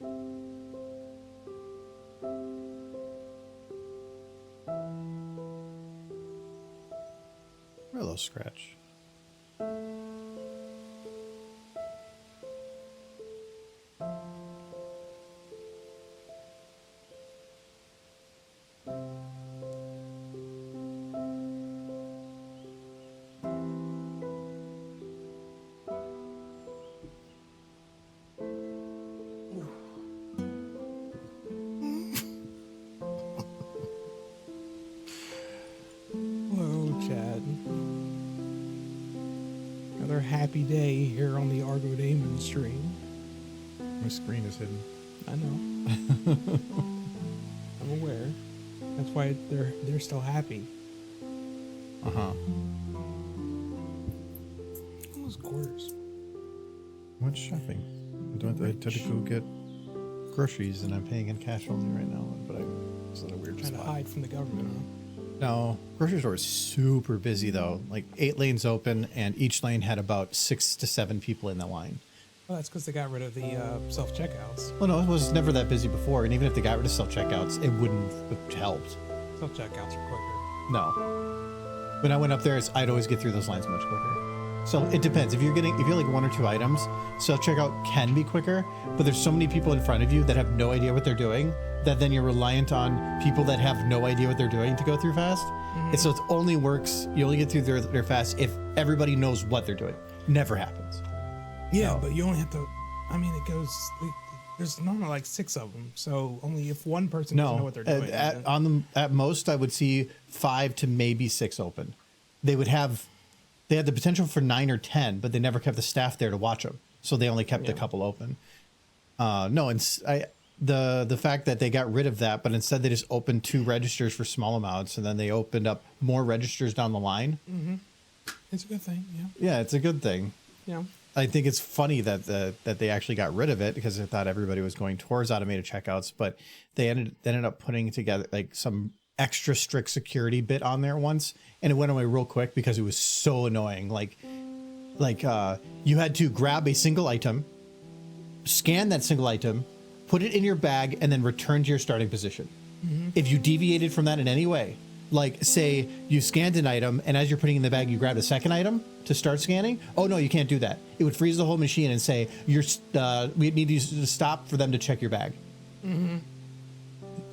Hello, Scratch. Another happy day here on the Argo Damon stream. My screen is hidden. I know. I'm aware. That's why they're still happy. Uh-huh. Those quarters. What's shopping? I had to go get groceries, and I'm paying in cash only right now. But I was in a weird Trying spot. to hide from the government, huh? No, grocery store is super busy though. Like 8 lanes open, and each lane had about 6 to 7 people in the line. Well, that's because they got rid of the self-checkouts. Well, no, it was never that busy before, and even if they got rid of self-checkouts, it wouldn't have helped. Self-checkouts are quicker. No. When I went up there, I'd always get through those lines much quicker. So it depends. If you're like 1 or 2 items, self-checkout can be quicker, but there's so many people in front of you that have no idea what they're doing that then you're reliant on people that have no idea what they're doing to go through fast. And so it only works, you only get through there fast if everybody knows what they're doing. Never happens. Yeah, but you only have to, I mean, there's normally like 6 of them. So only if one person doesn't know what they're doing. At most, I would see 5 to maybe 6 open. They had the potential for 9 or 10, but they never kept the staff there to watch them. So they only kept a couple open. The fact that they got rid of that, but instead they just opened 2 registers for small amounts, and then they opened up more registers down the line. Mm-hmm. It's a good thing, yeah. Yeah, it's a good thing. Yeah. I think it's funny that they actually got rid of it because I thought everybody was going towards automated checkouts, but they ended up putting together like some extra strict security bit on there once, and it went away real quick because it was so annoying. Like you had to grab a single item, scan that single item, put it in your bag, and then return to your starting position. Mm-hmm. If you deviated from that in any way, like say you scanned an item and as you're putting it in the bag, you grabbed a second item to start scanning. Oh no, you can't do that. It would freeze the whole machine and say, we need you to stop for them to check your bag. Mm-hmm.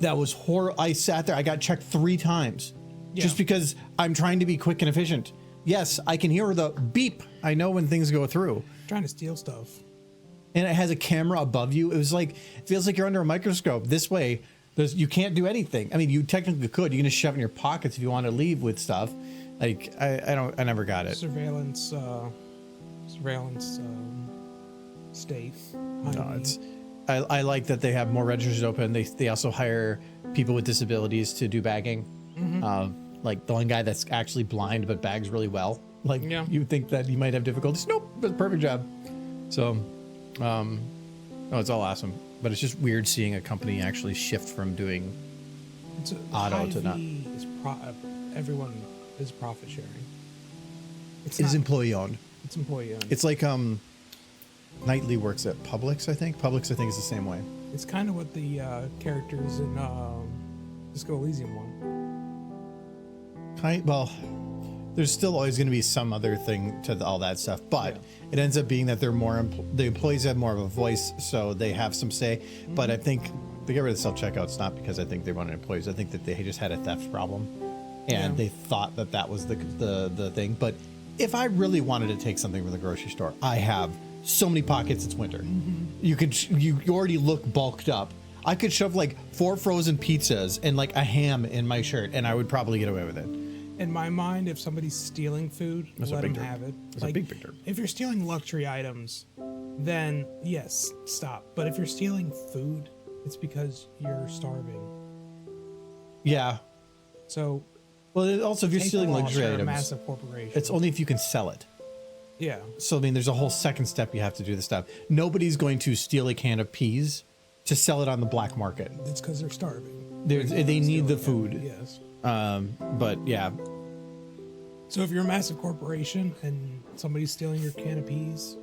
That was horrible. I sat there, I got checked 3 times just because I'm trying to be quick and efficient. Yes, I can hear the beep. I know when things go through. Trying to steal stuff. And it has a camera above you. It feels like you're under a microscope. This way, you can't do anything. I mean, you technically could. You can just shove it in your pockets if you want to leave with stuff. Like I never got it. Surveillance state. No, I like that they have more registers open. They also hire people with disabilities to do bagging. Mm-hmm. Like the one guy that's actually blind but bags really well. Like you think that he might have difficulties. Nope, it's a perfect job. So. No, it's all awesome, but it's just weird seeing a company actually shift from doing auto to not. Everyone is profit sharing. It is employee owned. It's employee owned. It's like Knightley works at Publix. I think is the same way. It's kind of what the characters in Disco Elysium want. Well, there's still always going to be some other thing to all that stuff, but it ends up being that they're the employees have more of a voice, so they have some say. Mm-hmm. But I think they got rid of self-checkouts not because I think they wanted employees. I think that they just had a theft problem, and they thought that was the thing. But if I really wanted to take something from the grocery store, I have so many pockets. It's winter. Mm-hmm. You already look bulked up. I could shove like 4 frozen pizzas and like a ham in my shirt, and I would probably get away with it. In my mind, if somebody's stealing food, let them have it. That's a big picture. If you're stealing luxury items, then yes, stop. But if you're stealing food, it's because you're starving. Yeah. So. Well, also if you're stealing luxury items, massive corporation. It's only if you can sell it. Yeah. So I mean, there's a whole second step you have to do the stuff. Nobody's going to steal a can of peas to sell it on the black market. It's because they're starving. They need the food. Yes. But yeah. So if you're a massive corporation and somebody's stealing your can of peas,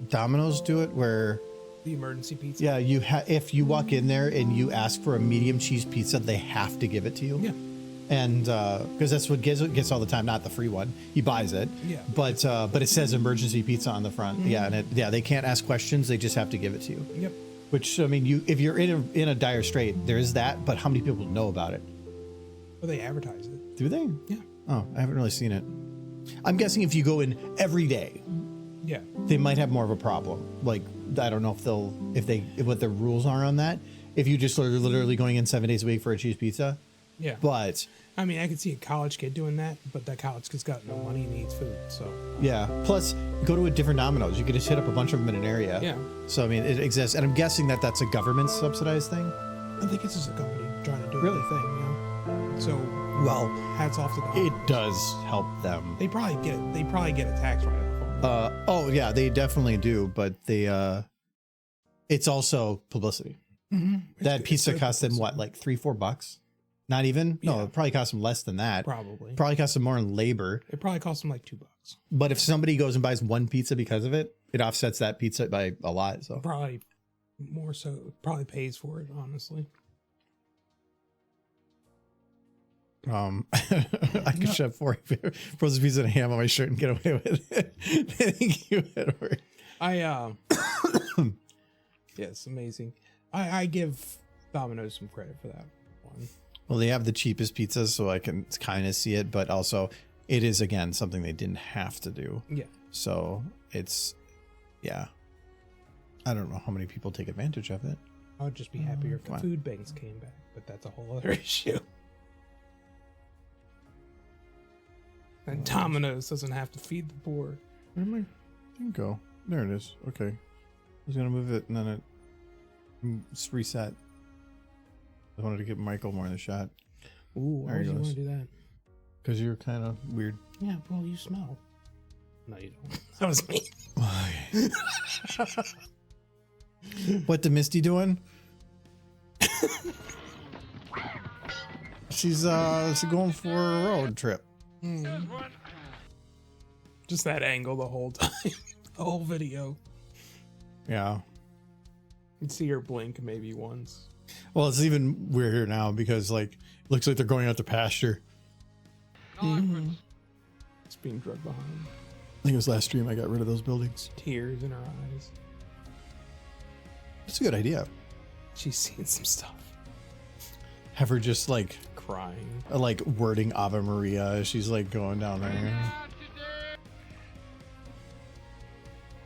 Domino's do it where, The emergency pizza. yeah, if you walk in there and you ask for a medium cheese pizza, they have to give it to you. Yeah. And because that's what Giz gets all the time, not the free one. He buys it. Yeah. But it says emergency pizza on the front. Mm-hmm. Yeah, and they can't ask questions. They just have to give it to you. Yep. Which, I mean, if you're in a dire strait, there is that. But how many people know about it? Well, they advertise it. Do they? Yeah. Oh, I haven't really seen it. I'm guessing if you go in every day, Yeah. they might have more of a problem. Like, I don't know what the rules are on that. If you just are literally going in 7 days a week for a cheese pizza. Yeah. But I mean, I could see a college kid doing that, but that college kid's got no money and needs food. So yeah. Plus, go to a different Domino's. You could just hit up a bunch of them in an area. Yeah. So I mean, it exists, and I'm guessing that's a government subsidized thing. I think it's just a company trying to do Really? their thing. You know? So Well, hats off to them. it does help them. They probably get a tax write-off. Oh yeah, they definitely do, but it's also publicity. That pizza cost them what, like $3-4? Not even? No, Yeah. it probably cost them less than that. Probably. Probably cost them more in labor. It probably cost them like $2. But if somebody goes and buys one pizza because of it, it offsets that pizza by a lot. So Probably more so. Probably pays for it, honestly. I could shove 4 frozen pizza and a ham on my shirt and get away with it. Thank you, Edward. Yeah, it's amazing. I give Domino's some credit for that one. Well, they have the cheapest pizzas, so I can kind of see it, but also it is, again, something they didn't have to do. Yeah. So it's, yeah. I don't know how many people take advantage of it. I would just be happier if the Wow. food banks came back, but that's a whole other issue. And Domino's doesn't have to feed the poor. Where am I? Didn't go. There it is. Okay. I was going to move it and then it's reset. I wanted to give Michael more of the shot. Ooh, why There would he you want goes. to do that? Because you're kind of weird. Yeah, well, you smell. No, you don't. That was me. What the Misty doing? She's going for a road trip. Just that angle the whole time. The whole video. Yeah. You'd see her blink maybe once. Well, it's even weirder now because like it looks like they're going out to pasture. It's being drugged behind. I think it was last stream I got rid of those buildings. Tears in her eyes. That's a good idea. She's seen some stuff. Have her just like Crying. wording Ave Maria as she's like going down there.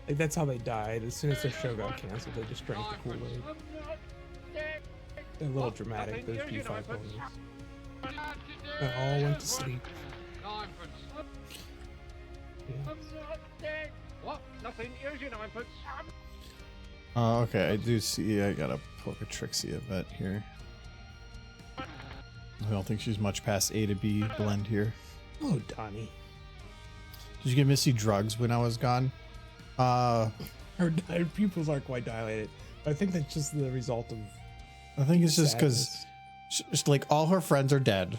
Like, that's how they died. As soon as their show got canceled, they just drank the Kool-Aid. They're a little dramatic, those P5 ponies. They all went to sleep. Yeah. What? Nothing. Use your ninepence. Okay, I do see. I gotta poke a Trixie a bit here. I don't think she's much past A to B blend here. Oh, Donnie. Did you get Missy drugs when I was gone? Her pupils aren't quite dilated. I think that's just the result of I think it's just because sadness. like all her friends are dead,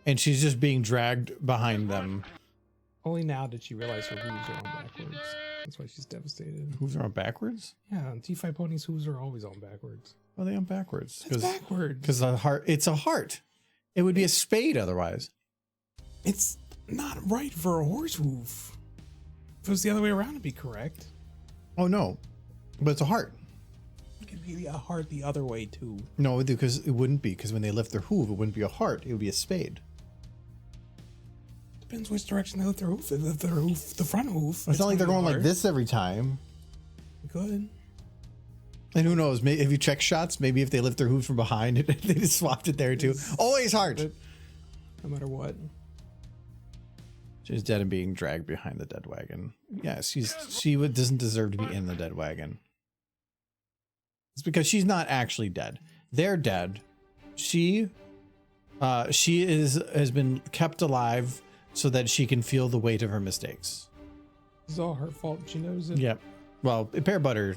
and she's just being dragged behind them. Only now did she realize her hooves are on backwards. That's why she's devastated. Hooves are on backwards? Yeah, T5 ponies' hooves are always on backwards. Why are they on backwards? It's backwards. Because the heart. It's a heart. It would be a spade otherwise. It's not right for a horse hoof. If it was the other way around, it'd be correct. Oh no, but it's a heart. It could be a heart the other way too. No, because it wouldn't be. Because when they lift their hoof, it wouldn't be a heart. It would be a spade. Depends which direction they lift their hoof. If they lift their hoof, the front hoof. It's not like they're going like this every time. Good. And who knows? Maybe if you check shots, maybe if they lift their hooves from behind, they just swapped it there too. Always heart. No matter what. She's dead and being dragged behind the dead wagon. Yeah, doesn't deserve to be in the dead wagon. It's because she's not actually dead. They're dead. She has been kept alive so that she can feel the weight of her mistakes. It's all her fault. She knows it. Yep. Well, Pear Butter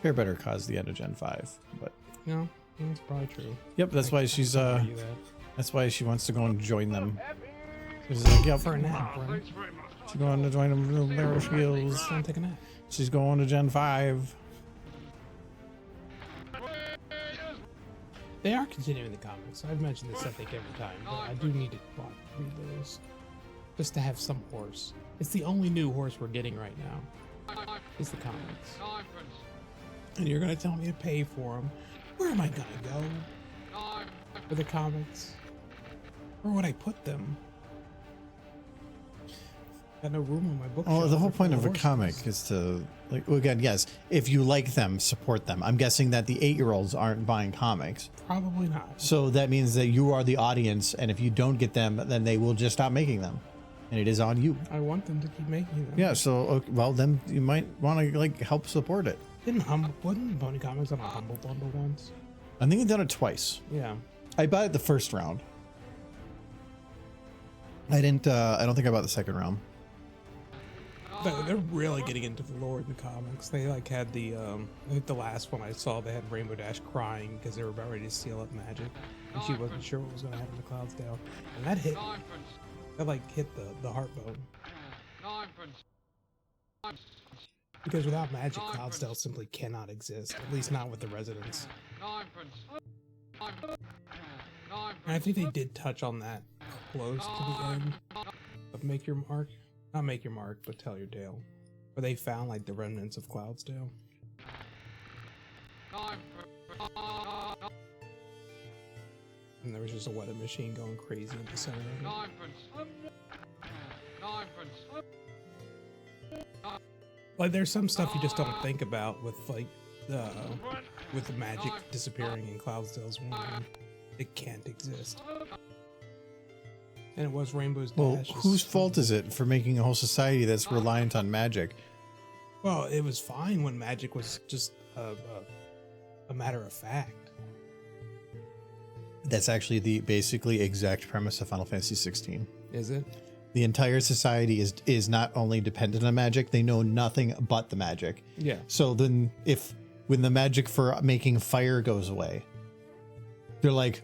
caused the end of Gen 5, but No, that's probably true. yep, that's why she's Argue that. that's why she wants to go and join them. She's like, yep, For a nap, right? she's going to join them. There she goes. Go and take a nap. She's going to Gen 5. They are continuing the comics. I've mentioned this, I think, every time, but I do need to read those. Just to have some horse. It's the only new horse we're getting right now. Is the comics. And you're gonna tell me to pay for them. Where am I gonna go? For the comics? Where would I put them? Got no room on my bookshelf. Oh, the whole point of a horses. comic is to, like, well, again, yes, if you like them, support them. I'm guessing that the 8-year-olds aren't buying comics. Probably not. So that means that you are the audience, and if you don't get them, then they will just stop making them. And it is on you. I want them to keep making them. Yeah, so, okay, well, then you might want to, like, help support it. Wasn't Pony Comics on a Humble Bundle once? I think I've done it twice. Yeah. I bought it the first round. I didn't, I don't think I bought the second round. They're really getting into the lore of the comics. They like had the I think the last one I saw, they had Rainbow Dash crying because they were about ready to steal up Magic, and she wasn't sure what was going to happen to Cloudsdale, and that hit me. That like hit the heartbone. Because without Magic, Cloudsdale simply cannot exist. At least not with the residents. And I think they did touch on that close to the end of Make Your Mark. Not Make Your Mark, but Tell Your Tale. Where they found like the remnants of Cloudsdale. And there was just a weather machine going crazy in the center of it. Like there's some stuff you just don't think about with like with the magic disappearing in Cloudsdale's womb. It can't exist. And it was Rainbow's Well, Dash. whose fault is it for making a whole society that's reliant on magic? Well, it was fine when magic was just a matter of fact. That's actually the basically exact premise of Final Fantasy 16. Is it? The entire society is not only dependent on magic, they know nothing but the magic. Yeah. So then when the magic for making fire goes away, they're like,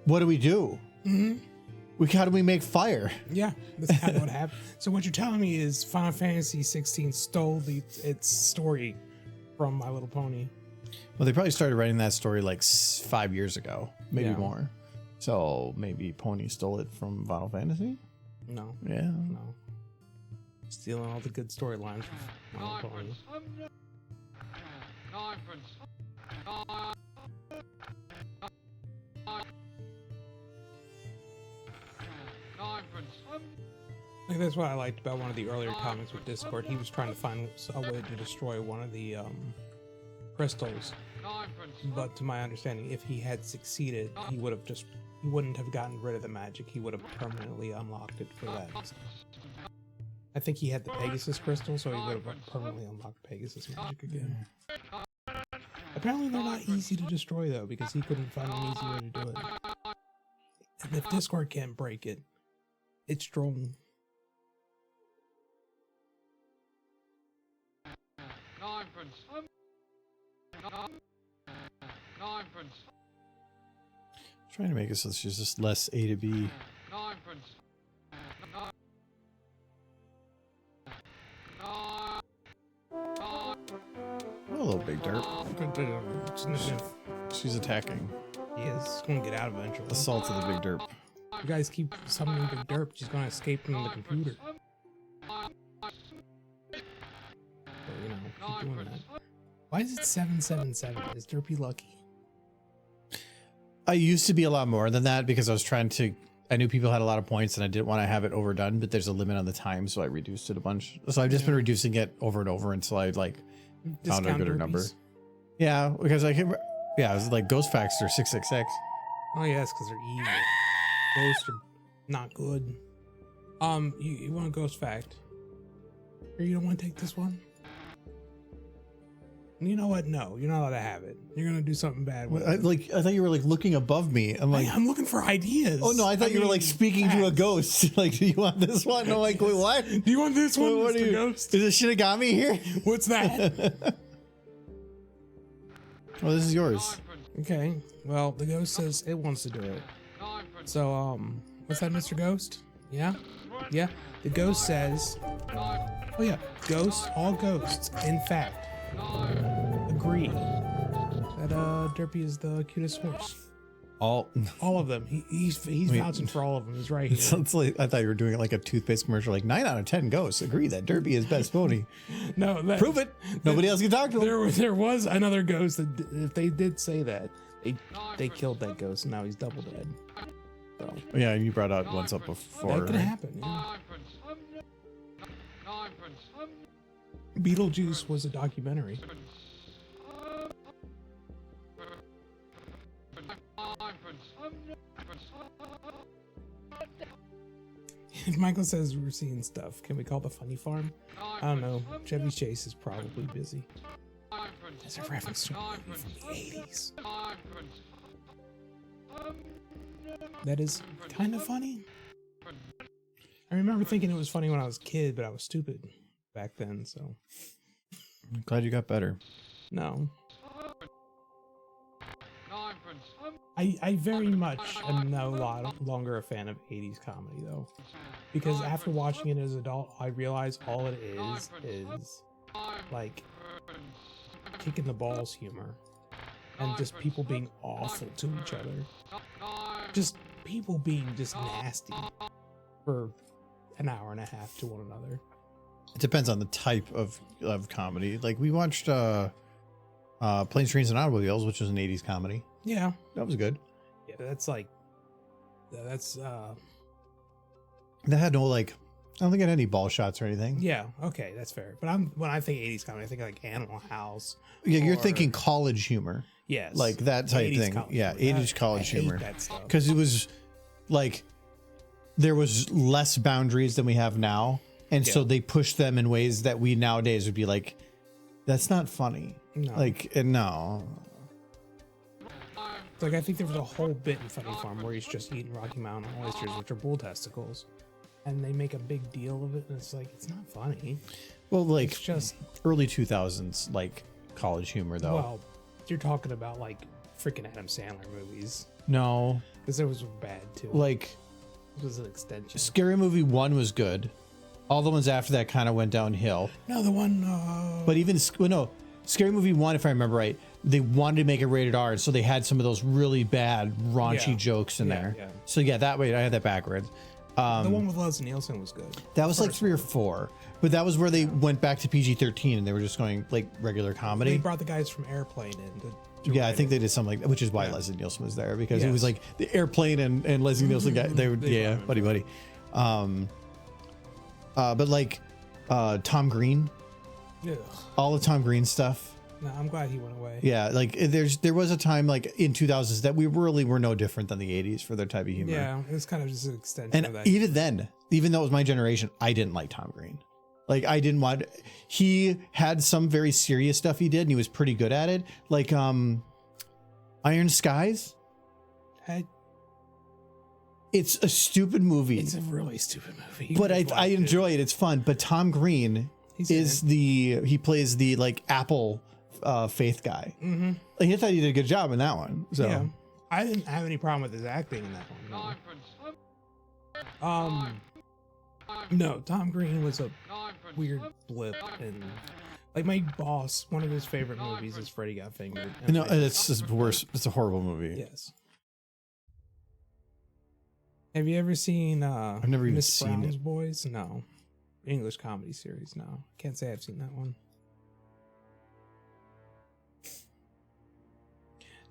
what do we do? Mm-hmm. How do we make fire? Yeah, that's kind of what happened. So what you're telling me is Final Fantasy 16 stole its story from My Little Pony. Well, they probably started writing that story like 5 years ago, maybe Yeah. more. So maybe Pony stole it from Final Fantasy? No. Yeah. No. Stealing all the good storylines from My Little Pony. Like that's what I liked about one of the earlier comics with Discord. He was trying to find a way to destroy one of the crystals. But to my understanding, if he had succeeded, he wouldn't have gotten rid of the magic. He would have permanently unlocked it for that. I think he had the Pegasus crystal, so he would have permanently unlocked Pegasus magic again. Apparently they're not easy to destroy though, because he couldn't find an easy way to do it. And if Discord can't break it, it's strong. Trying to make it so she's just less A to B. Hello, Big Derp. She's attacking. He is going to get out eventually. Assault of the Big Derp. You guys keep summoning Big Derp, she's going to escape from the computer. So, you know, keep doing that. Why is it 777? Is Derpy lucky? I used to be a lot more than that because I knew people had a lot of points and I didn't want to have it overdone, but there's a limit on the time, so I reduced it a bunch. So I've just been reducing it over and over until I found a gooder number. Yeah, because it was like Ghost Facts are 666. Oh yeah, it's because they're evil. Ghosts are not good. You want a ghost fact? Or you don't want to take this one? You know what? No, you're not allowed to have it. You're gonna do something bad with it. I thought you were looking above me. I'm like, I'm looking for ideas. oh no, I thought you were speaking to a ghost. Like, do you want this one? And I'm like, wait, what? Do you want this one, What Mr. Ghost? Is it Shinigami here? What's that? Oh, this is yours. Okay. Well, the ghost says it wants to do it. So, what's that, Mr. Ghost? Yeah? Yeah? The ghost says Oh yeah, ghosts, all ghosts. In fact, agree that Derpy is the cutest horse. All All of them. He's Wait. vouching for all of them. He's right here. sounds like I thought you were doing it like a toothpaste commercial. Like 9 out of 10 ghosts agree that Derpy is best pony. No, that, Prove it. Nobody else can talk to him. There was another ghost that if they did say that, they killed that ghost and now he's double dead. So Yeah, you brought out once up before. that could right? happen. Yeah. Beetlejuice was a documentary. If Michael says we're seeing stuff, can we call the funny farm? I don't know. Chevy Chase is probably busy. That's a reference to a movie from the 80s. That is kind of funny. I remember thinking it was funny when I was a kid, but I was stupid back then, so. I'm glad you got better. No. I very much am no longer a fan of 80s comedy, though. Because after watching it as an adult, I realize all it is like kicking the balls humor. And just people being awful to each other. Just people being just nasty for an hour and a half to one another. It depends on the type of comedy. Like we watched Planes, Trains, and Automobiles, which was an 80s comedy. Yeah. That was good. Yeah, that's That had no like, I don't think it had any ball shots or anything. yeah, okay, that's fair. But when I think 80s comedy, I think like Animal House. Yeah, you're or- thinking college humor. Yes. Like that type 80s thing. college Yeah, humor. 80s college I hate humor. that stuff. Because it was like there was less boundaries than we have now. And so Yeah. they pushed them in ways that we nowadays would be like, that's not funny. No. Like, and no. Like I think there was a whole bit in Funny Farm where he's just eating Rocky Mountain oysters, which are bull testicles, and they make a big deal of it, and it's like it's not funny. Well, like It's just early 2000s, like college humor, though. well, you're talking about like freaking Adam Sandler movies No, because there was bad too. like It was an extension. Scary Movie 1 was good. All the ones after that kind of went downhill. No, the one. But even Scary Movie 1, if I remember right, they wanted to make it rated R, so they had some of those really bad, raunchy Yeah. jokes in Yeah, there. yeah. So yeah, that way I had that backwards. The one with Leslie Nielsen was good. That was like First 3 or 4, but that was where they went back to PG-13 and they were just going like regular They comedy. brought the guys from Airplane in. To Yeah, I write think it. they did something like that, which is why Yeah. Leslie Nielsen was there, because it was Yes. like the Airplane and Leslie Nielsen guy. They were They yeah, brought him buddy. But like Tom Green, Ugh. all the Tom Green stuff. No, I'm glad he went away. Yeah, like there was a time like in 2000s that we really were no different than the 80s for their type of humor. Yeah, it was kind of just an extension of And that. even then, even though it was my generation, I didn't like Tom Green. Like I didn't want. He had some very serious stuff he did, and he was pretty good at it. Like Iron Skies. It's a stupid movie, It's a really stupid movie. but You'd I like it. enjoy it. It's fun. But Tom Green He's is he plays the like Apple faith guy. Mm-hmm. Like, I thought he did a good job in that one. So Yeah, I didn't have any problem with his acting in that one. No. No, Tom Green was a weird blip, and like my boss, one of his favorite movies is Freddy Got Fingered. and no, I- it's just worse. It's a horrible movie. yes. Have you ever seen I've never even Miss seen Brown's it. Boys? No. English comedy series. No, can't say I've seen that one.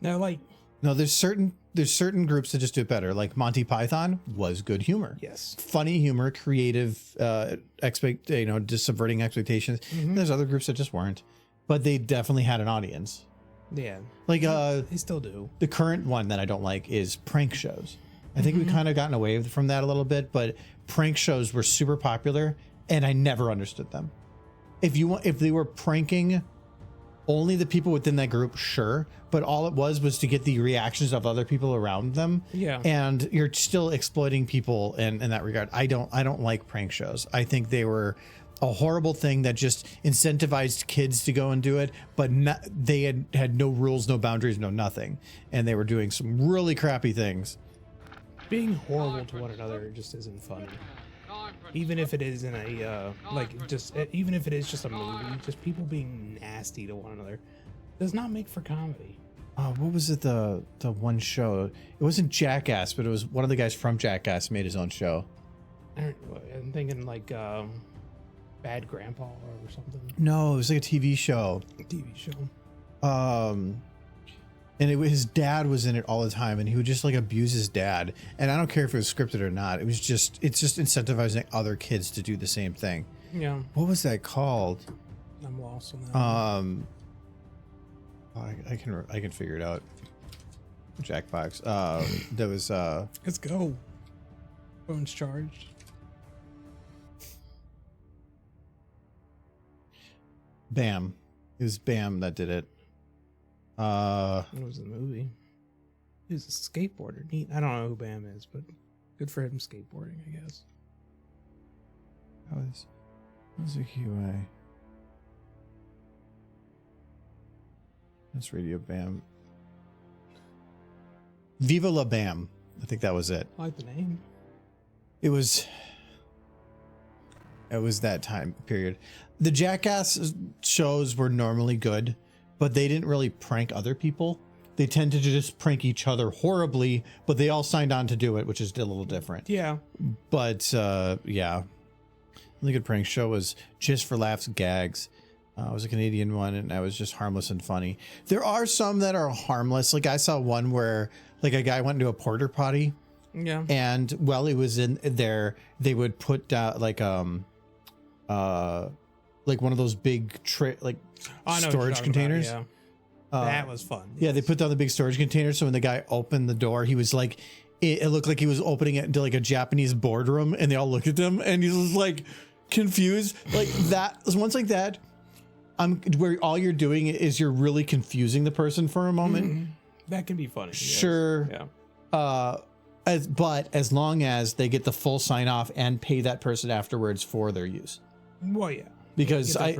No, like No, there's certain groups that just do it better. Like Monty Python was good humor. yes. Funny humor, creative, just subverting expectations. Mhm. There's other groups that just weren't, but they definitely had an audience. Yeah, Like they still do. the current one that I don't like is prank shows. I think we've kind of gotten away from that a little bit, but prank shows were super popular, and I never understood them. If they were pranking only the people within that group, sure, but all it was to get the reactions of other people around them. Yeah. And you're still exploiting people in that regard. I don't like prank shows. I think they were a horrible thing that just incentivized kids to go and do it, but they had no rules, no boundaries, no nothing. And they were doing some really crappy things. Being horrible to one another just isn't funny. Even if it is in a even if it is just a movie, just people being nasty to one another does not make for comedy. What was it? The one show. It wasn't Jackass, but it was one of the guys from Jackass made his own show. I'm thinking like Bad Grandpa or something. No, it was like a TV show. TV show. And his dad was in it all the time, and he would just like abuse his dad. And I don't care if it was scripted or not. It's just incentivizing other kids to do the same thing. Yeah. What was that called? I'm lost on that. I can figure it out. Jackbox. There was Let's go. Phone's charged. Bam. It was Bam that did it. It was a movie. He was a skateboarder. I don't know who Bam is, but good for him skateboarding, I guess. That was a QA. That's Radio Bam. Viva La Bam. I think that was it. I like the name. It was that time period. The Jackass shows were normally good, but they didn't really prank other people. They tended to just prank each other horribly, but they all signed on to do it, which is a little different. Yeah. But yeah. The good prank show was Just for Laughs Gags. It was a Canadian one, and I was just harmless and funny. There are some that are harmless. Like I saw one where like a guy went into a porta potty. Yeah. And while he was in there, they would put like one of those big storage containers. About, yeah. That was fun. Yeah, they put down the big storage container. So when the guy opened the door, he was like, it looked like he was opening it into like a Japanese boardroom, and they all looked at him, and he was like confused. Like that was once like that. Where all you're doing is you're really confusing the person for a moment. Mm-hmm. That can be funny. Sure. Yes. Yeah. But as long as they get the full sign off and pay that person afterwards for their use. Well, yeah. Because they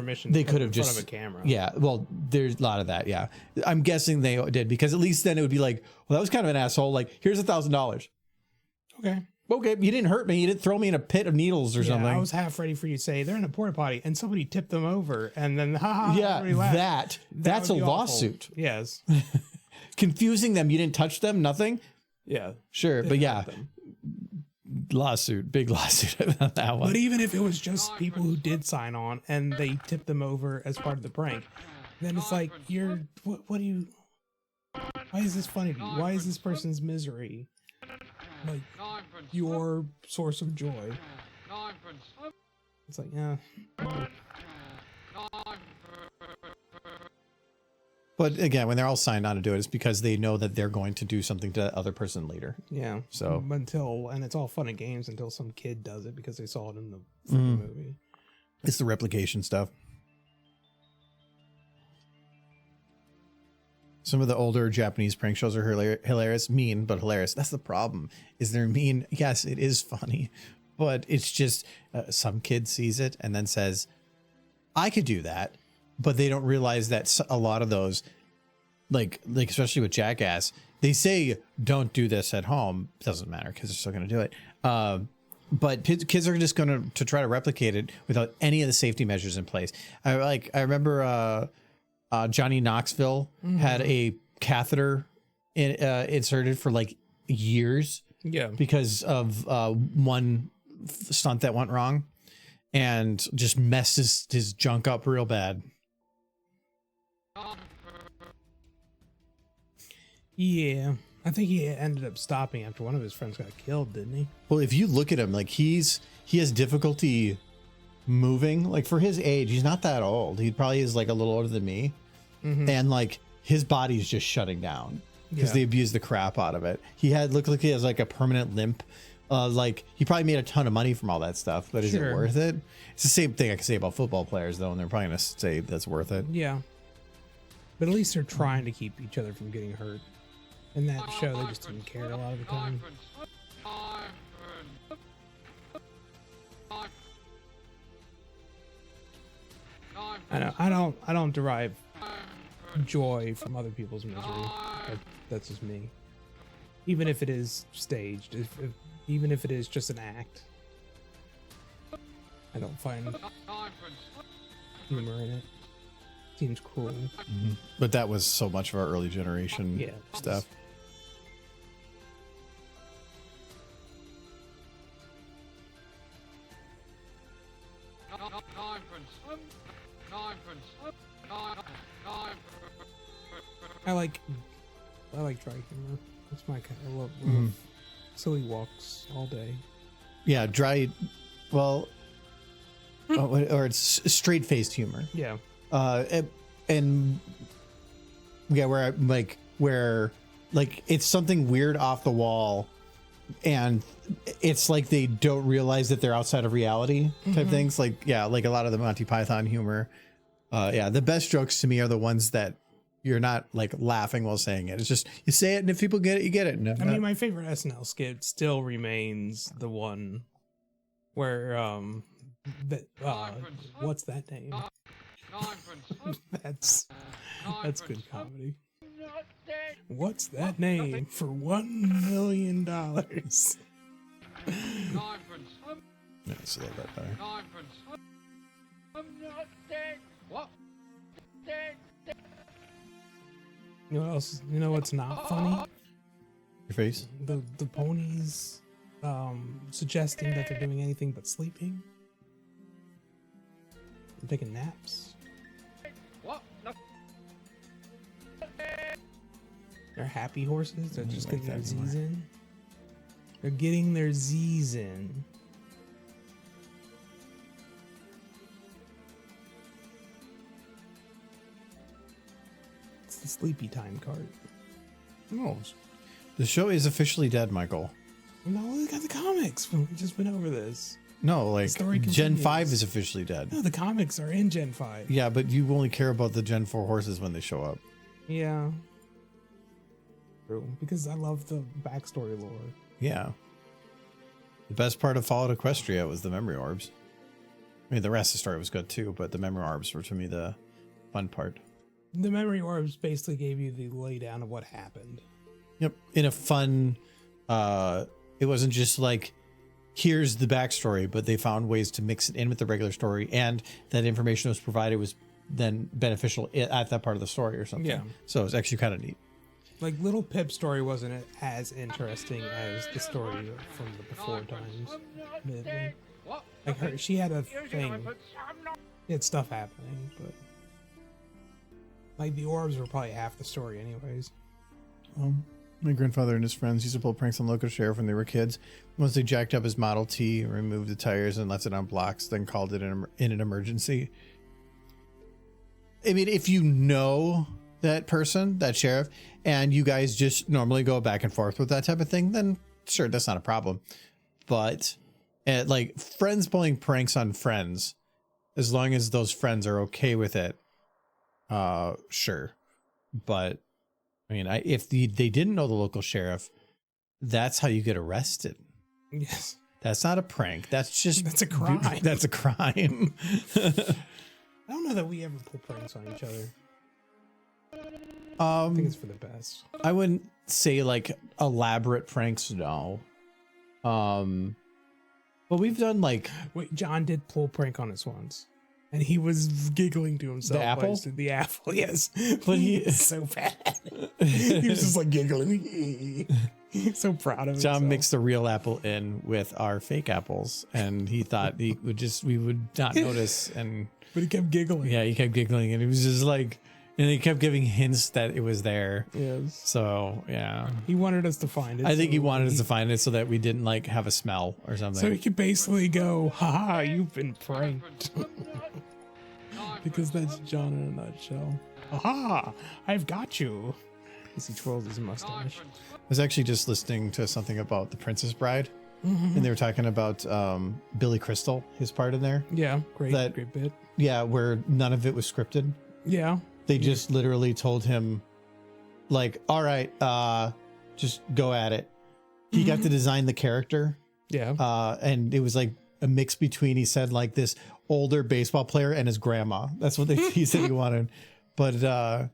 could have just in front of a camera. Yeah, well, there's a lot of that. Yeah, I'm guessing they did, because at least then it would be like, well, that was kind of an asshole. Like, here's $1,000. Okay, you didn't hurt me. You didn't throw me in a pit of needles or something. I was half ready for you to say they're in a porta potty and somebody tipped them over, and then everybody laughed. That's a lawsuit. Yes. Confusing them. You didn't touch them. Nothing. Yeah. Sure, but yeah. Lawsuit, big lawsuit about that one. But even if it was just people who did sign on and they tipped them over as part of the prank, then it's like, what do you, why is this funny to you? Why is this person's misery like your source of joy? It's like, yeah. But again, when they're all signed on to do it, it's because they know that they're going to do something to the other person later. Yeah. So and it's all fun and games until some kid does it because they saw it in the movie. It's the replication stuff. Some of the older Japanese prank shows are hilarious, mean, but hilarious. That's the problem. Is they're mean. Yes, it is funny, but it's just some kid sees it and then says, I could do that. But they don't realize that a lot of those, like especially with Jackass, they say don't do this at home. It doesn't matter because they're still going to do it. But kids are just going to try to replicate it without any of the safety measures in place. I remember Johnny Knoxville had a catheter inserted for like years. Yeah, because of one stunt that went wrong, and just messed his junk up real bad. Yeah, I think he ended up stopping after one of his friends got killed, didn't he? Well, if you look at him, like he has difficulty moving. Like for his age, he's not that old. He probably is like a little older than me, and like his body's just shutting down because they abused the crap out of it. Looked like he has like a permanent limp. Like he probably made a ton of money from all that stuff, but is it worth it? It's the same thing I can say about football players though, and they're probably gonna say that's worth it. Yeah, but at least they're trying to keep each other from getting hurt. In that show, they just didn't care a lot of the time. I know. I don't derive joy from other people's misery. That's just me. Even if it is staged, even if it is just an act. I don't find humor in it. Seems cruel. But that was so much of our early generation Yeah. stuff. I like dry humor. That's my kind of love. Silly walks all day. Yeah, dry. Well, or it's straight-faced humor. Yeah. And yeah, where it's something weird off the wall, and it's like they don't realize that they're outside of reality type things. Like a lot of the Monty Python humor. The best jokes to me are the ones that you're not like laughing while saying it. It's just you say it, and if people get it, you get it. No, I mean, my favorite SNL skit still remains the one where what's that name? That's good comedy. What's that name for $1 million? Yeah, it's a little bit better. I'm not dead. What? Dead. You know what else? You know what's not funny? Your face. The ponies suggesting that they're doing anything but sleeping. They're taking naps. What? No. They're happy horses. They're just like getting their that more. Z's in. They're getting their Z's in. It's the sleepy time card. No, the show is officially dead, Michael. No, look at the comics. We just went over this. No, like story Gen continues. 5 is officially dead. No, the comics are in Gen 5. Yeah, but you only care about the Gen 4 horses when they show up. Yeah. True. Because I love the backstory lore. Yeah. The best part of Fallout Equestria was the memory orbs. I mean, the rest of the story was good too, but the memory orbs were to me the fun part. The memory orbs basically gave you the laydown of what happened. Yep. In a fun, it wasn't just like, here's the backstory, but they found ways to mix it in with the regular story, and that information was provided was then beneficial at that part of the story or something. Yeah. So it's actually kind of neat. Like, Little Pip's story wasn't as interesting as the story from the before times. Admittedly. What? Like, she had a Usually thing. I'm not. She had stuff happening, but... Like, the orbs were probably half the story anyways. My grandfather and his friends used to pull pranks on local sheriff when they were kids. Once they jacked up his Model T, removed the tires, and left it on blocks, then called it in an emergency. I mean, if you know that person, that sheriff, and you guys just normally go back and forth with that type of thing, then sure, that's not a problem. But like friends pulling pranks on friends, as long as those friends are okay with it, sure. But I mean, if they didn't know the local sheriff, that's how you get arrested. Yes. That's not a prank. That's just That's a crime. That's a crime. I don't know that we ever pull pranks on each other. I think it's for the best. I wouldn't say like elaborate pranks, no. But we've done like Wait, John did pull a prank on us once. And he was giggling to himself. The apple? while he did the apple, yes. But he- is so bad at it. He was just like giggling. He's so proud of himself. John mixed the real apple in with our fake apples, and he thought we would not notice. And But he kept giggling. yeah, he kept giggling, and it was just like, and he kept giving hints that it was there. Yes. So yeah, He wanted us to find it. I think so he wanted us to find it so that we didn't like have a smell or something. So he could basically go, haha, you've been pranked. Because that's John in a nutshell. Aha, I've got you. As he twirls his mustache. I was actually just listening to something about The Princess Bride, and they were talking about Billy Crystal, his part in there. Yeah, great bit. Yeah, where none of it was scripted. Yeah. They just literally told him, like, all right, just go at it. He got to design the character. Yeah. And it was like a mix between, he said, like this older baseball player and his grandma. That's what he said he wanted. But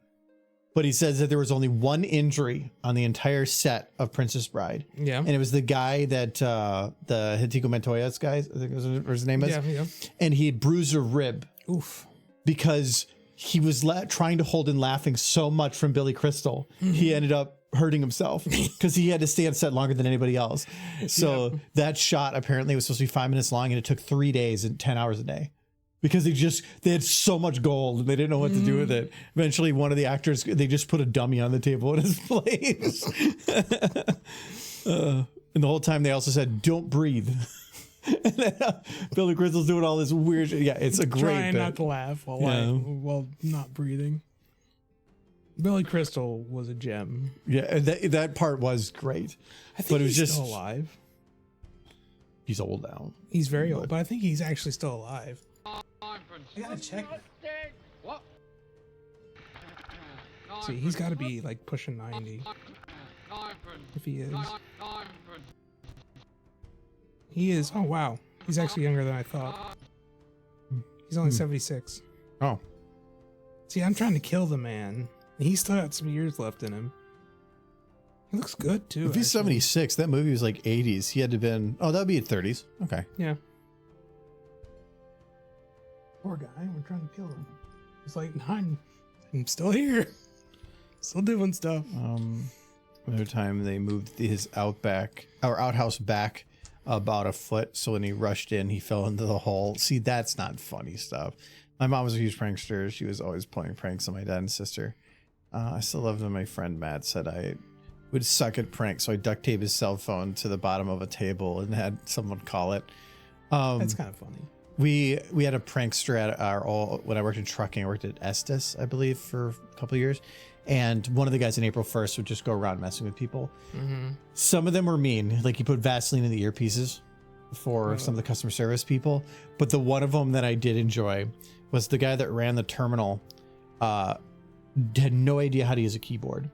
But he says that there was only one injury on the entire set of Princess Bride. Yeah. And it was the guy that the Hideko Montoya's guy, I think was what his name is. Yeah. And he had bruised a rib. Oof. Because he was trying to hold in laughing so much from Billy Crystal. He ended up hurting himself because he had to stay on set longer than anybody else. So that shot apparently was supposed to be 5 minutes long, and it took 3 days and 10 hours a day. Because they had so much gold and they didn't know what to do with it. Eventually, one of the actors, they just put a dummy on the table in his place. And the whole time they also said, "Don't breathe." And then, Billy Crystal's doing all this weird shit. Yeah, it's a great Trying bit. not to laugh while not breathing. Billy Crystal was a gem. Yeah, and that part was great. I think But it was he's just- still alive. He's old now. He's very old, but I think he's actually still alive. I gotta check. What? See, he's got to be like pushing 90 if he is. He is. Oh wow, he's actually younger than I thought. He's only 76. Oh, See, I'm trying to kill the man. He's still got some years left in him. He looks good too. if he's actually. 76, that movie was like 80s. He had to have been, that would be at 30s. Okay. Yeah. Poor guy. We're trying to kill him. He's like, I'm still here. Still doing stuff. Another time they moved his outhouse back about a foot. So when he rushed in, he fell into the hole. See, that's not funny stuff. My mom was a huge prankster. She was always playing pranks on my dad and sister. I still loved when my friend Matt said I would suck at pranks. So I duct taped his cell phone to the bottom of a table and had someone call it. That's kind of funny. We had a prankster at when I worked in trucking. I worked at Estes, I believe, for a couple of years. And one of the guys on April 1st would just go around messing with people. Some of them were mean. Like he put Vaseline in the earpieces for some of the customer service people. But the one of them that I did enjoy was the guy that ran the terminal had no idea how to use a keyboard.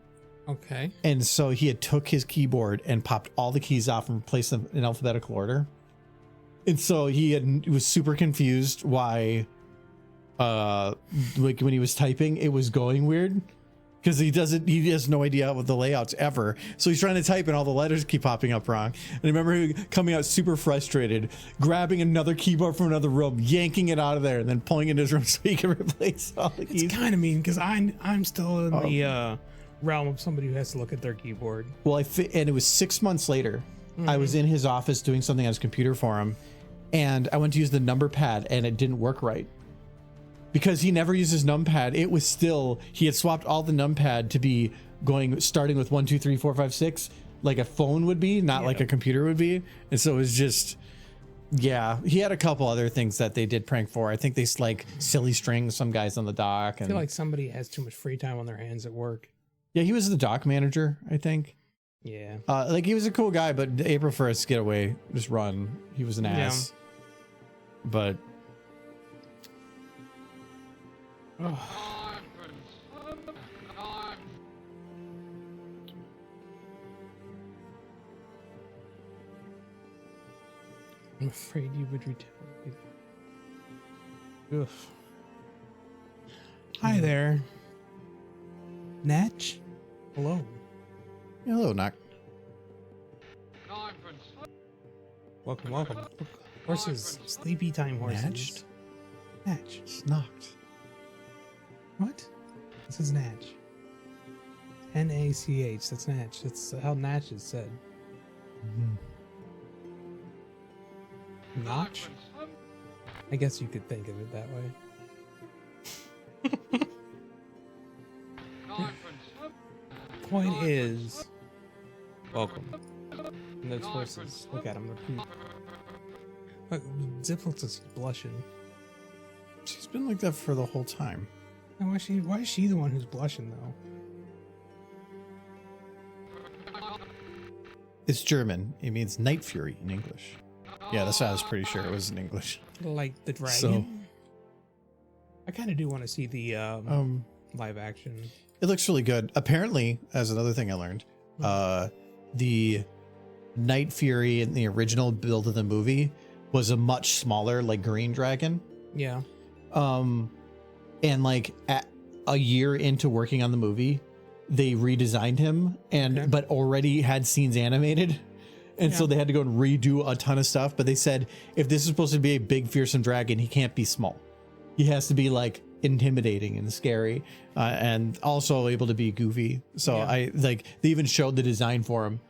Okay. And so he had took his keyboard and popped all the keys off and replaced them in alphabetical order. And so he was super confused why, like when he was typing, it was going weird because he has no idea what the layouts ever. So he's trying to type and all the letters keep popping up wrong. And I remember him coming out super frustrated, grabbing another keyboard from another room, yanking it out of there, and then pulling it in his room so he can replace all the keys. It's kind of mean because I'm still in the realm of somebody who has to look at their keyboard. Well, and it was 6 months later. I was in his office doing something on his computer for him, and I went to use the number pad, and it didn't work right because he never uses numpad. It was still, he had swapped all the numpad to be starting with 1, 2, 3, 4, 5, 6, like a phone would be, not like a computer would be. And so it was just, yeah, he had a couple other things that they did prank for. I think they like silly string some guys on the dock. I And feel like somebody has too much free time on their hands at work. yeah, he was the dock manager, I think. Yeah. Like he was a cool guy, but April 1st, get away, just run. He was an ass. But I'm afraid you would retaliate. Oof. Hi there. Natch? Hello. hello, Knock. Welcome, welcome. Horses. Sleepy time horses. Natched? Natch. Knocked. What? This is Natch. N-A-C-H. That's Natch. That's how Natch is said. Notch? I guess you could think of it that way. Point is, welcome. And those horses, look at them, they're poop. Look, Zipple's is blushing. She's been like that for the whole time. And why is she the one who's blushing though? It's German. It means night fury in English. Yeah, that's why I was pretty sure it was in English. Like the dragon? So- I kind of do want to see the live action. It looks really good. Apparently, as another thing I learned, the Night Fury in the original build of the movie was a much smaller, like green dragon. Yeah. And like a year into working on the movie, they redesigned him but already had scenes animated. And so they had to go and redo a ton of stuff. But they said, if this is supposed to be a big, fearsome dragon, he can't be small. He has to be like intimidating and scary, and also able to be goofy. So they even showed the design for him.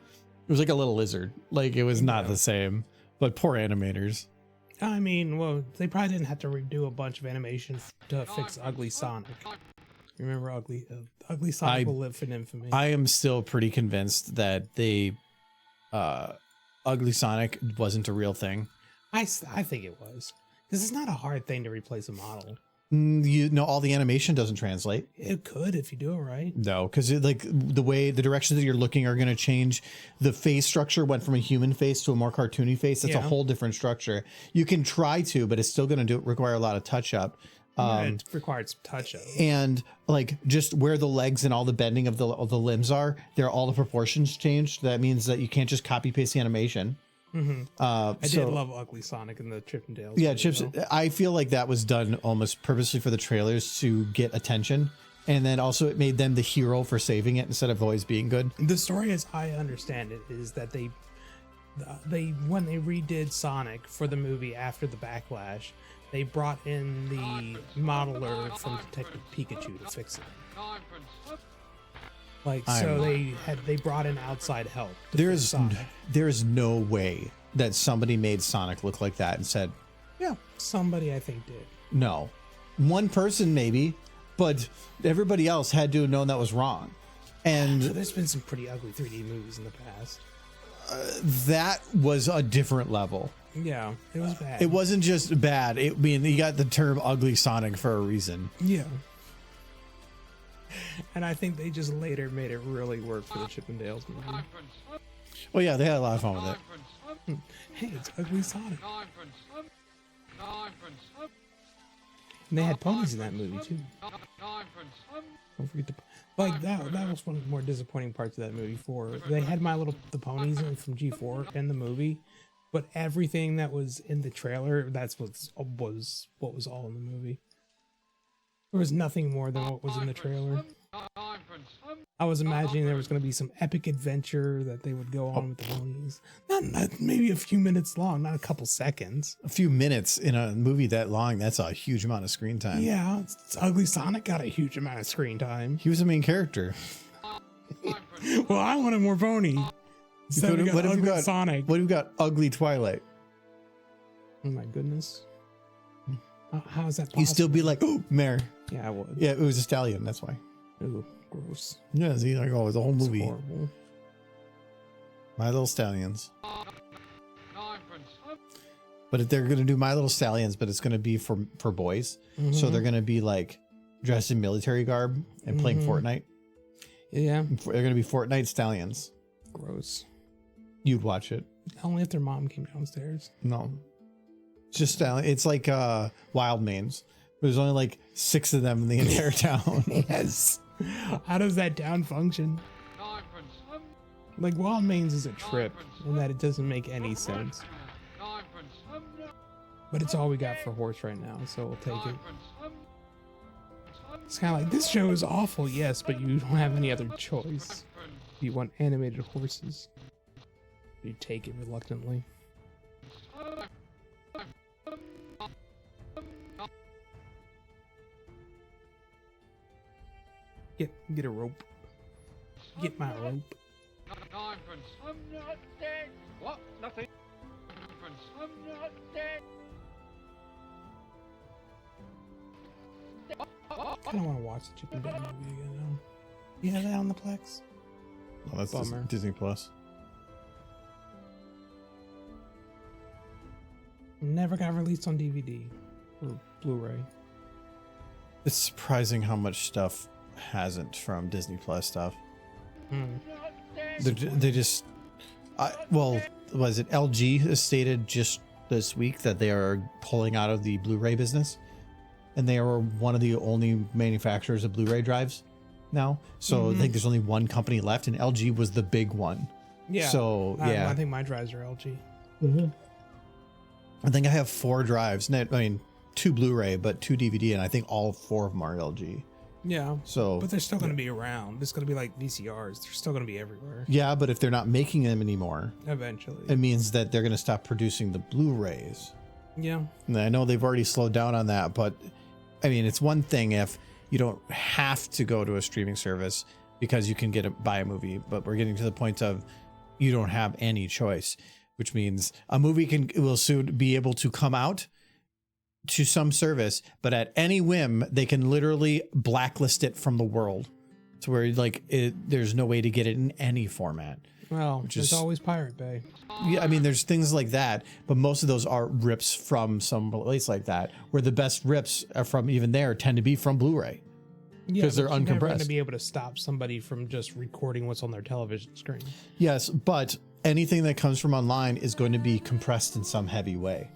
It was like a little lizard. Like, it was not the same, but poor animators. I mean, well, they probably didn't have to redo a bunch of animation to fix Ugly Sonic. Remember Ugly Sonic will live in infamy. I am still pretty convinced that Ugly Sonic wasn't a real thing. I think it was. Because it's not a hard thing to replace a model. All the animation doesn't translate. It could if you do it right. No, because like the directions that you're looking are going to change. The face structure went from a human face to a more cartoony face. That's a whole different structure. You can try to, but it's still going to require a lot of touch up. It requires touch up. And like just where the legs and all the bending of the limbs are, all the proportions changed. That means that you can't just copy paste the animation. I did love Ugly Sonic and the Chippendales. Yeah, I feel like that was done almost purposely for the trailers to get attention, and then also it made them the hero for saving it instead of always being good. The story, as I understand it, is that they when they redid Sonic for the movie after the backlash, they brought in the modeler from Detective Pikachu to fix it. Like, so they brought in outside help. There is no way that somebody made Sonic look like that and said, yeah. Somebody, I think, did. No. One person maybe, but everybody else had to have known that was wrong. And so there's been some pretty ugly 3D movies in the past. That was a different level. Yeah, it was bad. It wasn't just bad. You got the term Ugly Sonic for a reason. Yeah. And I think they just later made it really work for the Chippendales movie. Well, yeah, they had a lot of fun with it. Hey, it's Ugly Sonic. And they had ponies in that movie too. Don't forget that was one of the more disappointing parts of that movie. They had the ponies from G4 in the movie, but everything that was in the trailer, that's what was all in the movie. There was nothing more than what was in the trailer. I was imagining there was going to be some epic adventure that they would go on with the ponies. Not maybe a few minutes long, not a couple seconds. A few minutes in a movie that long, that's a huge amount of screen time. Yeah, it's Ugly Sonic got a huge amount of screen time. He was the main character. Well, I wanted more pony. So what have you got? Sonic. What have you got? Ugly Twilight. Oh my goodness. How is that possible? You'd still be like, oh, mare. Yeah, I would. Yeah, it was a stallion, that's why. Ooh, gross. Yeah, see, like, it's a whole movie. Horrible. My Little Stallions. But if they're going to do My Little Stallions, but it's going to be for boys. Mm-hmm. So they're going to be like dressed in military garb and playing Fortnite. Yeah. They're going to be Fortnite stallions. Gross. You'd watch it. Only if their mom came downstairs. No. It's just stallion. It's like wild manes. There's only like 6 of them in the entire town. Yes. How does that town function? Like, wild manes is a trip in that it doesn't make any sense. But it's all we got for horse right now, so we'll take it. It's kind of like, this show is awful, yes, but you don't have any other choice. You want animated horses. You take it reluctantly. Get a rope. Get my rope. I'm not dead. What? Nothing. I'm not dead. I kind of want to watch the Chip and Dale movie again now. You have that on the Plex? Oh, that's Bummer. Disney Plus. Never got released on DVD or Blu-ray. It's surprising how much stuff hasn't from Disney Plus stuff. They just was it LG has stated just this week that they are pulling out of the Blu-ray business, and they are one of the only manufacturers of Blu-ray drives now. So I think there's only one company left, and LG was the big one. Yeah. So yeah, I think my drives are LG. I think I have 4 drives. I mean, 2 Blu-ray, but 2 DVD, and I think all 4 of them are LG. Yeah. So, But they're still going to be around. It's going to be like VCRs. They're still going to be everywhere. yeah, but if they're not making them anymore, Eventually. it means that they're going to stop producing the Blu-rays. Yeah. And I know they've already slowed down on that, but I mean, it's one thing if you don't have to go to a streaming service because you can buy a movie, but we're getting to the point of you don't have any choice, which means a movie will soon be able to come out to some service, but at any whim, they can literally blacklist it from the world to where there's no way to get it in any format. Well, there's always Pirate Bay. Yeah, I mean, there's things like that, but most of those are rips from some place like that, where the best rips are from even there tend to be from Blu-ray because they're uncompressed. You're never going to be able to stop somebody from just recording what's on their television screen. Yes, but anything that comes from online is going to be compressed in some heavy way,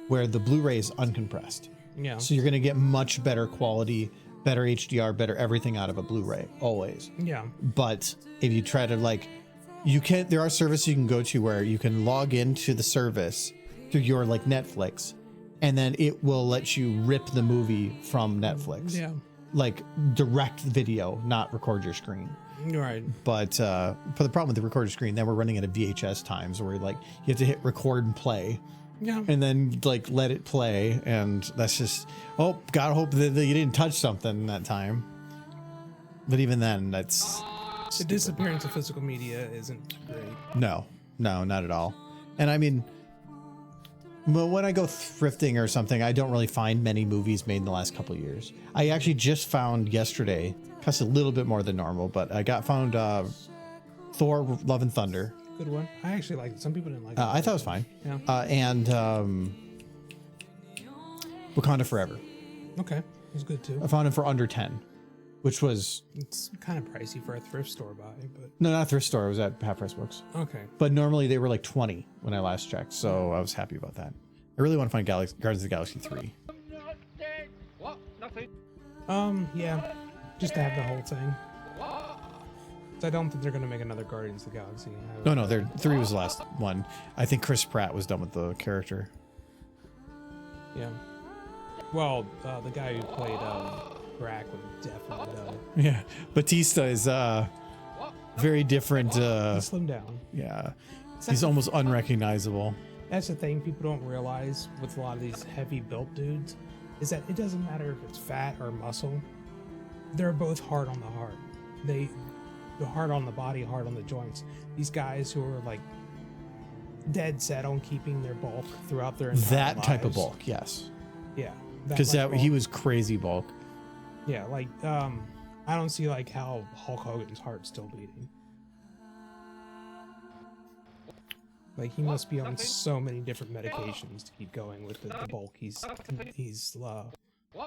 where the Blu-ray is uncompressed. Yeah. So you're going to get much better quality, better HDR, better everything out of a Blu-ray, always. Yeah. But if you try to there are services you can go to where you can log into the service through your Netflix, and then it will let you rip the movie from Netflix. Yeah. Like direct video, not record your screen. Right. But for the problem with the recorder screen, then we're running at a VHS times where you have to hit record and play. Yeah. And then let it play, and that's just gotta hope that you didn't touch something that time. But even then, that's the disappearance of physical media isn't great. No, not at all. And I mean, well, when I go thrifting or something, I don't really find many movies made in the last couple of years. I actually just found yesterday, cost a little bit more than normal, but I found Thor: Love and Thunder. Good one. I actually liked it. Some people didn't like it. I thought it was fine. Yeah. And Wakanda Forever. Okay, it was good too. I found it for under 10, which was... It's kind of pricey for a thrift store buy, but... No, not a thrift store. It was at Half Price Books. Okay. But normally they were like 20 when I last checked, so I was happy about that. I really want to find Guardians of the Galaxy 3. I'm not dead. What? Nothing. Yeah. Just to have the whole thing. What? I don't think they're going to make another Guardians of the Galaxy. No, 3 was the last one. I think Chris Pratt was done with the character. Yeah. Well, the guy who played Brack would definitely done it. Yeah, Batista is very different. He slimmed down. Yeah, he's almost unrecognizable. That's the thing people don't realize with a lot of these heavy built dudes is that it doesn't matter if it's fat or muscle. They're both hard on the heart. They're hard on the body, hard on the joints. These guys who are dead set on keeping their bulk throughout their entire That lives. type of bulk, yes. Yeah. Because he was crazy bulk. Yeah, I don't see how Hulk Hogan's heart's still beating. He must be on so many different medications to keep going with the bulk he's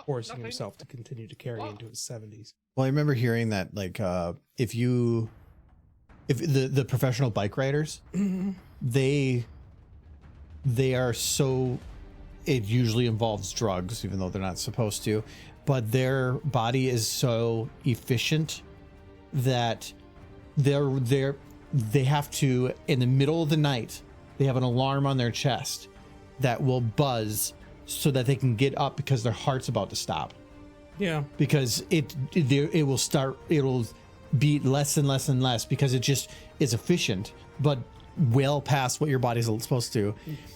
forcing himself to continue to carry into his 70s. Well, I remember hearing that if the professional bike riders, they are so, it usually involves drugs, even though they're not supposed to, but their body is so efficient that they have to, in the middle of the night, they have an alarm on their chest that will buzz so that they can get up because their heart's about to stop. Yeah. Because it'll beat less and less and less because it just is efficient, but well past what your body's supposed to.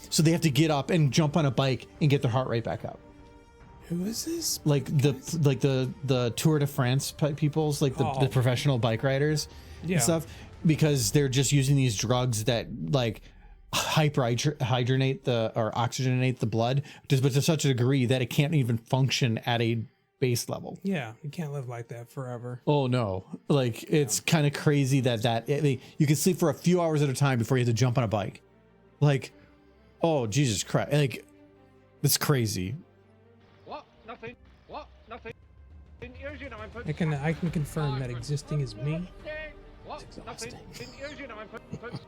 So they have to get up and jump on a bike and get their heart rate back up. Who is this? The Tour de France peoples, the professional bike riders and stuff, because they're just using these drugs that hydrogenate or oxygenate the blood, but to such a degree that it can't even function at a base level. Yeah, you can't live like that forever. Oh no, it's kind of crazy that you can sleep for a few hours at a time before you have to jump on a bike. Oh Jesus Christ, it's crazy. What? Nothing. What? Nothing. Here's your ninepence. I can confirm that existing is me. What? Nothing. Here's your ninepence.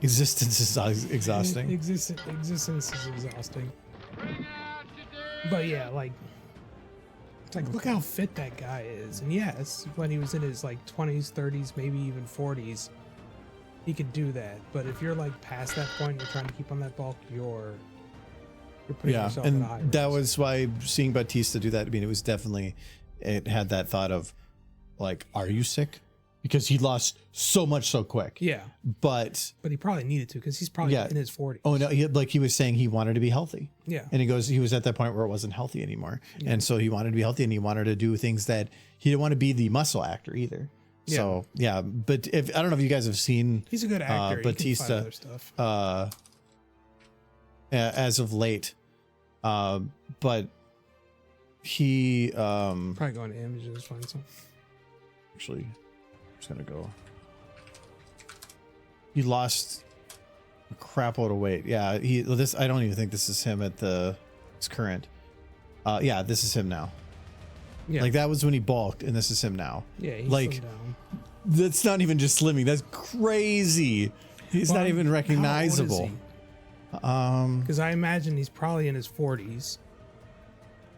Existence is exhausting. Existence is exhausting. But yeah, it's look how fit that guy is. And yes, when he was in his 20s, 30s, maybe even 40s, he could do that. But if you're past that point, you're trying to keep on that bulk, you're putting yourself at a high risk. That was why seeing Batista do that, I mean, it was definitely it had that thought of like, are you sick? Because he lost so much so quick. Yeah. But he probably needed to, because he's probably in his 40s. Oh no, he was saying he wanted to be healthy. Yeah. And he was at that point where it wasn't healthy anymore. Yeah. And so he wanted to be healthy, and he wanted to do things that he didn't want to be the muscle actor either. Yeah. So yeah, but I don't know if you guys have seen, he's a good actor. Batista, he can find other stuff. as of late, but he probably going to images, find some. Actually, I'm just gonna go. He lost a crap load of weight. Yeah, I don't even think this is him at his current. Yeah, this is him now. Yeah. Like that was when he bulked, and this is him now. Yeah, he's like down. That's not even just slimming. That's crazy. He's not even recognizable. Because I imagine he's probably in his 40s.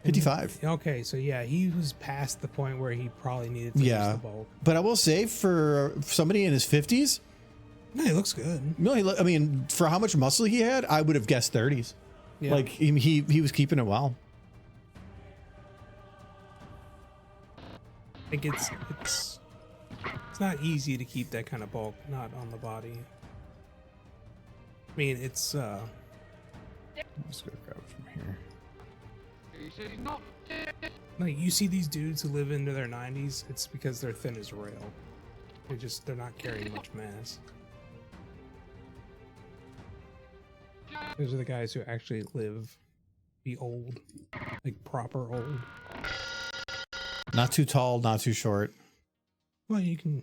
55. Okay, so yeah, he was past the point where he probably needed to lose the bulk. But I will say, for somebody in his 50s, no, he looks good. No, I mean, for how much muscle he had, I would have guessed 30s. Yeah. Like he was keeping it well. Like it's not easy to keep that kind of bulk not on the body. I mean, it's I'm just gonna grab it from here. Like, you see these dudes who live into their 90s, it's because they're thin as a rail. They're not carrying much mass. Those are the guys who actually be old, like proper old. Not too tall, not too short. Well, you can,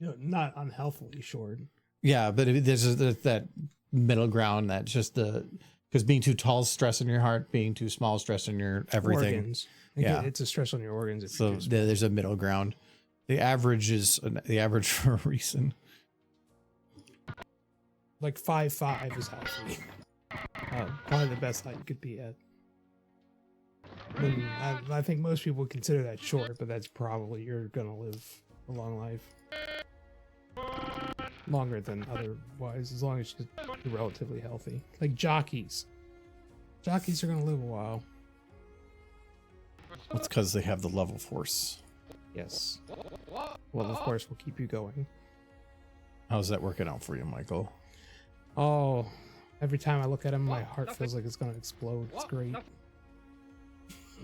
not unhealthily short. Yeah, but there's that middle ground that's just because being too tall is stress on your heart, being too small is stress on your everything. Organs. It's a stress on your organs. So there's a middle ground. The average is the average for a reason. Like 5'5" is healthy. Probably the best height you could be at. I think most people would consider that short, but that's probably, you're gonna live a long life. Longer than otherwise, as long as you're relatively healthy. Like jockeys. Jockeys are gonna live a while. That's because they have the level force. Yes. Level force will keep you going. How's that working out for you, Michael? Oh, every time I look at him, my heart feels like it's gonna explode. It's great. I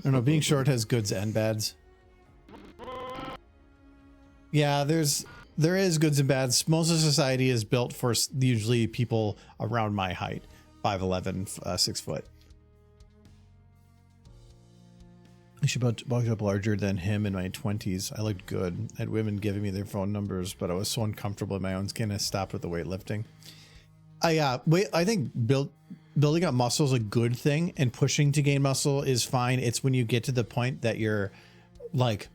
don't know, being short has goods and bads. Yeah, there is goods and bads. Most of society is built for usually people around my height, 5'11", 6 foot. I should bulked up larger than him in my 20s. I looked good. I had women giving me their phone numbers, but I was so uncomfortable in my own skin I stopped with the weightlifting. I think building up muscle is a good thing, and pushing to gain muscle is fine. It's when you get to the point that you're like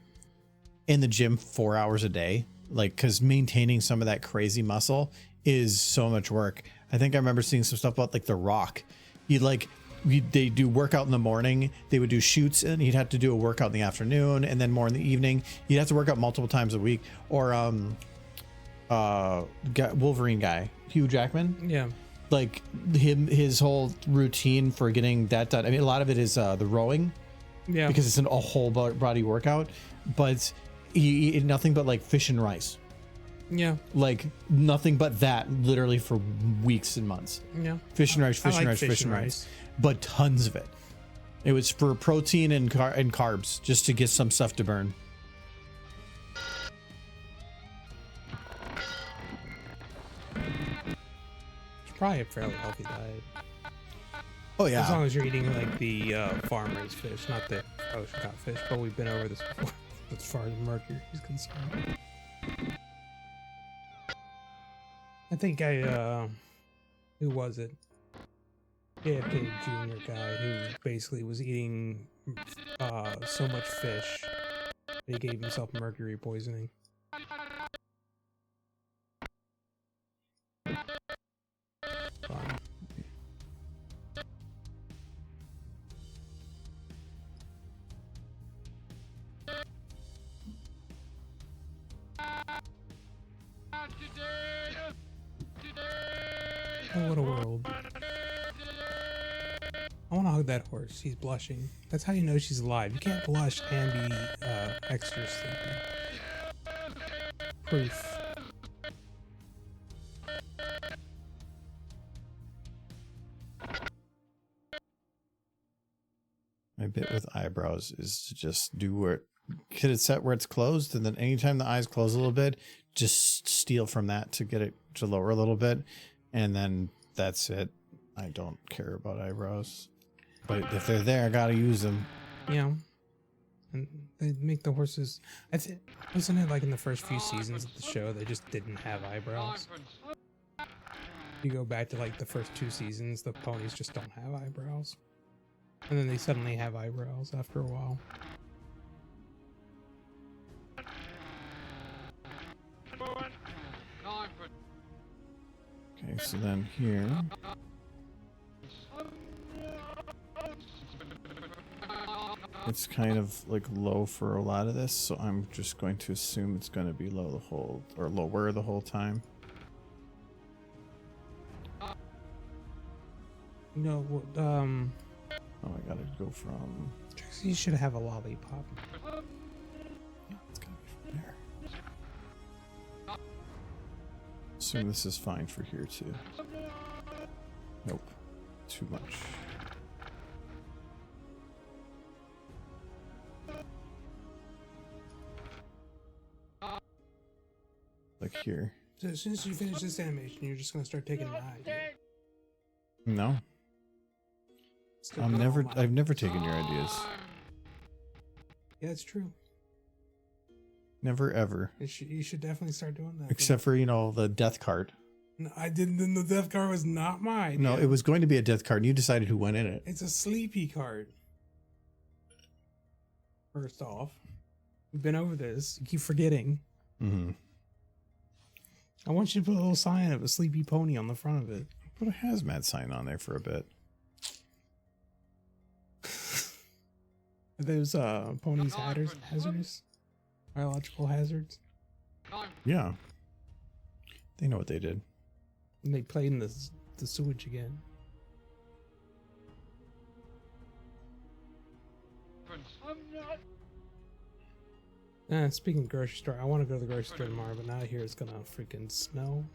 in the gym 4 hours a day, like, because maintaining some of that crazy muscle is so much work. I think I remember seeing some stuff about like The Rock. They do workout in the morning, they would do shoots, and he'd have to do a workout in the afternoon, and then more in the evening. He'd have to work out multiple times a week. Or Wolverine guy, Hugh Jackman. Yeah. Like his whole routine for getting that done. I mean, a lot of it is the rowing. Yeah. Because it's a whole body workout, but he eat nothing but like fish and rice. Yeah. Like nothing but that, literally for weeks and months. Yeah. Fish and rice, fish and rice. But tons of it. It was for protein and carbs, just to get some stuff to burn. It's probably a fairly healthy diet. Oh yeah. As long as you're eating like the farm-raised fish, not the ocean-caught fish. But we've been over this before, as far as mercury is concerned. I think who was it? JFK Jr. guy who basically was eating so much fish that he gave himself mercury poisoning. Fun. Oh, what a world. I want to hug that horse. She's blushing. That's how you know she's alive. You can't blush and be extra sleepy. Proof. My bit with eyebrows is to just do where get it set where it's closed, and then anytime the eyes close a little bit, just steal from that to get it to lower a little bit, and then that's it. I don't care about eyebrows, but if they're there, I gotta use them. Yeah. And they make the horses. Wasn't it like in the first few seasons of the show they just didn't have eyebrows? You go back to like the first 2 seasons, the ponies just don't have eyebrows. And then they suddenly have eyebrows after a while. Okay, so then here. It's kind of like low for a lot of this, so I'm just going to assume it's going to be low the whole, or lower the whole time. No, Oh, I gotta go from. Trixie, you should have a lollipop. Yeah, it's gotta be from there. Assume this is fine for here too. Nope, too much. Like here. So as soon as you finish this animation, you're just gonna start taking an eye. No. I've never taken your ideas. Yeah, it's true. Never ever. You should definitely start doing that. Except for, you know, the death card. No, I didn't. Then the death card was not mine. No, it was going to be a death card, and you decided who went in it. It's a sleepy card. First off, we've been over this. You keep forgetting. Mm-hmm. I want you to put a little sign of a sleepy pony on the front of it. Put a hazmat sign on there for a bit. Are those ponies hazardous? Biological hazards? Yeah. They know what they did. And they played in the sewage again. Speaking of grocery store, I want to go to the grocery store tomorrow, but now I hear it's gonna freaking snow.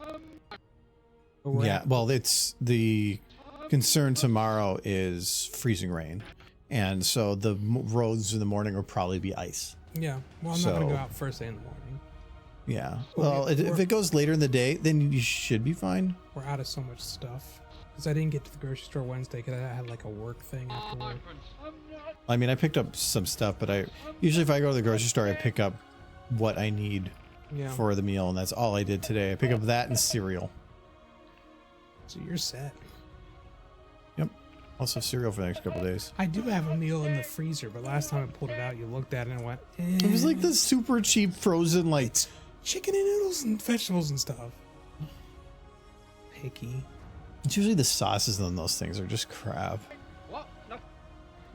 Yeah, well, it's the concern tomorrow is freezing rain. And so the roads in the morning will probably be ice. Yeah, well, I'm not going to go out first thing in the morning. Yeah, well, if it goes later in the day, then you should be fine. We're out of so much stuff. Because I didn't get to the grocery store Wednesday because I had like a work thing after work. I mean, I picked up some stuff, but usually if I go to the grocery store, I pick up what I need for the meal, and that's all I did today. I pick up that and cereal. So you're set. Yep. Also cereal for the next couple of days. I do have a meal in the freezer, but last time I pulled it out, you looked at it and went, eh. It was like the super cheap frozen, like chicken and noodles and vegetables and stuff. Picky. It's usually the sauces on those things are just crap. What? No. I'm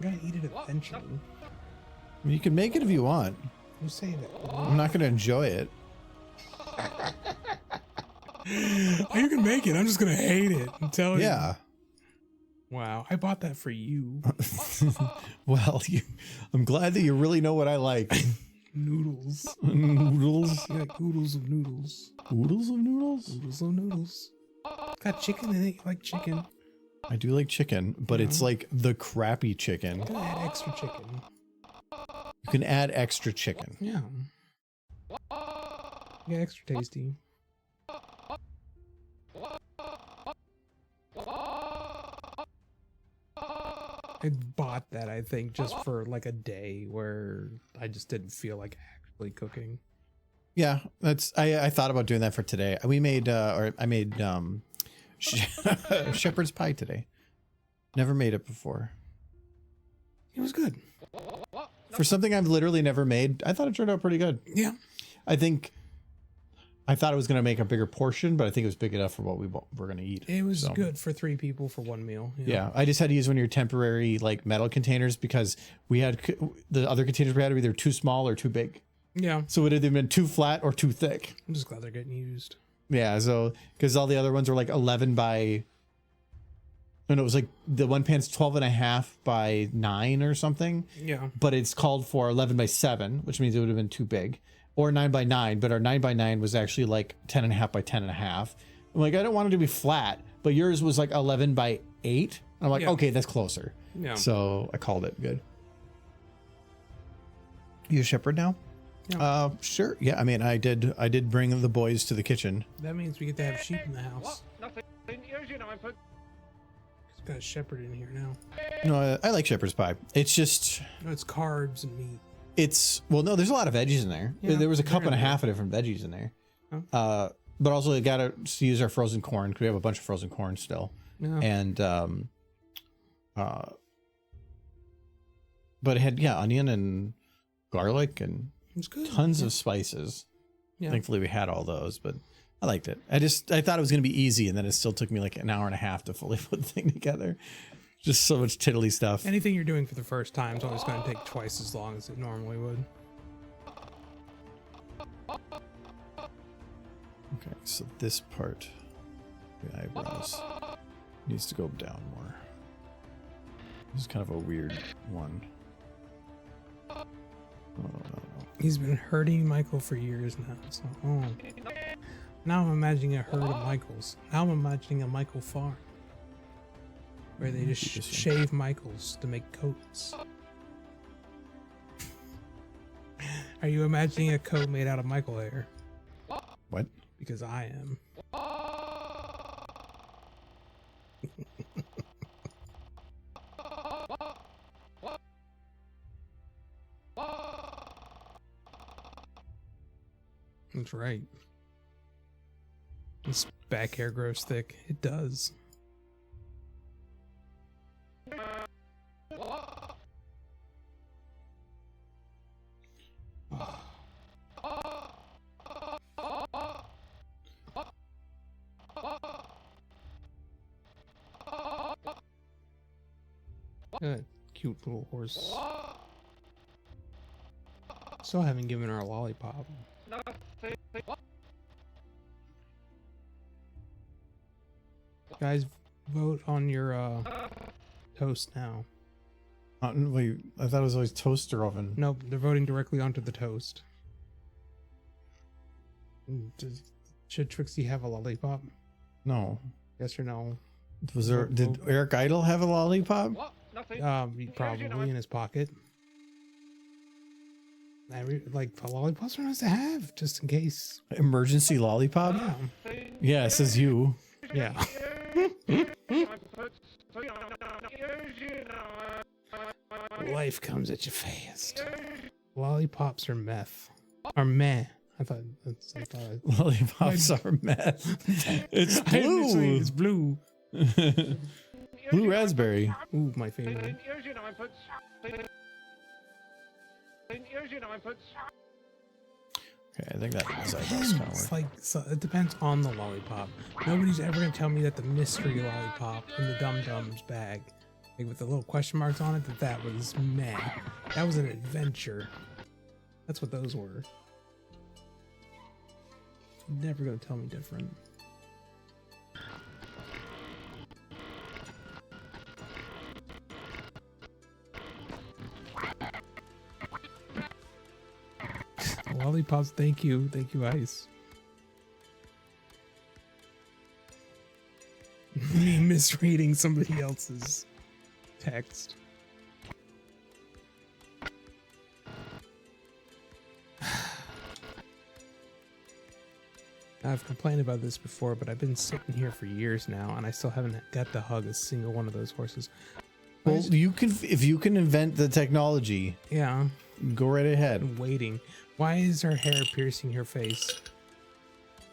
gonna eat it eventually. I mean, you can make it if you want. You say that. I'm not gonna enjoy it. You can make it. I'm just gonna hate it. I'm telling you. Yeah. Wow, I bought that for you. Well, I'm glad that you really know what I like. Noodles. Noodles. You like oodles of noodles. Oodles of noodles? Oodles of noodles. Got chicken in it. You like chicken. I do like chicken, but it's like the crappy chicken. You gotta add extra chicken. You can add extra chicken. Yeah. Yeah, extra tasty. I bought that, I think, just for like a day where I just didn't feel like actually cooking. Yeah, I thought about doing that for today. I made shepherd's pie today. Never made it before. It was good. For something I've literally never made, I thought it turned out pretty good. Yeah. I thought it was going to make a bigger portion, but I think it was big enough for what we're going to eat. It was good for 3 people for 1 meal. Yeah, I just had to use one of your temporary like metal containers because we had the other containers we had were either too small or too big. Yeah. So it had either been too flat or too thick. I'm just glad they're getting used. Yeah, so because all the other ones were like 11 by And it was like the one pan's 12.5 by 9 or something. Yeah. But it's called for 11 by 7, which means it would have been too big, or 9 by 9. But our 9 by 9 was actually like 10.5 by 10.5. I'm like, I don't want it to be flat, but yours was like 11 by 8. I'm like, Yeah. okay, that's closer. Yeah. So I called it good. You a shepherd now? Yeah. Sure. Yeah. I mean, I did bring the boys to the kitchen. That means we get to have sheep in the house. What? Nothing. Here's your ninepence. It's got a shepherd in here now. No, I like shepherd's pie. It's just, No, it's carbs and meat. well, no, there's a lot of veggies in there. Yeah, There was a cup and a apparently. half of different veggies in there. Oh. But also, we got to use our frozen corn because we have a bunch of frozen corn still. Yeah. And, but it had, yeah, onion and garlic and It's good. tons of spices. Yeah. Thankfully, we had all those, but I liked it. I thought it was going to be easy, and then it still took me like an hour and a half to fully put the thing together. Just so much tiddly stuff. Anything you're doing for the first time is always going to take twice as long as it normally would. Okay, so this part, the eyebrows, needs to go down more. This is kind of a weird one. Oh, no. He's been hurting Michael for years now. So, now I'm imagining a herd of Michaels. Now I'm imagining a Michael farm. Where they just shave Michaels to make coats. Are you imagining a coat made out of Michael hair? What? Because I am. That's right. This back hair grows thick. It does. Cute little horse. Still haven't given her a lollipop. Nothing. Guys, vote on your toast now. Wait, I thought it was always toaster oven. Nope, they're voting directly onto the toast. Should Trixie have a lollipop? No. Yes or no? Did Eric Idle have a lollipop? What? Nothing. Probably in his pocket. Like lollipops are nice to have, just in case. Emergency lollipop? Yeah. Yeah, it says you. Yeah. Life comes at you fast. Lollipops are meth. Or meh. I thought. Lollipops are meth. It's blue. It's blue. Blue raspberry. Ooh, my favorite. Here's your ninepence. Here's your ninepence. Okay, I think that is eyebrows kind of It's work. like, so it depends on the lollipop. Nobody's ever gonna tell me that the mystery lollipop in the Dum Dums bag, like with the little question marks on it, that was meh. That was an adventure. That's what those were. Never gonna tell me different. Lollipops, thank you, Ice. Me misreading somebody else's text. I've complained about this before, but I've been sitting here for years now, and I still haven't got to hug a single one of those horses. Well, if you can invent the technology, Yeah, go right ahead. I'm waiting. Why is her hair piercing her face?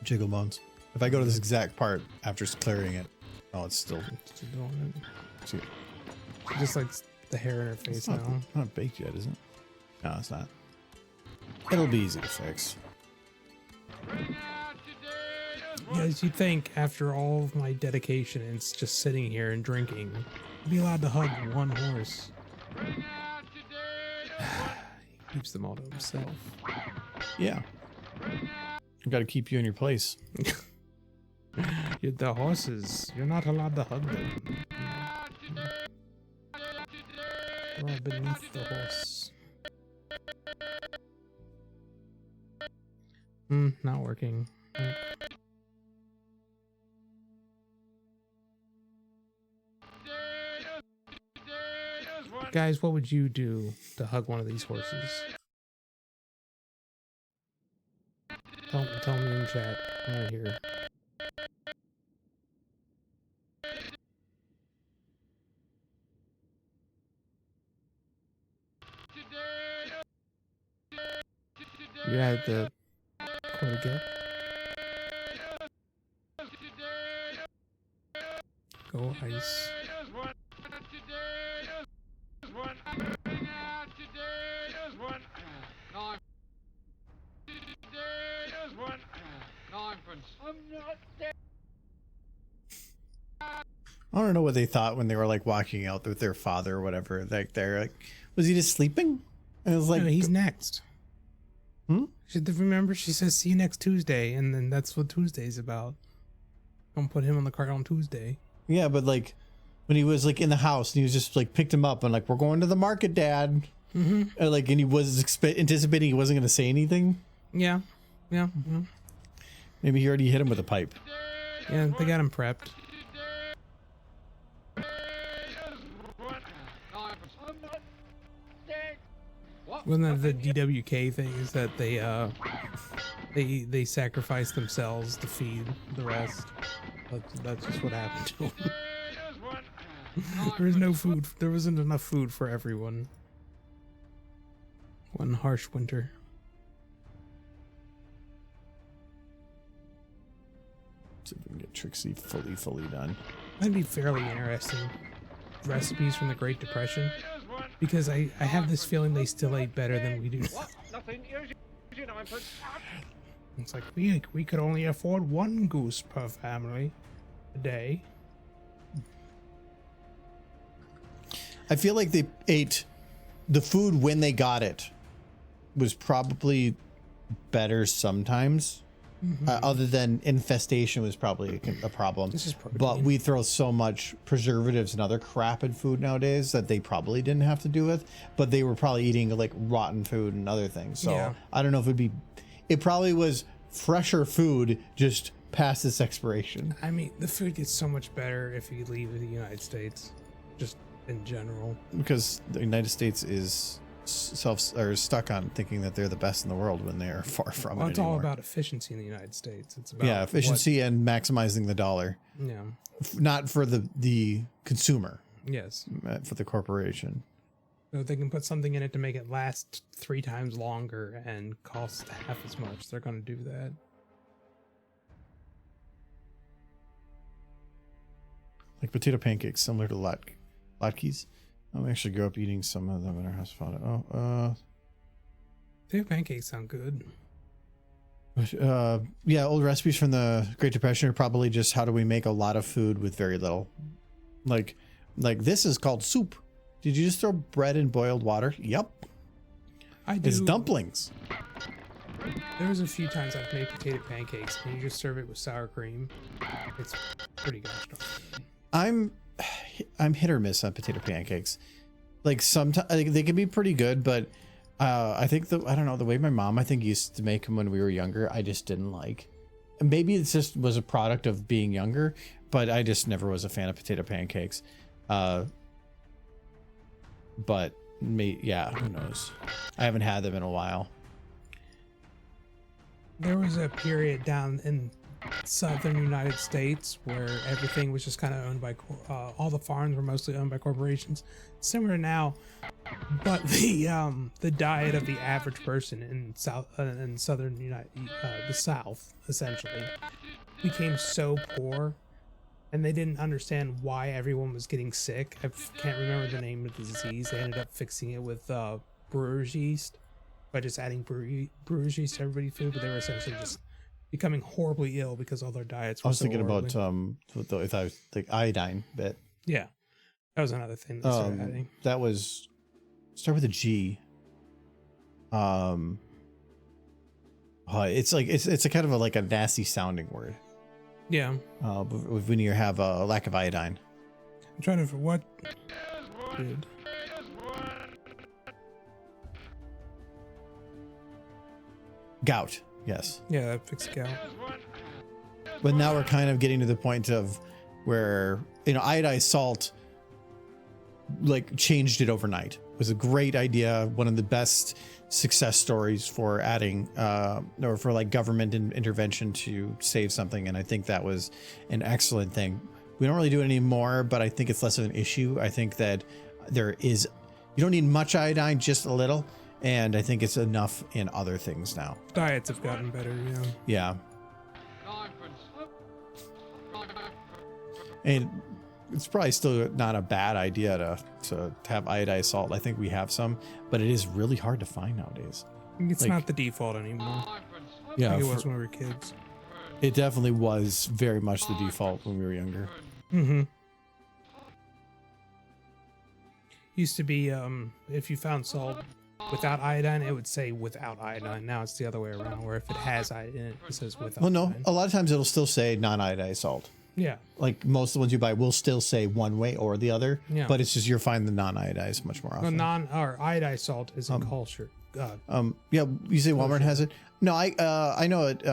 Jiggle bones. If I go to this exact part after clearing it, oh, it's still. She's doing See, it. She just likes the hair in her face it's now. not baked yet, is it? No, it's not. It'll be easy to fix. Yes, you'd think after all of my dedication and it's just sitting here and drinking, I'd be allowed to hug one horse. He keeps them all to himself. Yeah. I've got to keep you in your place. You're the horses. You're not allowed to hug them. We're beneath the horse. Not working. Guys, what would you do to hug one of these horses? Tell me in chat. I want to hear. You had the quote again. Go ice. I don't know what they thought when they were like walking out with their father or whatever. Like they're like, was he just sleeping? And it was like, No, he's next. Hmm? Remember, she says, "See you next Tuesday," and then that's what Tuesday's about. Don't put him on the cart on Tuesday. Yeah, but like when he was like in the house and he was just like picked him up and like, we're going to the market, Dad. Mm-hmm. And he was anticipating he wasn't going to say anything. Yeah. Maybe he already hit him with a pipe. Yeah, they got him prepped. Wasn't that the DWK thing? Is that they sacrifice themselves to feed the rest? That's just what happened to them. There was no food. There wasn't enough food for everyone. One harsh winter. See if we can get Trixie fully done. That'd be fairly interesting. Recipes from the Great Depression, because I have this feeling they still ate better than we do. Nothing. Here's your ninepence. It's like we could only afford one goose per family a day. I feel like they ate the food when they got it was probably better sometimes. Other than infestation was probably a problem. This is protein. But we throw so much preservatives and other crap in food nowadays that they probably didn't have to do with, but they were probably eating like rotten food and other things. So Yeah. I don't know if it probably was fresher food just past its expiration. I mean, the food gets so much better if you leave the United States, just in general. Because the United States is stuck on thinking that they're the best in the world when they are far from Well, it it's anymore. all about efficiency in the United States. It's about efficiency and maximizing the dollar, Yeah. not for the consumer, Yes. for the corporation. So if they can put something in it to make it last 3 times longer and cost half as much, they're going to do that. Like potato pancakes, similar to latkes. I actually grew up eating some of them in our house. Potato pancakes sound good. Yeah, old recipes from the Great Depression are probably just how do we make a lot of food with very little. Like this is called soup. Did you just throw bread in boiled water? Yep. I do. It's dumplings. There was a few times I've made potato pancakes and you just serve it with sour cream. It's pretty gosh darn. I'm hit or miss on potato pancakes. Like sometimes they can be pretty good, but I think I don't know, the way my mom I think used to make them when we were younger, I just didn't like. And maybe it just was a product of being younger, but I just never was a fan of potato pancakes. But yeah, who knows? I haven't had them in a while. There was a period down in southern United States where everything was just kind of owned by all the farms were mostly owned by corporations, similar to now, but the diet of the average person in southern the South essentially became so poor, and they didn't understand why everyone was getting sick. I can't remember the name of the disease. They ended up fixing it with brewer's yeast by just adding brewer's yeast to everybody's food, but they were essentially just becoming horribly ill because all their diets were I was so thinking horribly. about if I was like iodine bit. Yeah, that was another thing that started adding. That was start with a G. It's like it's a kind of like a nasty sounding word. Yeah, When you have a lack of iodine. I'm trying to what. Dude. Gout. Yes. Yeah, that fixed gout. But now we're kind of getting to the point of where, iodized salt like changed it overnight. It was a great idea. One of the best success stories for adding or for like government intervention to save something. And I think that was an excellent thing. We don't really do it anymore, but I think it's less of an issue. I think that you don't need much iodine, just a little. And I think it's enough in other things now. Diets have gotten better, yeah. Yeah. And it's probably still not a bad idea to have iodized salt. I think we have some, but it is really hard to find nowadays. It's not the default anymore. Yeah, Like it was when we were kids. It definitely was very much the default when we were younger. Mm-hmm. Used to be, if you found salt without iodine, it would say without iodine. Now it's the other way around, where if it has iodine in it, it says without Well, no, iodine. a lot of times it'll still say non-iodized salt. Yeah. Like most of the ones you buy will still say one way or the other, Yeah. but it's just you'll find the non-iodized much more often. Or iodized salt is in culture. Yeah, you say Walmart has it? No, I know it.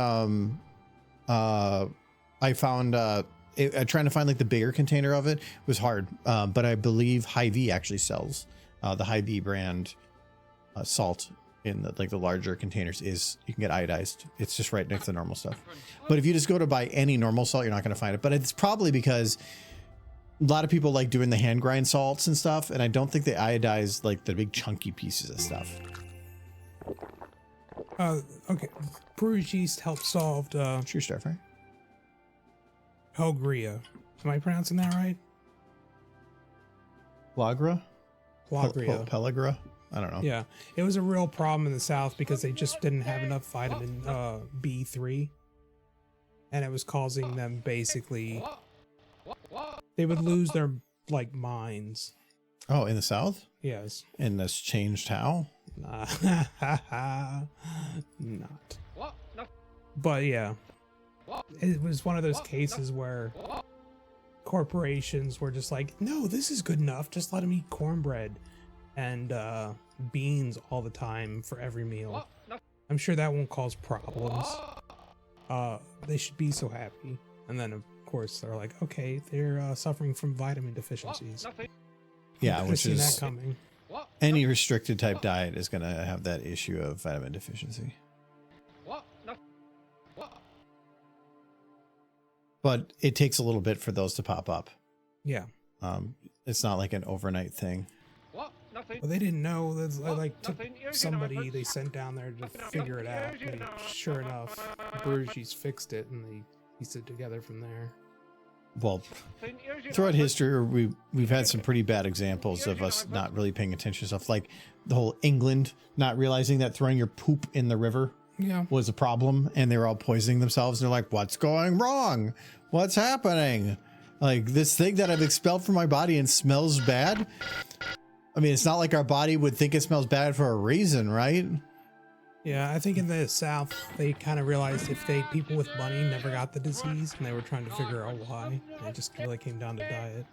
I found trying to find like the bigger container of it was hard, but I believe Hy-Vee actually sells the Hy-Vee brand salt in the larger containers. You can get iodized. It's just right next to the normal stuff. But if you just go to buy any normal salt, you're not going to find it. But it's probably because a lot of people like doing the hand grind salts and stuff, and I don't think they iodize like the big chunky pieces of stuff. Okay. Brewer's yeast helps solve True stuff, right? Pelgria. Am I pronouncing that right? Lagra? Pelgria. Pellagra? I don't know. Yeah, it was a real problem in the South because they just didn't have enough vitamin B3, and it was causing them basically, they would lose their like minds. Oh, in the South? Yes. And this changed how? Not. But yeah, it was one of those cases where corporations were just like, no, this is good enough. Just let them eat cornbread and beans all the time for every meal. I'm sure that won't cause problems. They should be so happy. And then of course they're like, okay, they're suffering from vitamin deficiencies. Yeah, Could've which seen is that coming. any restricted type diet is going to have that issue of vitamin deficiency. But it takes a little bit for those to pop up. Yeah. It's not like an overnight thing. Well, they didn't know. That like took somebody they sent down there to figure it out. And sure enough, Burgess fixed it, and they pieced it together from there. Well, throughout history, we've had some pretty bad examples of us not really paying attention to stuff, like the whole England not realizing that throwing your poop in the river was a problem, and they were all poisoning themselves. And they're like, "What's going wrong? What's happening? Like this thing that I've expelled from my body and smells bad." I mean, it's not like our body would think it smells bad for a reason, right? Yeah, I think in the South, they kind of realized if people with money never got the disease, and they were trying to figure out why. And it just really came down to diet.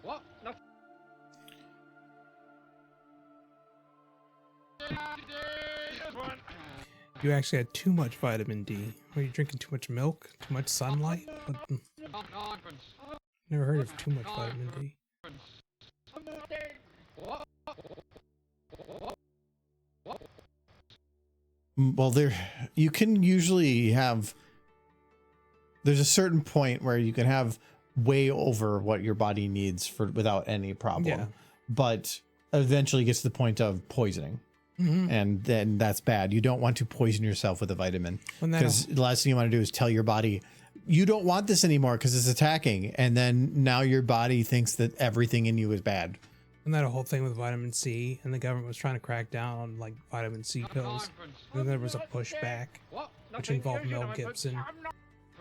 You actually had too much vitamin D. Were you drinking too much milk? Too much sunlight? Never heard of too much vitamin D. Well, you can usually have, there's a certain point where you can have way over what your body needs without any problem. Yeah. But eventually gets to the point of poisoning. Mm-hmm. And then that's bad. You don't want to poison yourself with a vitamin, because the last thing you want to do is tell your body you don't want this anymore because it's attacking. And then now your body thinks that everything in you is bad. And that whole thing with vitamin C, and the government was trying to crack down on like vitamin C pills. And then there was a pushback, which involved Mel Gibson,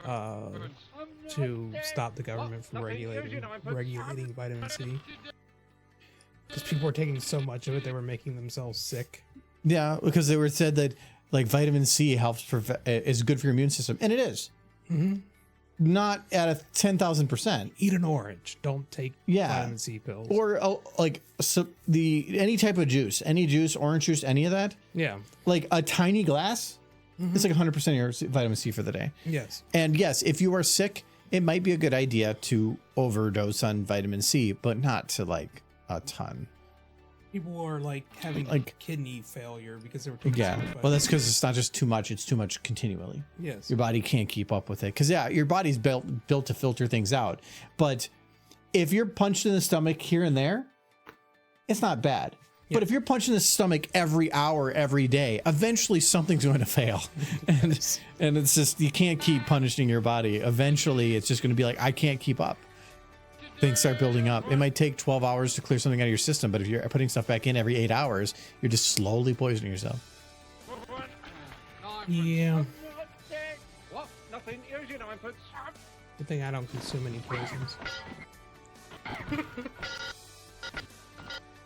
to stop the government from regulating vitamin C. Because people were taking so much of it, they were making themselves sick. Yeah, because they were said that like vitamin C is good for your immune system, and it is. Mm-hmm. Not at a 10,000%. Eat an orange. Don't take vitamin C pills. Or any type of juice, any juice, orange juice, any of that. Yeah. Like a tiny glass, It's like 100% of your vitamin C for the day. Yes. And yes, if you are sick, it might be a good idea to overdose on vitamin C, but not to like a ton. People are like having Like- kidney failure because they were taking Yeah. so much Well, that's because it's not just too much, it's too much continually. yes. Your body can't keep up with it. Because yeah, your body's built to filter things out. But if you're punched in the stomach here and there, it's not bad. But if you're punched in the stomach every hour, every day, eventually something's going to fail. and it's just, you can't keep punishing your body. Eventually it's just going to be like, I can't keep up. Things start building up. It might take 12 hours to clear something out of your system, but if you're putting stuff back in every 8 hours, you're just slowly poisoning yourself. Yeah. What? Nothing. Here's your ninepence. Good thing I don't consume any poisons.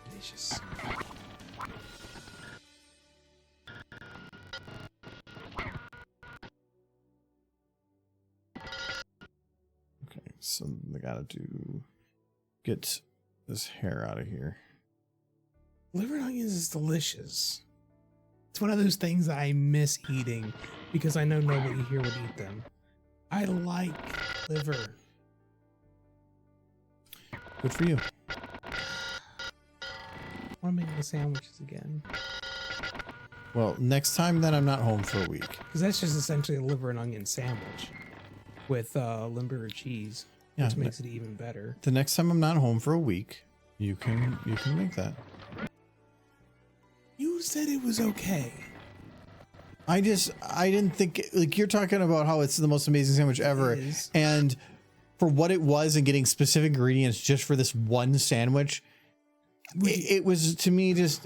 Delicious. Okay, so I gotta get this hair out of here. Liver and onions is delicious. It's one of those things I miss eating because I know nobody here would eat them. I like liver. Good for you. I want to make the sandwiches again Well, next time then I'm not home for a week. because that's just essentially a liver and onion sandwich with Limburger cheese, Yeah, which makes it even better. The next time I'm not home for a week, you can make that. You said it was okay. I didn't think, like, you're talking about how it's the most amazing sandwich ever. It is. And for what it was and getting specific ingredients just for this one sandwich, it was to me just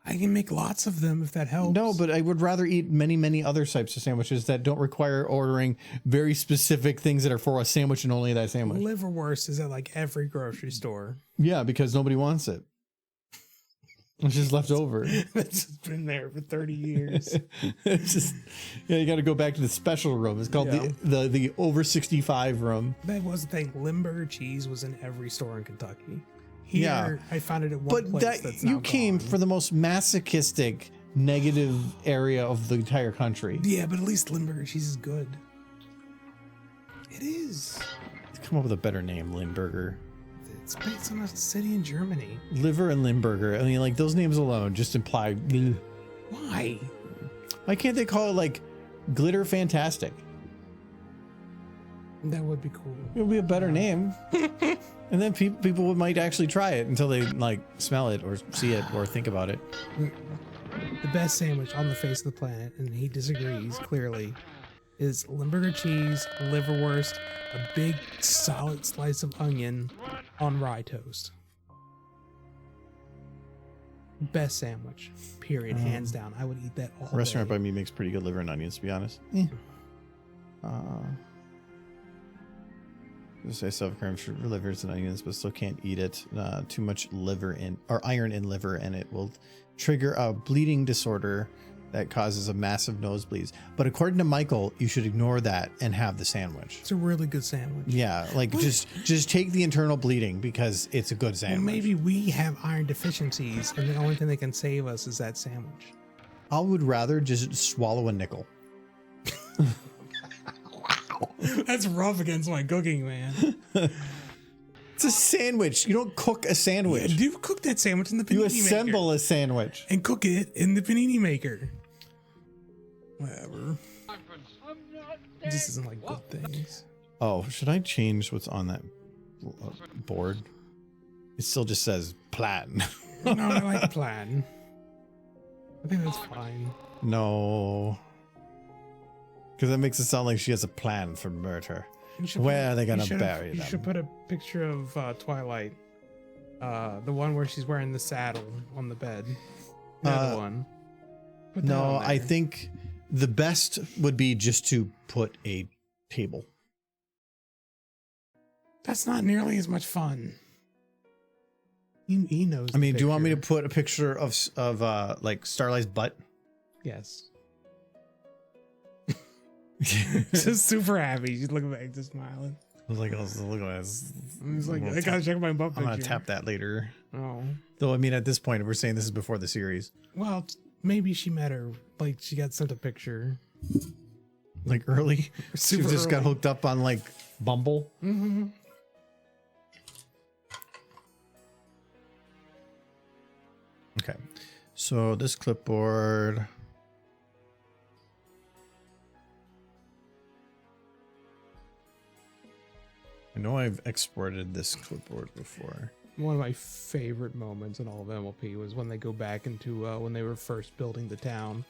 I can make lots of them if that helps. No, but I would rather eat many, many other types of sandwiches that don't require ordering very specific things that are for a sandwich and only that sandwich. Liverwurst is at like every grocery store. Yeah, because nobody wants it. It's just left over. It's been there for 30 years. It's just, yeah, you got to go back to the special room. It's called Yeah. the over 65 room. That was the thing. Limburger cheese was in every store in Kentucky. Here, Yeah. I found it at one But place that that's you now came gone. for the most masochistic, negative area of the entire country. Yeah, but at least Limburger cheese is good. It is. Come up with a better name, Limburger. It's based on a city in Germany. Liver and Limburger. I mean, like, those names alone just imply. Why? Why can't they call it like Glitter Fantastic? That would be cool. It would be a better name. And then people might actually try it until they like smell it or see it or think about it. The best sandwich on the face of the planet, and he disagrees clearly, is Limburger cheese, liverwurst, a big solid slice of onion on rye toast. Best sandwich, period, hands down. I would eat that all Restaurant day. by me makes pretty good liver and onions, to be honest. Just say self-cream for livers and onions, but still can't eat it. Too much iron in liver, and it will trigger a bleeding disorder that causes a massive nosebleeds. But according to Michael, you should ignore that and have the sandwich. It's a really good sandwich. Yeah, like just take the internal bleeding because it's a good Well, sandwich. maybe we have iron deficiencies, and the only thing that can save us is that sandwich. I would rather just swallow a nickel. That's rough against my cooking, man. It's a sandwich. You don't cook a sandwich. Yeah, do cook that sandwich in the panini You assemble maker a sandwich. and cook it in the panini maker. Whatever. This isn't like good things. Oh, should I change what's on that board? It still just says platin. No, I like plaid. I think that's fine. No. Because that makes it sound like she has a plan for murder. You should Where are they you gonna should've- bury You them? should put a picture of Twilight. The one where she's wearing the saddle on the bed. The other one. Put that No, on I there. think the best would be just to put a table. That's not nearly as much fun. He knows. I mean, do you want me to picture. put a picture of like Starlight's butt? Yes. Just super happy. She's looking back, just smiling. I was like, I was looking at this. He's like, I gotta check my butt I'm picture. gonna tap that later. Oh. Though, I mean, at this point, we're saying this is before the series. Well, Maybe she met her, like she got sent a picture. Like early. She Super just got early. hooked up on like Bumble. Mm-hmm. Okay. So this clipboard. I know I've exported this clipboard before. One of my favorite moments in all of MLP was when they go back into when they were first building the town,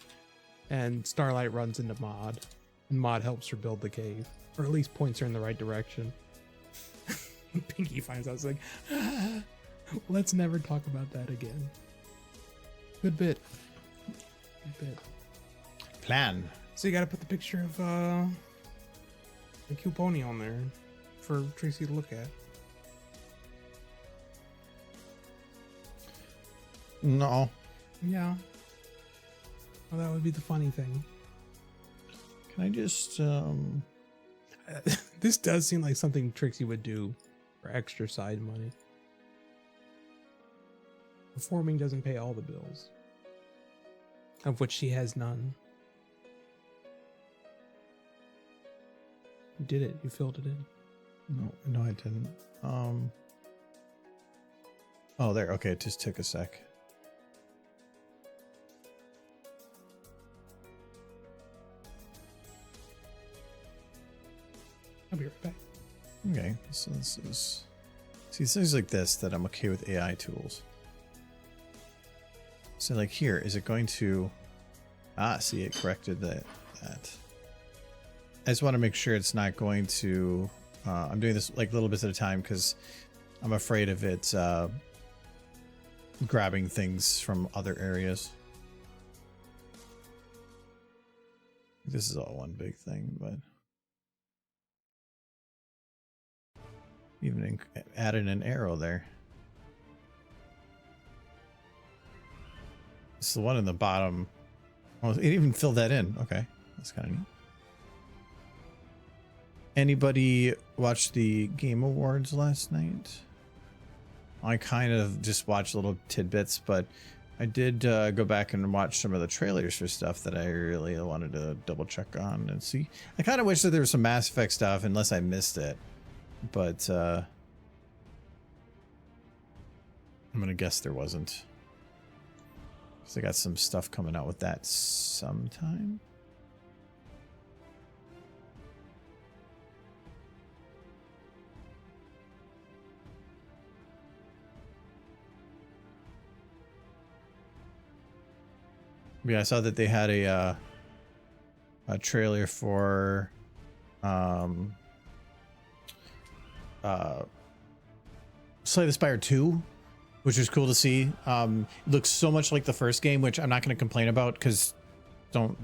and Starlight runs into Maud, and Maud helps her build the cave, or at least points her in the right direction. Pinky finds out, it's like, let's never talk about that again. Good bit. Good bit. Plan. So you gotta put the picture of the cute pony on there for Tracy to look at. No. Yeah. Well, that would be the funny thing. Can I just This does seem like something Trixie would do for extra side money. Performing doesn't pay all the bills, of which she has none. You did it. You filled it in. No, I didn't. Oh, there. Okay, it just took a sec. I'll be right back. Okay, so this is... See, it's things like this that I'm okay with AI tools. So like here, is it going to... Ah, see, it corrected that. I just want to make sure it's not going to... I'm doing this like little bits at a time because I'm afraid of it grabbing things from other areas. This is all one big thing, but... Even added an arrow there. It's the one in the bottom. Oh, it even filled that in. Okay, that's kind of neat. Anybody watch the Game Awards last night? I kind of just watched little tidbits, but I did go back and watch some of the trailers for stuff that I really wanted to double check on and see. I kind of wish that there was some Mass Effect stuff, unless I missed it. But I'm gonna guess there wasn't. Because I got some stuff coming out with that sometime. Yeah, I saw that they had a trailer for Slay the Spire 2, which is cool to see. Looks so much like the first game, which I'm not going to complain about because don't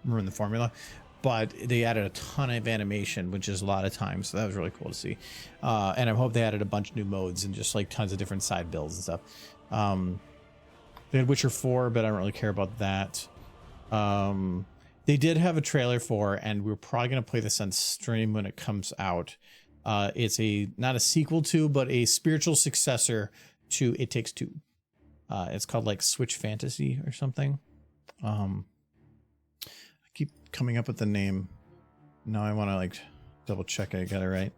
ruin the formula. But they added a ton of animation, which is a lot of time, so that was really cool to see. And I hope they added a bunch of new modes and just like tons of different side builds and stuff. They had Witcher 4, but I don't really care about that. They did have a trailer for, and we're probably going to play this on stream when it comes out. It's not a sequel to, but a spiritual successor to It Takes Two. It's called like Switch Fantasy or something. I keep coming up with the name. Now I want to like double check I got it right.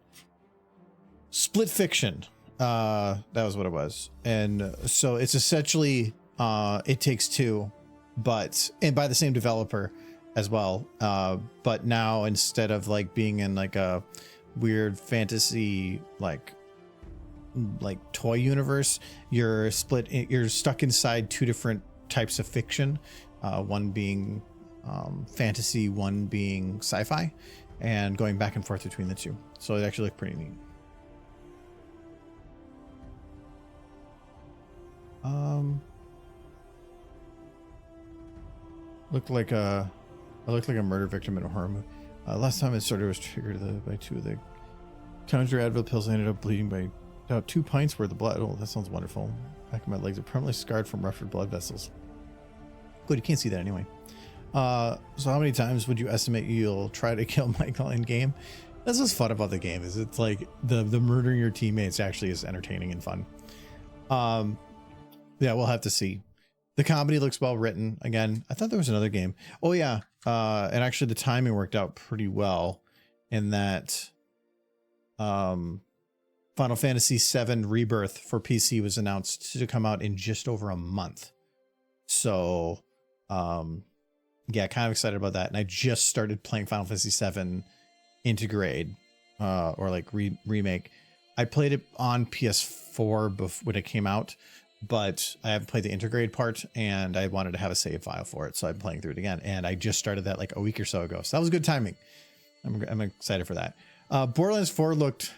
Split Fiction. That was what it was. And so it's essentially It Takes Two, and by the same developer as well. But now instead of like being in like a weird fantasy like toy universe, you're stuck inside two different types of fiction, one being fantasy, one being sci-fi, and going back and forth between the two. So it actually looked pretty neat. I looked like a murder victim in a horror movie. Last time I started was triggered by two of the counter Advil pills. I ended up bleeding by about 2 pints worth of blood. Oh, that sounds wonderful. Back of my legs are permanently scarred from ruptured blood vessels. Good, you can't see that anyway. So how many times would you estimate you'll try to kill Michael in game? That's what's fun about the game, is it's like the murdering your teammates actually is entertaining and fun. Yeah, we'll have to see. The comedy looks well written. Again, I thought there was another game. Oh yeah, and actually the timing worked out pretty well in that Final Fantasy VII Rebirth for PC was announced to come out in just over a month. So yeah, kind of excited about that. And I just started playing Final Fantasy VII Intergrade, or like remake. I played it on PS4 when it came out, but I haven't played the Intergrade part, and I wanted to have a save file for it, so I'm playing through it again. And I just started that like a week or so ago, so that was good timing. I'm excited for that. Borderlands 4 looked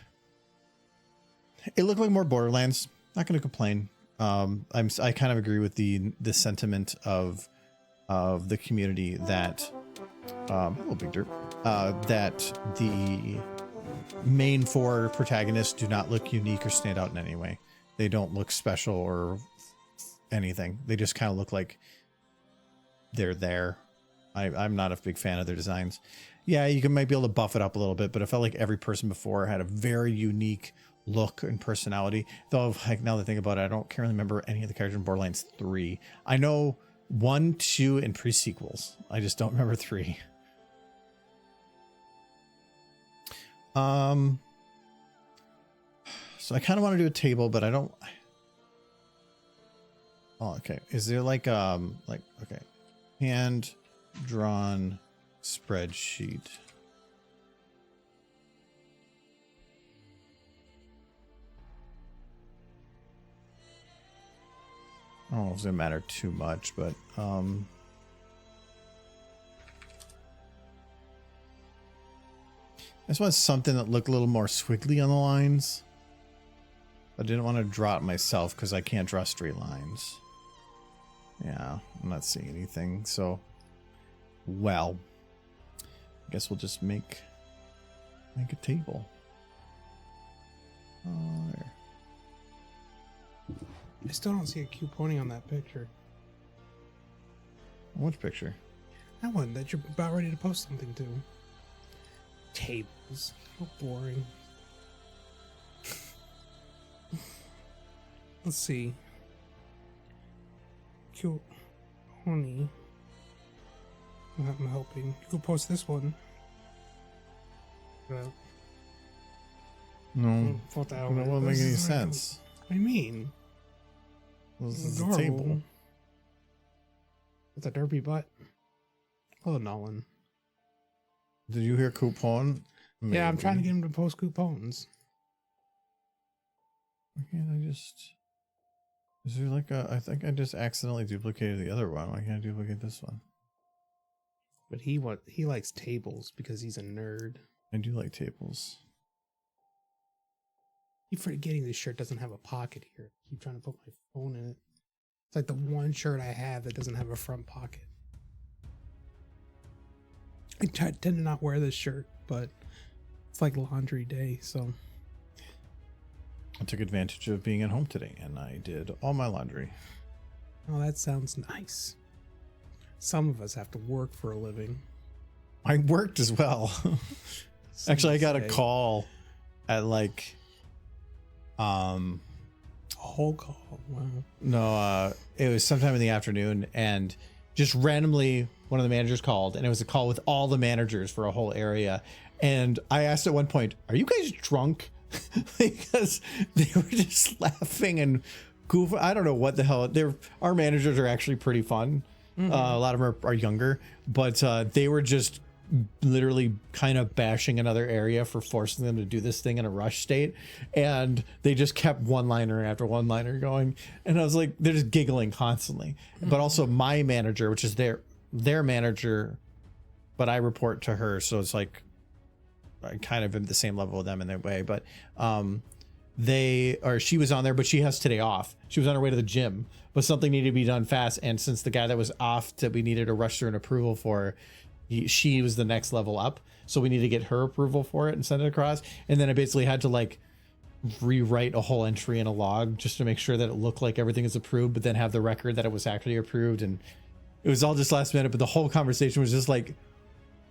like more Borderlands. Not going to complain. I kind of agree with the sentiment of the community that hello Big Dirt, that the main 4 protagonists do not look unique or stand out in any way. They don't look special or anything. They just kind of look like they're there. I'm not a big fan of their designs. Yeah, you might be able to buff it up a little bit, but it felt like every person before had a very unique look and personality. Though, like, now that I think about it, I don't can't remember any of the characters in Borderlands 3. I know 1, 2, and pre-sequels. I just don't remember 3. So I kind of want to do a table, but I don't. Oh, okay. Is there like okay, hand drawn spreadsheet? I don't know if it's gonna matter too much, but I just want something that looked a little more squiggly on the lines. I didn't want to draw it myself because I can't draw straight lines. Yeah, I'm not seeing anything. So, well, I guess we'll just make a table. There. I still don't see a cute pony on that picture. Which picture? That one that you're about ready to post something to. Tables. How boring. Let's see. Cute pony. I'm hoping. You could post this one. No, Thought that that won't make any sense. What do you mean? This is a table. With a derpy butt. Oh, Nolan. Did you hear coupon? Maybe. Yeah, I'm trying to get him to post coupons. Why can't I just... Is there like a... I think I just accidentally duplicated the other one. Why can't I duplicate this one? But he likes tables because he's a nerd. I do like tables. Keep forgetting this shirt doesn't have a pocket here. I keep trying to put my phone in it. It's like the one shirt I have that doesn't have a front pocket. I tend to not wear this shirt, but it's like laundry day, so... I took advantage of being at home today, and I did all my laundry. Oh, that sounds nice. Some of us have to work for a living. I worked as well. Actually, I got a call at like... A whole call. Wow. No, it was sometime in the afternoon, and just randomly one of the managers called, and it was a call with all the managers for a whole area. And I asked at one point, "Are you guys drunk?" Because they were just laughing and goofing. I don't know what the hell. Our managers are actually pretty fun. Mm-hmm. A lot of them are younger, but they were just literally kind of bashing another area for forcing them to do this thing in a rush state, and they just kept one-liner after one-liner going, and I was like, they're just giggling constantly. Mm-hmm. But also my manager, which is their manager, but I report to her, so it's like I kind of am the same level with them in their way. But she was on there, but she has today off. She was on her way to the gym, but something needed to be done fast, and since the guy that was off that we needed to rush through an approval for, she was the next level up, so we need to get her approval for it and send it across. And then I basically had to like rewrite a whole entry in a log just to make sure that it looked like everything is approved, but then have the record that it was actually approved. And it was all just last minute, but the whole conversation was just like,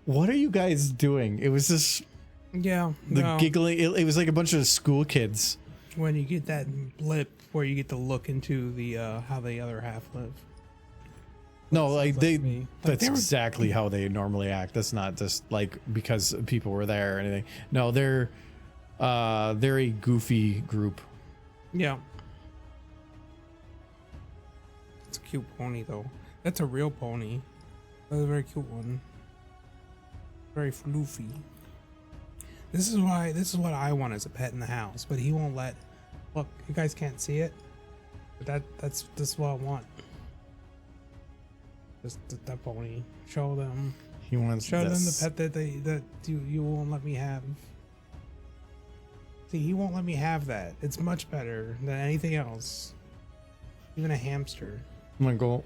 what are you guys doing? It was just giggling. It was like a bunch of school kids. When you get that blip where you get to look into the how the other half live. No, like Sounds they, to me. Like, that's they were- exactly how they normally act. That's not just like because people were there or anything. No, they're a goofy group. Yeah. It's a cute pony though. That's a real pony. That's a very cute one. Very floofy. This is what I want as a pet in the house, but he won't let. Look, you guys can't see it, but that's what I want. Just that pony. Show them. He wants Show this. them the pet that you won't let me have. See, he won't let me have that. It's much better than anything else. Even a hamster. I'm gonna go.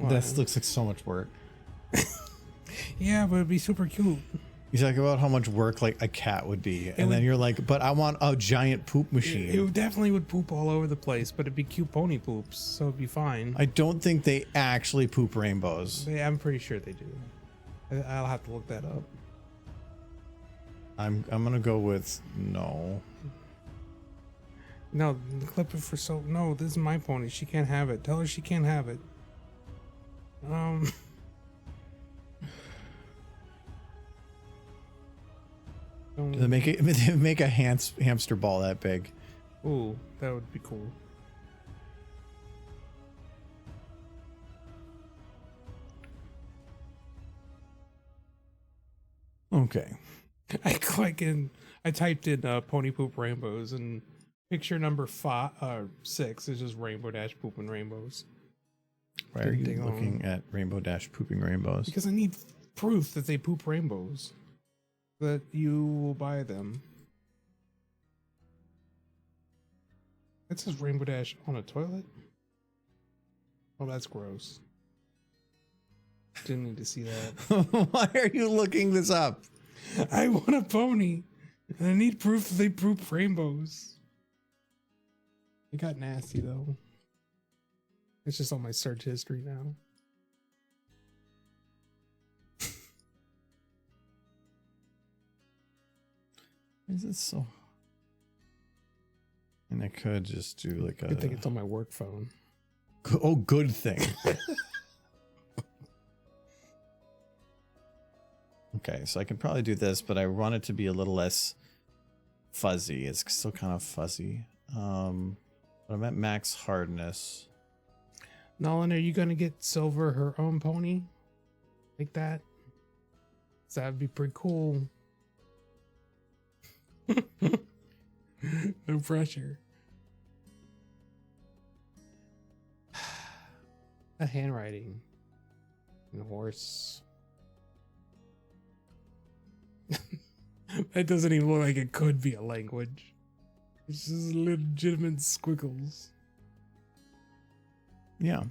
This Why? looks like so much work. Yeah, but it'd be super cute. You talk about how much work like a cat would be, and then you're like, but I want a giant poop machine. It definitely would poop all over the place, but it'd be cute pony poops, so it'd be fine. I don't think they actually poop rainbows. I'm pretty sure they do. I'll have to look that up. I'm gonna go with no. No, clip it for so. No, this is my pony. She can't have it. Tell her she can't have it. They make a hamster ball that big. Ooh, that would be cool. Okay. I typed in pony poop rainbows, and picture number 6 is just rainbow dash pooping rainbows. Why are you looking at rainbow dash pooping rainbows? Because I need proof that they poop rainbows, that you will buy them. It says rainbow dash on a toilet. Oh, that's gross. Didn't need to see that. Why are you looking this up? I want a pony, and I need proof that they poop rainbows. It got nasty though. It's just on my search history now. Is it so? And I could just do like a. Good thing it's on my work phone. Oh, good thing. Okay, so I can probably do this, but I want it to be a little less fuzzy. It's still kind of fuzzy. But I'm at max hardness. Nolan, are you gonna get Silver her own pony? Like that? 'Cause that'd be pretty cool. No pressure. A handwriting. And a horse. That doesn't even look like it could be a language. It's just legitimate squiggles. Yeah.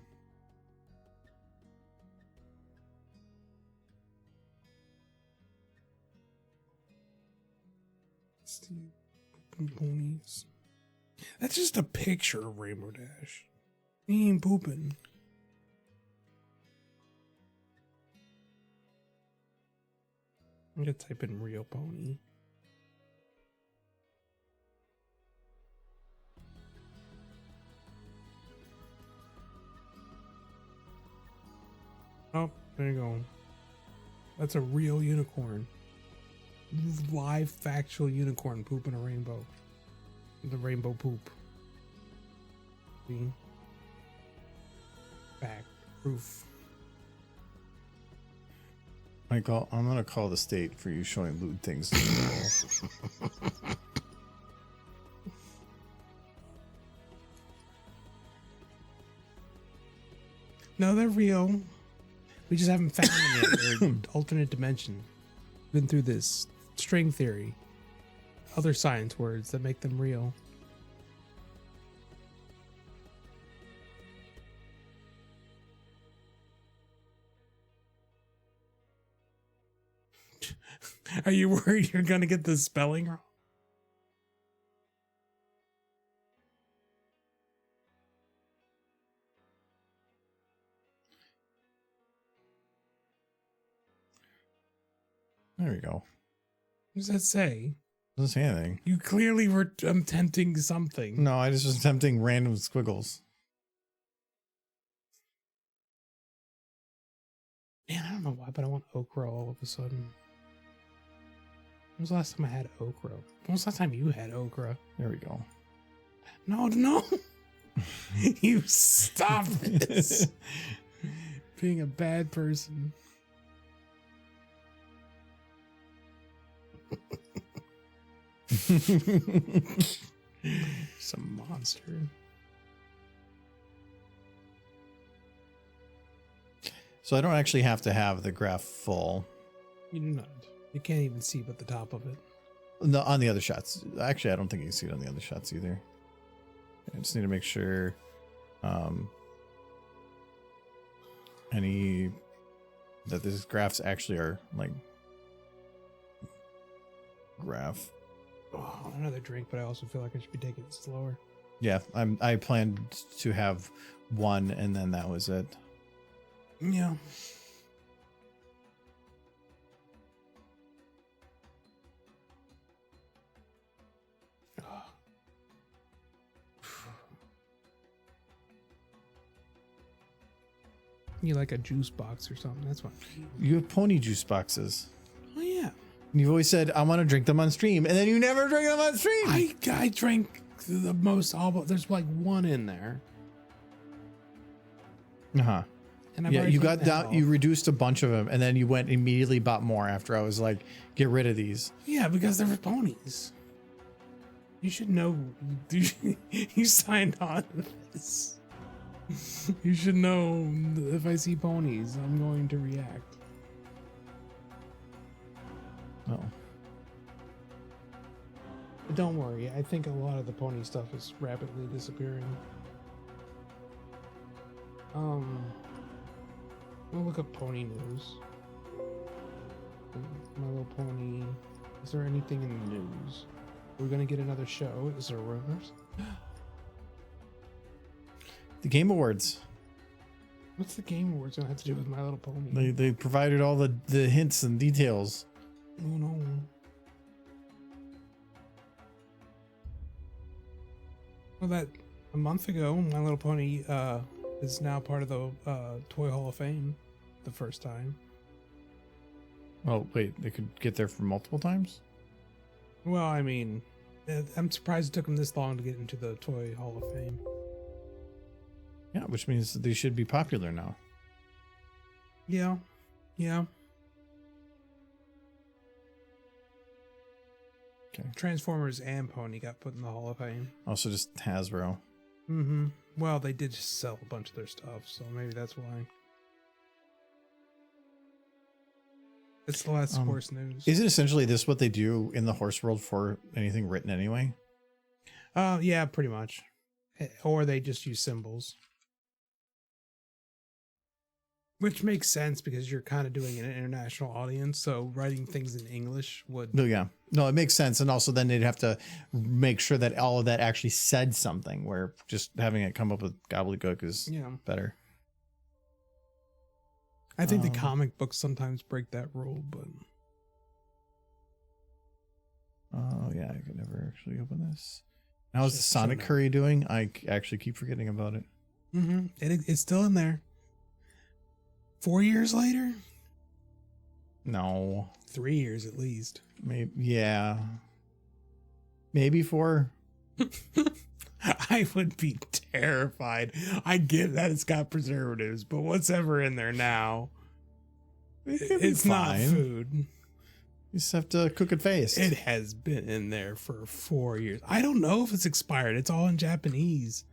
Ponies. That's just a picture of Rainbow Dash. He ain't pooping. I'm gonna type in real pony. Oh, there you go. That's a real unicorn. Live factual unicorn pooping a rainbow. The rainbow poop. See? Fact. Proof. Michael, I'm gonna call the state for you showing lewd things to people. No, they're real. We just haven't found them yet. They're an alternate dimension. Been through this. String theory. Other science words that make them real. Are you worried you're gonna get the spelling wrong? There we go. What does that say? Doesn't say anything. You clearly were attempting something. No, I just was attempting random squiggles. Man, I don't know why, but I want okra all of a sudden. When was the last time I had okra? When was the last time you had okra? There we go. No. You stop this. Being a bad person. Some monster. So I don't actually have to have the graph full. You do not. You can't even see but the top of it. No, on the other shots. Actually, I don't think you can see it on the other shots either. I just need to make sure that these graphs actually are like graph. Oh, another drink, but I also feel like I should be taking it slower. Yeah, I planned to have one and then that was it. Yeah. You like a juice box or something? That's what. You have pony juice boxes. Oh yeah. You've always said I want to drink them on stream, and then you never drink them on stream. I drank the most. There's like one in there. Uh-huh. And I've Yeah, already you taken got that down. off. You reduced a bunch of them, and then you went immediately bought more after I was like, "Get rid of these." Yeah, because they were ponies. You should know. You signed on to this. You should know if I see ponies, I'm going to react. Oh, But don't worry, I think a lot of the pony stuff is rapidly disappearing. We'll look up pony news. My Little Pony. Is there anything in the news? We're gonna get another show. Is there rumors? the Game Awards. What's the Game Awards gonna have to do with My Little Pony? They provided all the hints and details. Oh no. Well, that a month ago, My Little Pony is now part of the Toy Hall of Fame, the first time. Oh wait, they could get there for multiple times. Well, I mean, I'm surprised it took them this long to get into the Toy Hall of Fame. Yeah, which means that they should be popular now. Yeah, yeah. Okay. Transformers and Pony got put in the Hall of Fame. Also, just Hasbro. Mm-hmm. Well, they did just sell a bunch of their stuff, so maybe that's why. It's the last horse news. Isn't essentially this what they do in the horse world for anything written anyway? Yeah, pretty much. Or they just use symbols. Which makes sense because you're kind of doing an international audience, so writing things in English would... No, yeah. No, it makes sense. And also then they'd have to make sure that all of that actually said something, where just having it come up with gobbledygook is better. I think the comic books sometimes break that rule, but... Oh, yeah, I could never actually open this. How's the Sonic Curry doing? I actually keep forgetting about it. Mm-hmm. It's still in there. 4 years later? No. 3 years at least. Maybe, yeah. Maybe 4. I would be terrified. I get that it's got preservatives, but what's ever in there now? It's not food. You just have to cook it fast. It has been in there for 4 years. I don't know if it's expired. It's all in Japanese.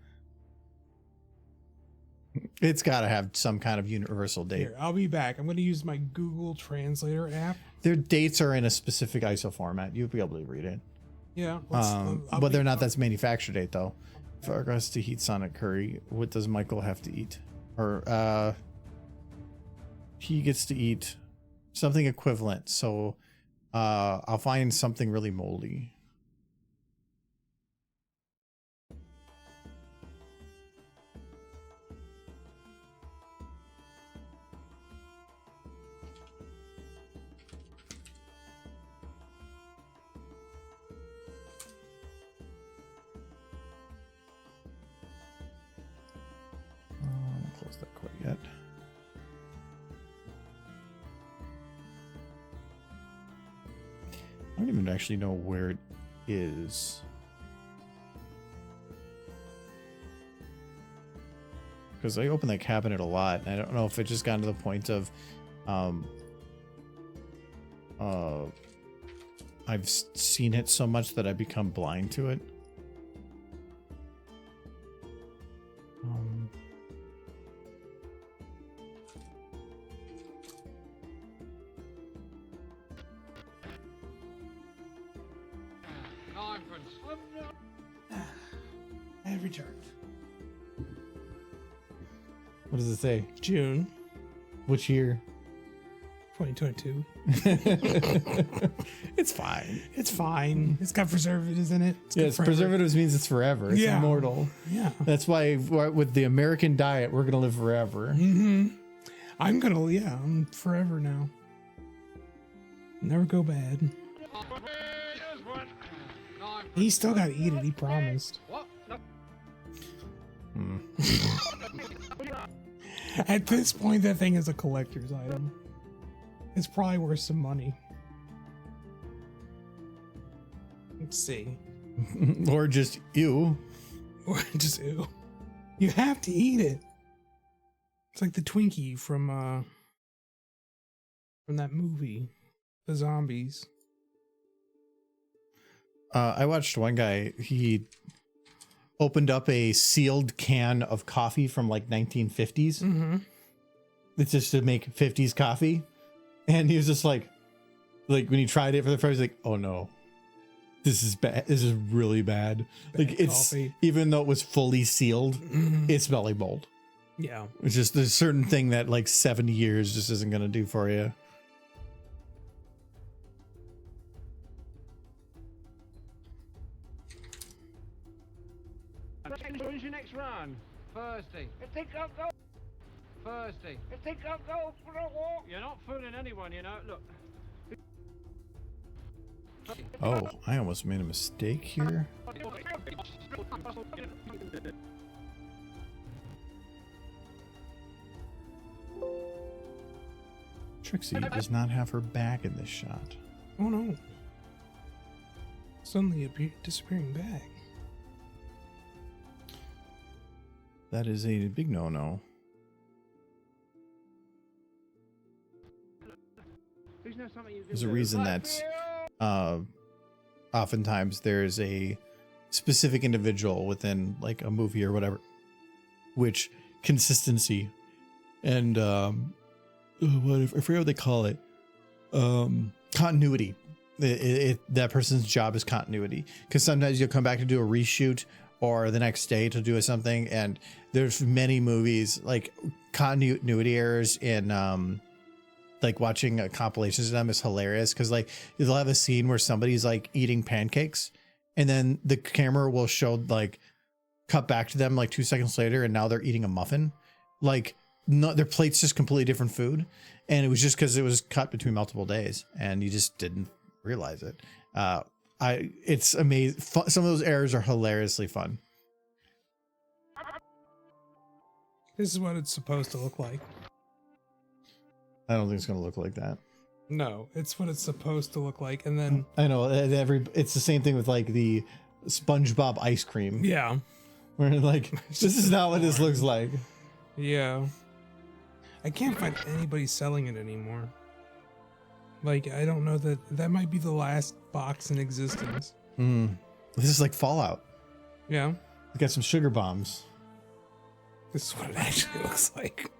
It's got to have some kind of universal date. Here, I'll be back. I'm going to use my Google Translator app. Their dates are in a specific ISO format. You'll be able to read it. Yeah. Whether or not that's manufacture date, though. If I has to heat Sonic Curry, what does Michael have to eat? Or he gets to eat something equivalent. So I'll find something really moldy. Close that quite yet. I don't even actually know where it is. Because I open that cabinet a lot, and I don't know if it just got to the point of, I've seen it so much that I become blind to it. I have returned. What does it say? June Which year? 2022. It's fine. It's fine. It's got preservatives in it. Yes, preservatives means it's forever. It's immortal. Yeah. That's why with the American diet, we're gonna live forever. Mm-hmm. I'm forever now. Never go bad. He still got to eat it. He promised. At this point, that thing is a collector's item. It's probably worth some money. Let's see. Or just ew. Or just ew. You have to eat it. It's like the Twinkie from that movie, The Zombies. I watched one guy, he opened up a sealed can of coffee from like 1950s. Mm-hmm. It's just to make 50s coffee. And he was just like when he tried it for the first, like, oh no, this is bad. This is really bad. Like it's, coffee. even though it was fully sealed, it smelled like mold. Yeah. It's just a certain thing that like 70 years just isn't going to do for you. When's your next run? Thursday. I think I'll go. Thursday. I think I'll go for a walk. You're not fooling anyone, you know. Look. Oh, I almost made a mistake here. Trixie does not have her bag in this shot. Oh no. Suddenly a disappearing bag. That is a big no-no. There's a reason that oftentimes there's a specific individual within like a movie or whatever, which consistency and what I forget what they call it, continuity. That person's job is continuity, because sometimes you'll come back to do a reshoot or the next day to do something, and there's many movies like continuity errors in like watching compilations of them is hilarious, because like they'll have a scene where somebody's like eating pancakes and then the camera will show like cut back to them like 2 seconds later and now they're eating a muffin. Like no, their plate's just completely different food, and it was just because it was cut between multiple days and you just didn't realize it. It's amazing. Some of those errors are hilariously fun. This is what it's supposed to look like. I don't think it's gonna look like that. No, it's what it's supposed to look like, and then I know it's the same thing with like the SpongeBob ice cream. yeah, Where like this is not what this looks like. yeah. I can't find anybody selling it anymore. Like, I don't know, that might be the last box in existence. This is like Fallout. Yeah, We got some sugar bombs. this is what it actually looks like.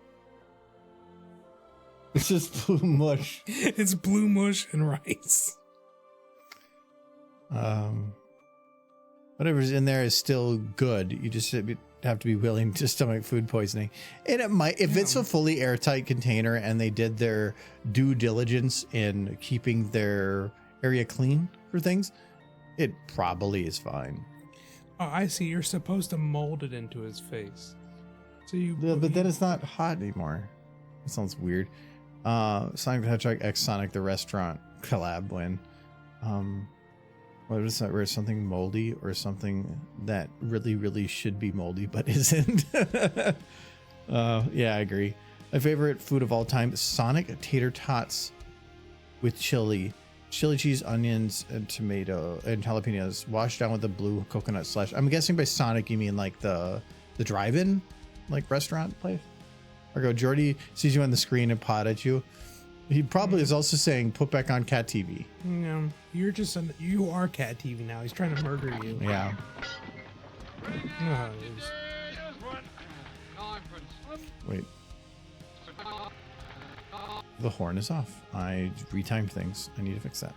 It's just blue mush. It's blue mush and rice. Whatever's in there is still good. You just have to be willing to stomach food poisoning. And it might, if it's a fully airtight container and they did their due diligence in keeping their area clean for things, it probably is fine. Oh, I see. You're supposed to mold it into his face. So you. Yeah, but then it's not hot anymore. That sounds weird. Sonic the Hedgehog X Sonic the Restaurant collab win. What is that? Where it's something moldy or something that really, really should be moldy but isn't. Yeah, I agree. My favorite food of all time: Sonic tater tots with chili chili cheese, onions, and tomato and jalapenos washed down with the blue coconut slush. I'm guessing by Sonic you mean like the drive-in like restaurant place. Or go Jordy sees you on the screen and pot at you. He probably is also saying put back on cat TV. No, you are cat TV now. He's trying to murder you. Yeah. Oh, he's- Wait. The horn is off. I retimed things. I need to fix that.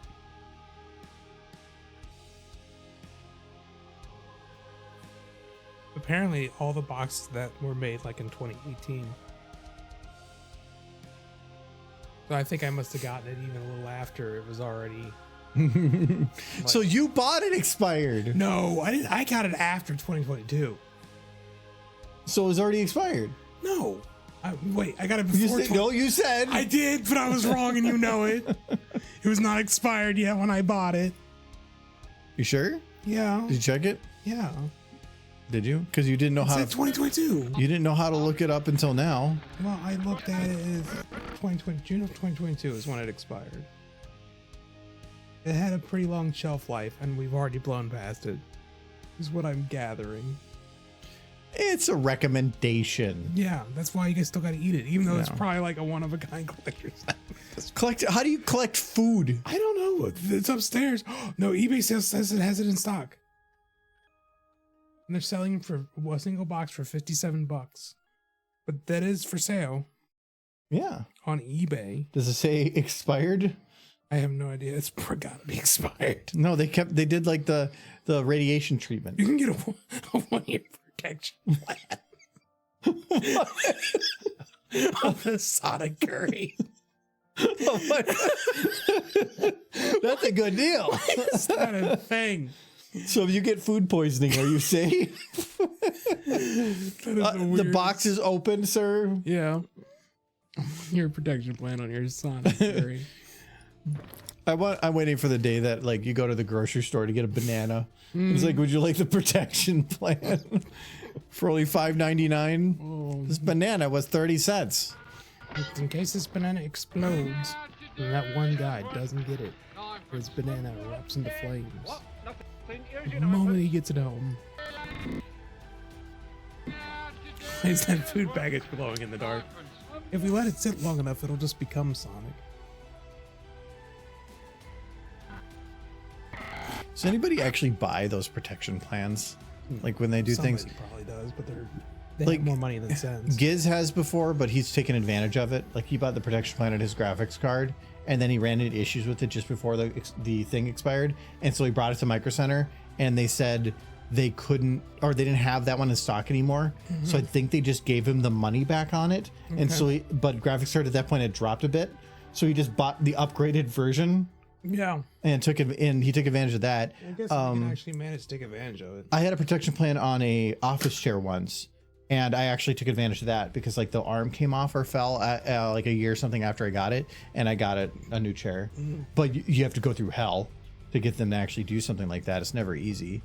Apparently, all the boxes that were made like in 2018. So I think I must have gotten it even a little after it was already. So you bought it expired. No, I didn't. I got it after 2022. So it was already expired. No, wait, I got it You before. said, no, you said. I did, but I was wrong, and you know it. It was not expired yet when I bought it. You sure? Yeah, Did you check it? yeah. Did you? Because you didn't know It how. said 2022. You didn't know how to look it up until now. Well, I looked at it as 2020. June of 2022 is when it expired. It had a pretty long shelf life, and we've already blown past it. Is what I'm gathering. It's a recommendation. Yeah, that's why you guys still got to eat it, even though it's Yeah. probably like a one-of-a-kind collector's item. Collect. How do you collect food? I don't know. It's upstairs. No, eBay says it has it in stock. And they're selling it for a single box for $57. But that is for sale Yeah. on eBay. Does it say expired? I have no idea. It's gotta be expired. No, they did like the radiation treatment. You can get a 1-year protection plan. Of the Sonic Curry. Oh my- That's a good deal. It's not a thing. So if you get food poisoning, are you safe? The box is open, sir. Yeah. Your protection plan on your Sonic Curry. I'm waiting for the day that like you go to the grocery store to get a banana. It's like, would you like the protection plan for only $5.99? Oh, This banana was 30 cents. in case this banana explodes, and that one guy doesn't get it, his banana erupts into flames. What? Nothing. Here's The your moment ninepence. he gets it home. Why is that food package glowing in the dark? If we let it sit long enough, it'll just become Sonic. Does anybody actually buy those protection plans? Like when they do things? Somebody probably does, but they Like, have more money than sense. Giz has before, but he's taken advantage of it. Like he bought the protection plan on his graphics card, and then he ran into issues with it just before the thing expired, and so he brought it to Micro Center, and they said they couldn't, or they didn't have that one in stock anymore. So I think they just gave him the money back on it, and so but graphics card at that point had dropped a bit, so he just bought the upgraded version Yeah. and he took advantage of that. I guess we can actually manage to take advantage of it. I had a protection plan on a office chair once, and I actually took advantage of that because like the arm came off or fell like a year or something after I got it, and I got a new chair. But you have to go through hell to get them to actually do something like that. It's never easy.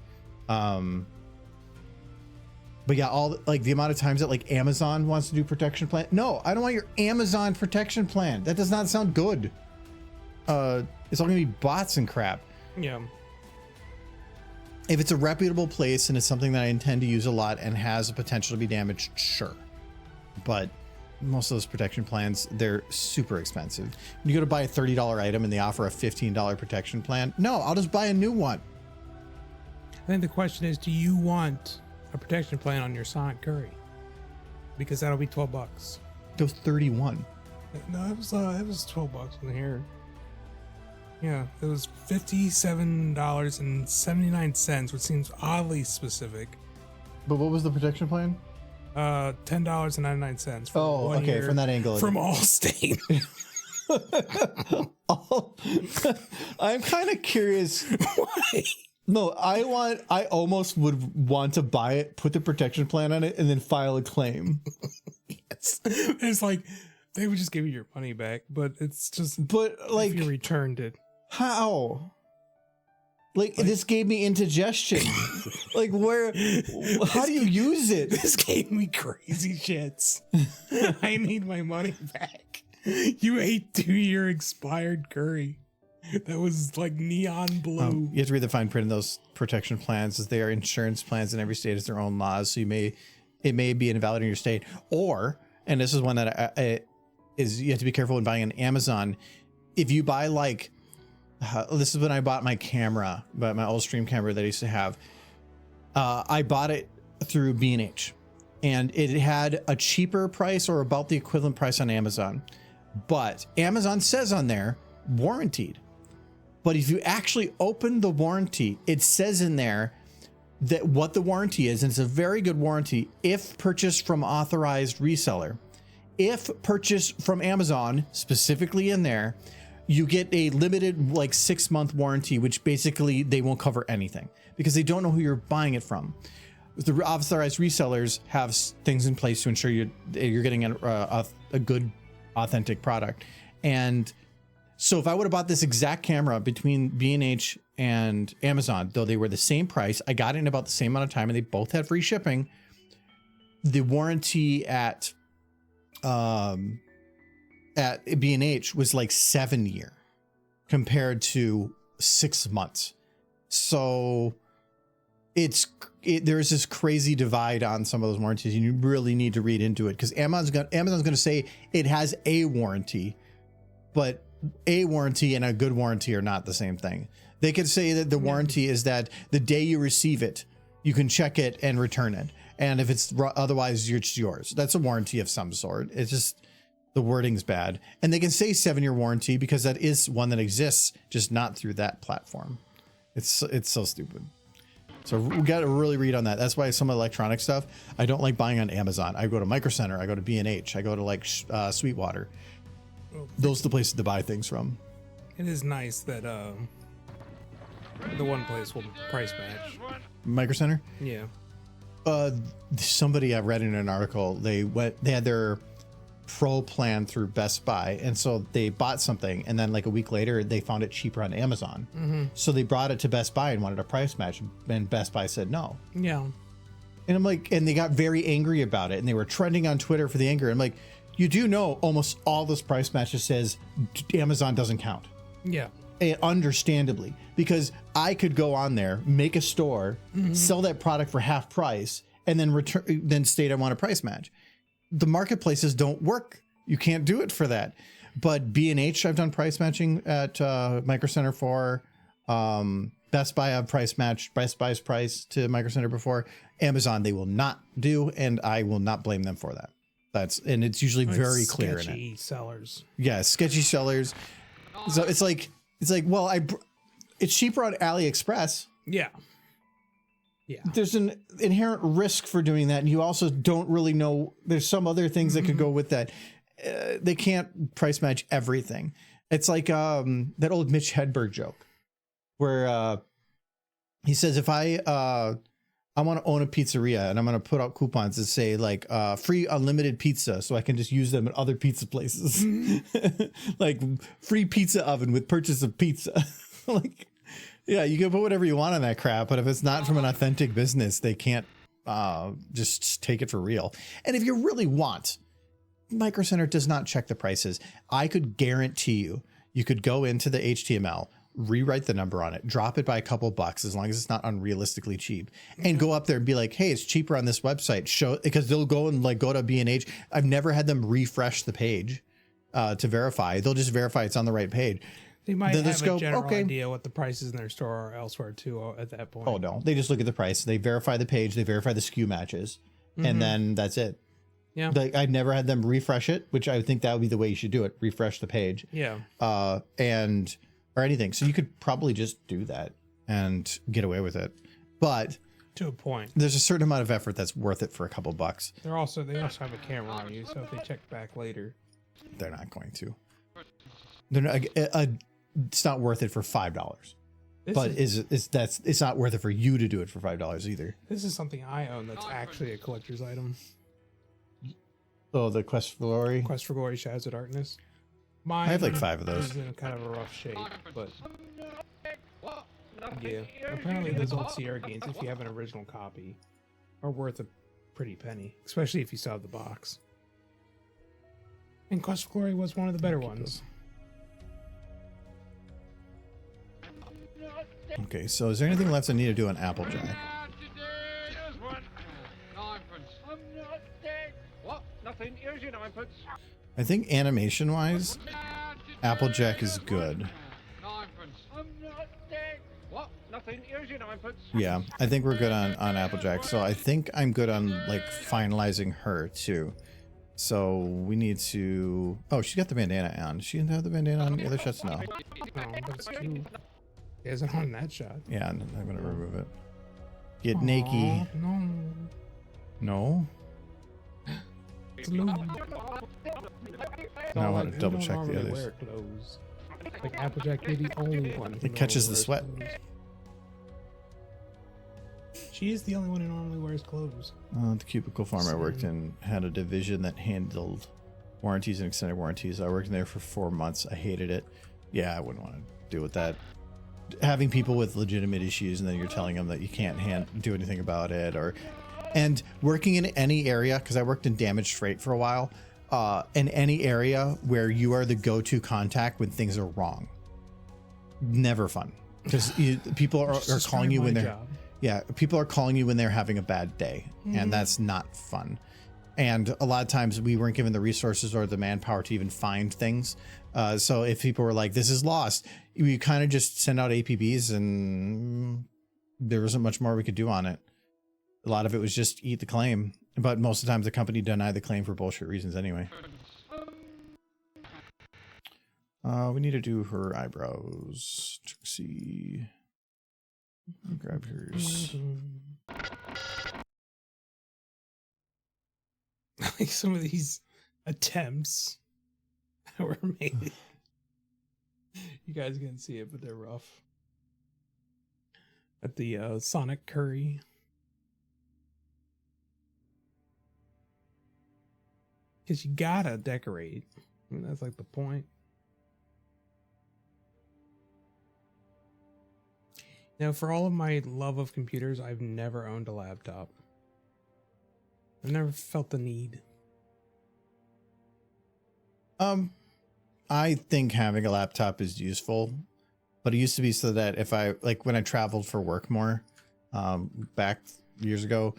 But yeah, all like the amount of times that like Amazon wants to do protection plan. No, I don't want your Amazon protection plan. That does not sound good. It's all gonna be bots and crap. Yeah. If it's a reputable place and it's something that I intend to use a lot and has a potential to be damaged, sure. But most of those protection plans, they're super expensive. When you go to buy a $30 item and they offer a $15 protection plan, no, I'll just buy a new one. I think the question is, do you want a protection plan on your Sonic Curry? Because that'll be $12. It was 31. No, it was $12 in here. Yeah, it was $57.79, which seems oddly specific. But what was the protection plan? $10.99 for Oh, 1 okay, year from that angle. from Allstate. I'm kind of curious. Why? No, I almost would want to buy it, put the protection plan on it, and then file a claim. It's like they would just give you your money back, but it's just But like, if you returned it. how? Like this gave me indigestion. Like where? How do you use it? This gave me crazy shits. I need my money back. You ate 2-year expired curry. That was like neon blue. You have to read the fine print in those protection plans, as they are insurance plans, and every state has their own laws. So it may be invalid in your state, or, and this is one that you have to be careful when buying on Amazon. If you buy like, this is when I bought my camera, but my old stream camera that I used to have. I bought it through B&H, and it had a cheaper price or about the equivalent price on Amazon. But Amazon says on there, warranted. But if you actually open the warranty, it says in there that what the warranty is, and it's a very good warranty if purchased from authorized reseller. If purchased from Amazon, specifically in there, you get a limited like 6-month warranty, which basically they won't cover anything because they don't know who you're buying it from. The authorized resellers have things in place to ensure you're getting a good, authentic product. And so if I would have bought this exact camera between B&H and Amazon, though they were the same price, I got it in about the same amount of time and they both had free shipping. The warranty at B&H was like 7 year compared to 6 months. So there's this crazy divide on some of those warranties, and you really need to read into it because Amazon's going to say it has a warranty, but a warranty and a good warranty are not the same thing. They could say that the warranty is that the day you receive it, you can check it and return it. And if it's otherwise, it's yours. That's a warranty of some sort. It's just the wording's bad. And they can say 7-year warranty because that is one that exists, just not through that platform. It's so stupid. So we got to really read on that. That's why some electronic stuff, I don't like buying on Amazon. I go to Micro Center, I go to B&H, I go to like Sweetwater. Those are the places to buy things from. It is nice that the one place will price match. Micro Center? Yeah. Somebody I read in an article, they had their pro plan through Best Buy, and so they bought something, and then like a week later they found it cheaper on Amazon. So they brought it to Best Buy and wanted a price match, and Best Buy said no. Yeah. And I'm like, and they got very angry about it, and they were trending on Twitter for the anger. I'm like, you do know almost all this price matches says Amazon doesn't count. Yeah. Understandably, because I could go on there, make a store, sell that product for half price, and then state I want a price match. The marketplaces don't work. You can't do it for that. But B&H, I've done price matching at Micro Center for. Best Buy, I've price matched Best Buy's price to Micro Center before. Amazon, they will not do, and I will not blame them for that. And it's usually very clear in it. Sketchy sellers. Yeah, sketchy sellers. So it's like, well, it's cheaper on AliExpress. Yeah. Yeah. There's an inherent risk for doing that. And you also don't really know. There's some other things that could go with that. They can't price match everything. It's like that old Mitch Hedberg joke where he says, if I want to own a pizzeria and I'm going to put out coupons that say like free unlimited pizza so I can just use them at other pizza places. Like free pizza oven with purchase of pizza. Like, yeah, you can put whatever you want on that crap, but if it's not from an authentic business, they can't just take it for real. And if you really want, Micro Center does not check the prices. I could guarantee you could go into the HTML, rewrite the number on it, drop it by a couple bucks as long as it's not unrealistically cheap, and go up there and be like, hey, it's cheaper on this website. Show, because they'll go and like go to B&H. I've never had them refresh the page to verify. They'll just verify it's on the right page. They might Then have just a go, general okay. idea what the prices in their store are elsewhere too at that point. Oh no, they just look at the price. They verify the page. They verify the SKU matches, and then that's it. Yeah. Like, I've never had them refresh it, which I think that would be the way you should do it. Refresh the page. Yeah. Or anything. So you could probably just do that and get away with it. But to a point. There's a certain amount of effort that's worth it for a couple bucks. They also have a camera on you, so if they check back later, they're not going to. They're not. It's not worth it for $5. But it's not worth it for you to do it for $5 either. This is something I own that's actually a collector's item. Oh, the Quest for Glory? Quest for Glory Shadows of Darkness. Mine I have like 5 of those. is in kind of a rough shape, but yeah. Apparently those old Sierra games, if you have an original copy, are worth a pretty penny, especially if you still have the box. And Quest for Glory was one of the better ones. Okay, so is there anything left I need to do on Applejack? Here's one. Ninepence. I'm not dead. What? Nothing. Here's your ninepence. I think animation-wise, Applejack is good. Ninepence. I'm not dead. What? Nothing. Here's your ninepence. Yeah, I think we're good on Applejack. So I think I'm good on like finalizing her too. So we need to. Oh, she got the bandana on. She didn't have the bandana on the other shots. No. No, but it's true. It isn't on that shot. Yeah, I'm gonna remove it. Get Aw, naked. No. No. It's Lou. Now I want to double They check don't the normally others. wear clothes. Like Applejack, you're the only one. who It catches the normally sweat. wears clothes. She is the only one who normally wears clothes. The cubicle farm I worked in had a division that handled warranties and extended warranties. I worked in there for 4 months. I hated it. Yeah, I wouldn't want to deal with that. Having people with legitimate issues and then you're telling them that you can't do anything about it, and working in any area, because I worked in damaged freight for a while, in any area where you are the go-to contact when things are wrong. Never fun, because people are calling you when they're job. yeah, people are calling you when they're having a bad day, and that's not fun. And a lot of times we weren't given the resources or the manpower to even find things. So if people were like, this is lost, we kind of just send out APBs and there wasn't much more we could do on it. A lot of it was just eat the claim. But most of the times the company denied the claim for bullshit reasons anyway. We need to do her eyebrows. Trixie. Grab hers. Like some of these attempts that were made. You guys can't see it, but they're rough. At the Sonic Curry. Because you gotta decorate. I mean, that's like the point. Now, for all of my love of computers, I've never owned a laptop. I've never felt the need. I think having a laptop is useful, but it used to be so that if I, like when I traveled for work more, back years ago,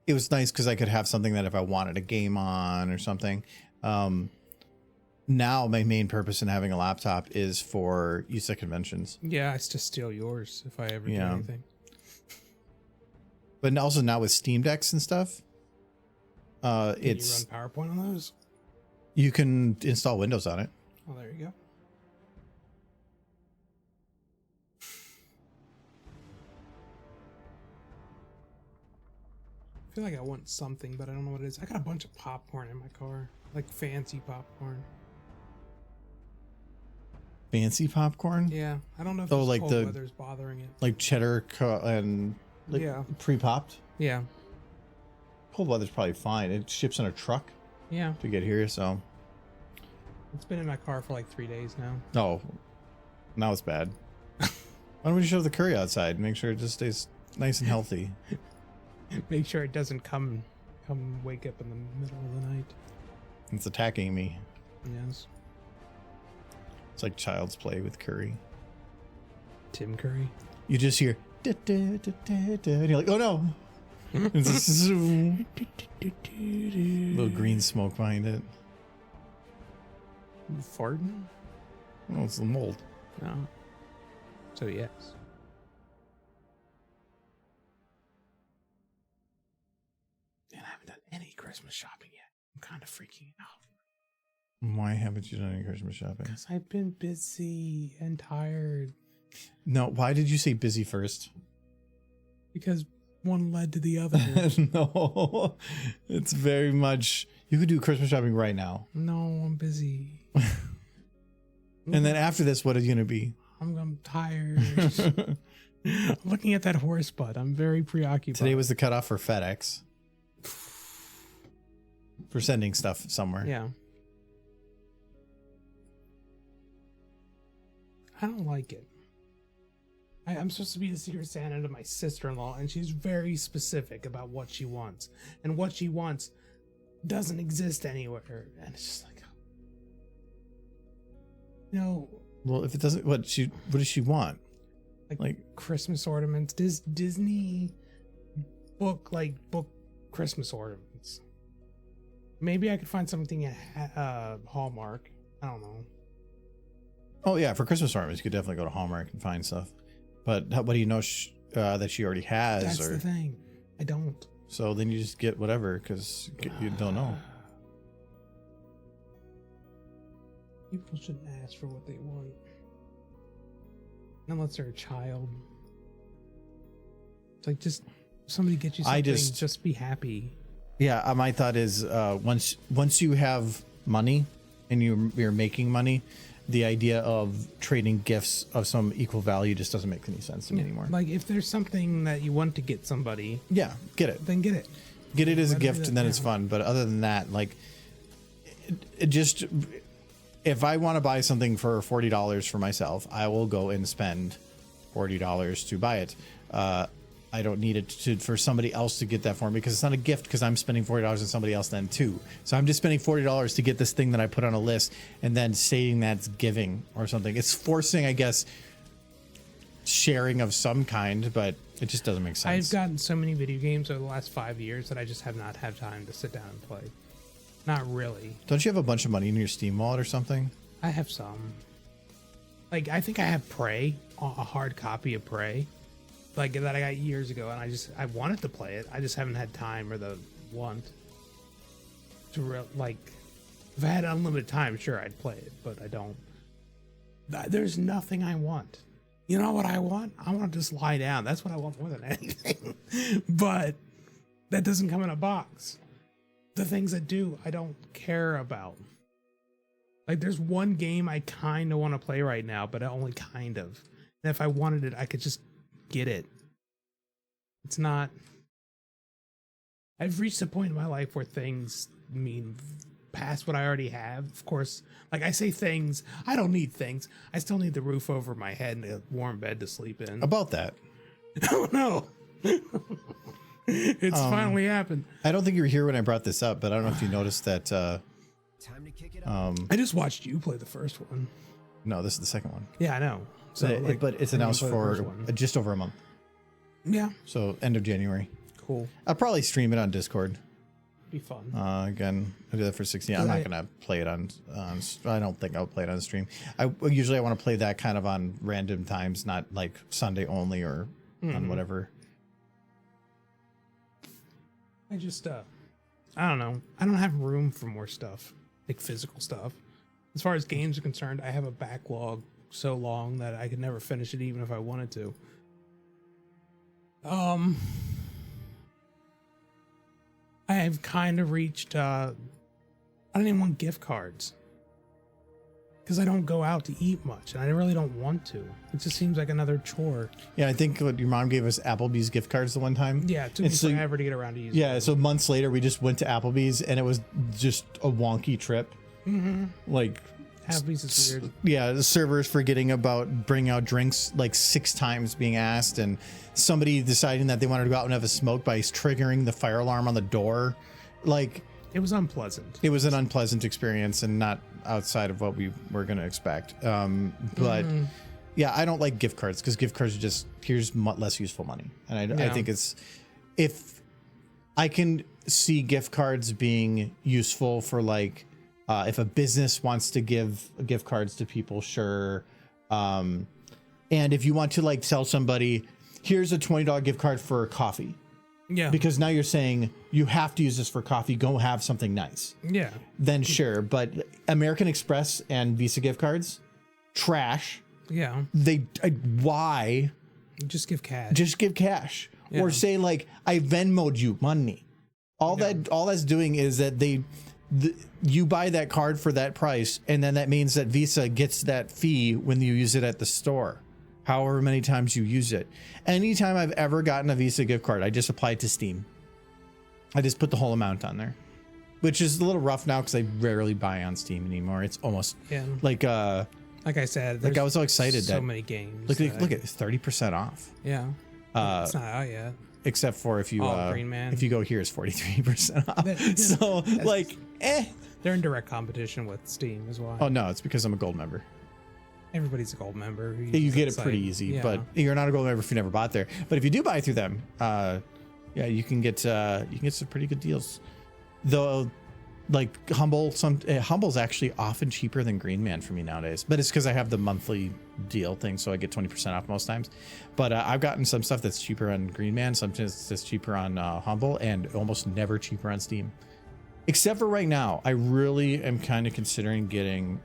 it was nice because I could have something that if I wanted a game on or something. Now my main purpose in having a laptop is for use at conventions. Yeah, I just steal yours if I ever do Yeah. anything. But also now with Steam Decks and stuff, Can it's you run PowerPoint on those? you can install Windows on it. Oh, there you go. I feel like I want something, but I don't know what it is. I got a bunch of popcorn in my car, like fancy popcorn. Fancy popcorn, Yeah, I don't know if Oh, it's like cold the- weather's bothering it. like cheddar and like Yeah. pre-popped. Yeah, Cold weather's probably fine. It ships in a truck yeah. to get here, so It's been in my car for like 3 days now. oh, now it's bad. Why don't we shove the curry outside? Make sure it just stays nice and healthy. Make sure it doesn't come wake up in the middle of the night. It's attacking me. Yes. It's like child's play with curry. Tim Curry. You just hear "Da, da, da, da, da," and you're like, oh no. It's a zoom. Little green smoke behind it. You farting? Oh, it's the mold. No. So yes. And I haven't done any Christmas shopping yet. I'm kind of freaking out. Why haven't you done any Christmas shopping? Because I've been busy and tired. No, why did you say busy first? Because one led to the other. No, it's very much. You could do Christmas shopping right now. No, I'm busy. And then after this, what is going to be? I'm tired. I'm looking at that horse butt. I'm very preoccupied. Today was the cutoff for FedEx. For sending stuff somewhere. Yeah. I don't like it. I'm supposed to be the Secret Santa to my sister-in-law, and she's very specific about what she wants. And what she wants doesn't exist anywhere. And it's just like, you know, Well, if it doesn't, what does she want? like Christmas ornaments. Disney book Christmas ornaments. Maybe I could find something at Hallmark. I don't know. Oh yeah, for Christmas ornaments, you could definitely go to Hallmark and find stuff. But what do you know that she already has? That's the thing. I don't. So then you just get whatever because you don't know. People shouldn't ask for what they want unless they're a child. It's like, just somebody get you something. Just be happy. Yeah, my thought is once you have money and you're making money, the idea of trading gifts of some equal value just doesn't make any sense to me anymore. Like, if there's something that you want to get somebody, yeah, get it. Then get it. Get it as a gift, and then it's fun. But other than that, like, it just, if I want to buy something for $40 for myself, I will go and spend $40 to buy it. I don't need it for somebody else to get that for me because it's not a gift, because I'm spending $40 on somebody else then too. So I'm just spending $40 to get this thing that I put on a list and then stating that's giving or something. It's forcing, I guess, sharing of some kind, but it just doesn't make sense. I've gotten so many video games over the last 5 years that I just have not had time to sit down and play. Not really. Don't you have a bunch of money in your Steam wallet or something? I have some. Like, I think I have Prey, a hard copy of Prey. Like, that I got years ago, and I wanted to play it. I just haven't had time or the want to if I had unlimited time, sure, I'd play it, but I don't. There's nothing I want. You know what I want? I want to just lie down. That's what I want more than anything. But that doesn't come in a box. The things that do, I don't care about. Like, there's one game I kind of want to play right now, but only kind of. And if I wanted it, I could just get it. It's not. I've reached a point in my life where things mean past what I already have. Of course, like, I say things, I don't need things. I still need the roof over my head and a warm bed to sleep in. About that. Oh no. It's finally happened. I don't think you were here when I brought this up, but I don't know if you noticed that Time to kick it up. I just watched you play the first one. No, this is the second one. Yeah, I know. So, but it's announced for just over a month. Yeah. So end of January. Cool. I'll probably stream it on Discord. Be fun. Again, I do that for 60. I'm not gonna play it on. I don't think I'll play it on stream. I want to play that kind of on random times, not like Sunday only or on whatever. I just I don't know. I don't have room for more stuff, like physical stuff. As far as games are concerned, I have a backlog so long that I could never finish it even if I wanted to. I have kind of reached I don't even want gift cards because I don't go out to eat much and I really don't want to. It just seems like another chore. Yeah, I think what your mom gave us Applebee's gift cards the one time. Yeah, it took me forever to get around to using them. So months later we just went to Applebee's and it was just a wonky trip. Like, Applebee's is weird. Yeah, the servers forgetting about bringing out drinks like 6 times being asked, and somebody deciding that they wanted to go out and have a smoke by triggering the fire alarm on the door. Like, it was unpleasant. It was an unpleasant experience and not outside of what we were going to expect. But yeah, I don't like gift cards because gift cards are just, here's less useful money. And I think if I can see gift cards being useful for like, if a business wants to give gift cards to people, sure. And if you want to like tell somebody, here's a $20 gift card for coffee. Yeah. Because now you're saying you have to use this for coffee, go have something nice. Yeah. Then sure. But American Express and Visa gift cards, trash. Yeah. Why? Just give cash. Just give cash. Yeah. Or say like, I Venmo'd you money. All that's doing is that you buy that card for that price, and then that means that Visa gets that fee when you use it at the store, however many times you use it. Anytime I've ever gotten a Visa gift card, I just apply it to Steam. I just put the whole amount on there, which is a little rough now because I rarely buy on Steam anymore. It's almost like I said, like I was so excited so that many games. Look at 30% off. Yeah, it's not out yet. Except for if you Green Man. If you go here, it's 43% off. So like, they're in direct competition with Steam as well. Oh no, it's because I'm a gold member. Everybody's a gold member. You get it pretty easy, but you're not a gold member if you never bought there. But if you do buy through them, yeah, you can get some pretty good deals. Though, like Humble's actually often cheaper than Green Man for me nowadays. But it's because I have the monthly deal thing, so I get 20% off most times. But I've gotten some stuff that's cheaper on Green Man, sometimes it's cheaper on Humble, and almost never cheaper on Steam. Except for right now, I really am kind of considering getting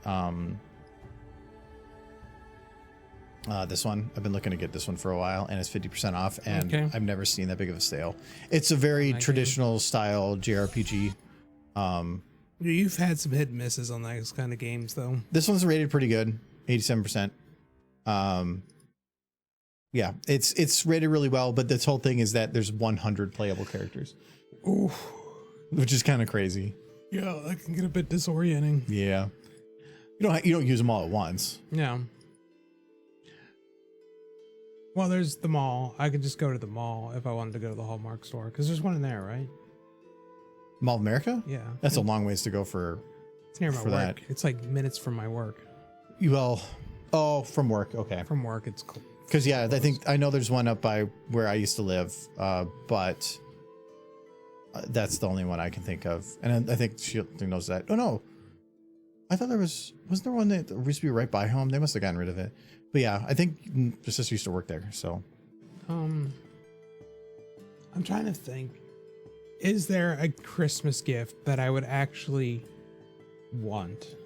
this one. I've been looking to get this one for a while, and it's 50% off, and Okay. I've never seen that big of a sale. It's a very traditional style JRPG. You've had some hit and misses on those kind of games, though. This one's rated pretty good, 87%. Yeah, it's rated really well, but this whole thing is that there's 100 playable characters. Ooh, Which is kind of crazy. yeah, that can get a bit disorienting. Yeah. You don't use them all at once. Yeah. Well, there's the mall. I could just go to the mall if I wanted to go to the Hallmark store, because there's one in there, right? Mall of America? Yeah. That's a long ways to go for It's near my for work. that. It's like minutes from my work. From work. Okay. From work, it's cool. Because yeah, I know there's one up by where I used to live, but that's the only one I can think of, and I think she knows that. Oh no, I thought wasn't there one that used to be right by home? They must have gotten rid of it. But yeah, I think the sister used to work there. So I'm trying to think. Is there a Christmas gift that I would actually want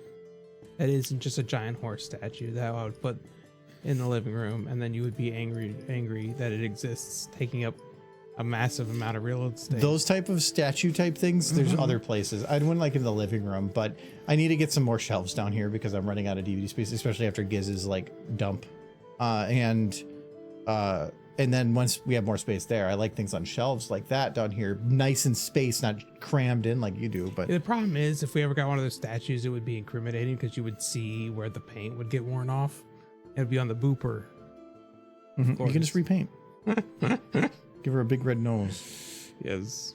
that isn't just a giant horse statue that I would put in the living room, and then you would be angry that it exists, taking up a massive amount of real estate? those type of statue type things, there's other places. I wouldn't like in the living room, but I need to get some more shelves down here because I'm running out of DVD space, especially after Giz's like dump. And then once we have more space there, I like things on shelves like that down here, nice and spaced, not crammed in like you do. But The problem is, if we ever got one of those statues, it would be incriminating because you would see where the paint would get worn off. It would be on the booper. you can just repaint. Give her a big red nose. Yes.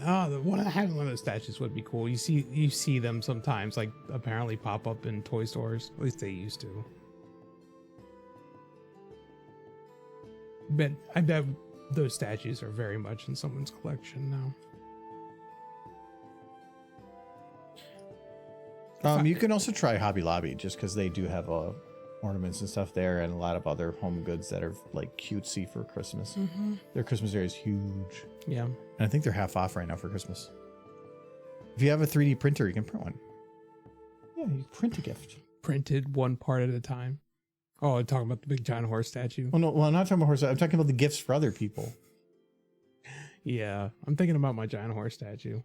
Oh, having one of those statues would be cool. You see them sometimes, like apparently pop up in toy stores. At least they used to. But I bet those statues are very much in someone's collection now. You can also try Hobby Lobby just because they do have ornaments and stuff there, and a lot of other home goods that are like cutesy for Christmas. Their Christmas area is huge. Yeah. And I think they're half off right now for Christmas. If you have a 3D printer, you can print one. Yeah, you print a gift. Printed one part at a time. Oh, I'm talking about the big giant horse statue. Oh no, well, I'm not talking about horse. I'm talking about the gifts for other people. Yeah, I'm thinking about my giant horse statue.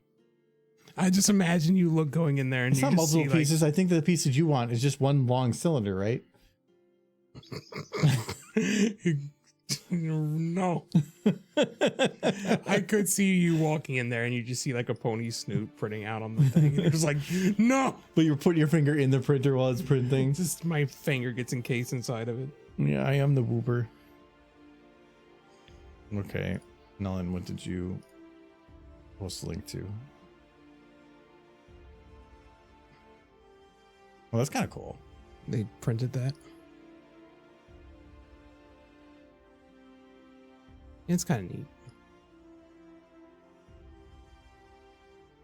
I just imagine you going in there and It's you not just multiple see, pieces. I think the pieces you want is just one long cylinder, right? No. I could see you walking in there and you just see like a pony snoot printing out on the thing. It's like, no. But you're putting your finger in the printer while it's printing. Just my finger gets encased inside of it. Yeah, I am the whooper. Okay, Nolan, what did you post the link to? Well, that's kind of cool. They printed that. It's kind of neat.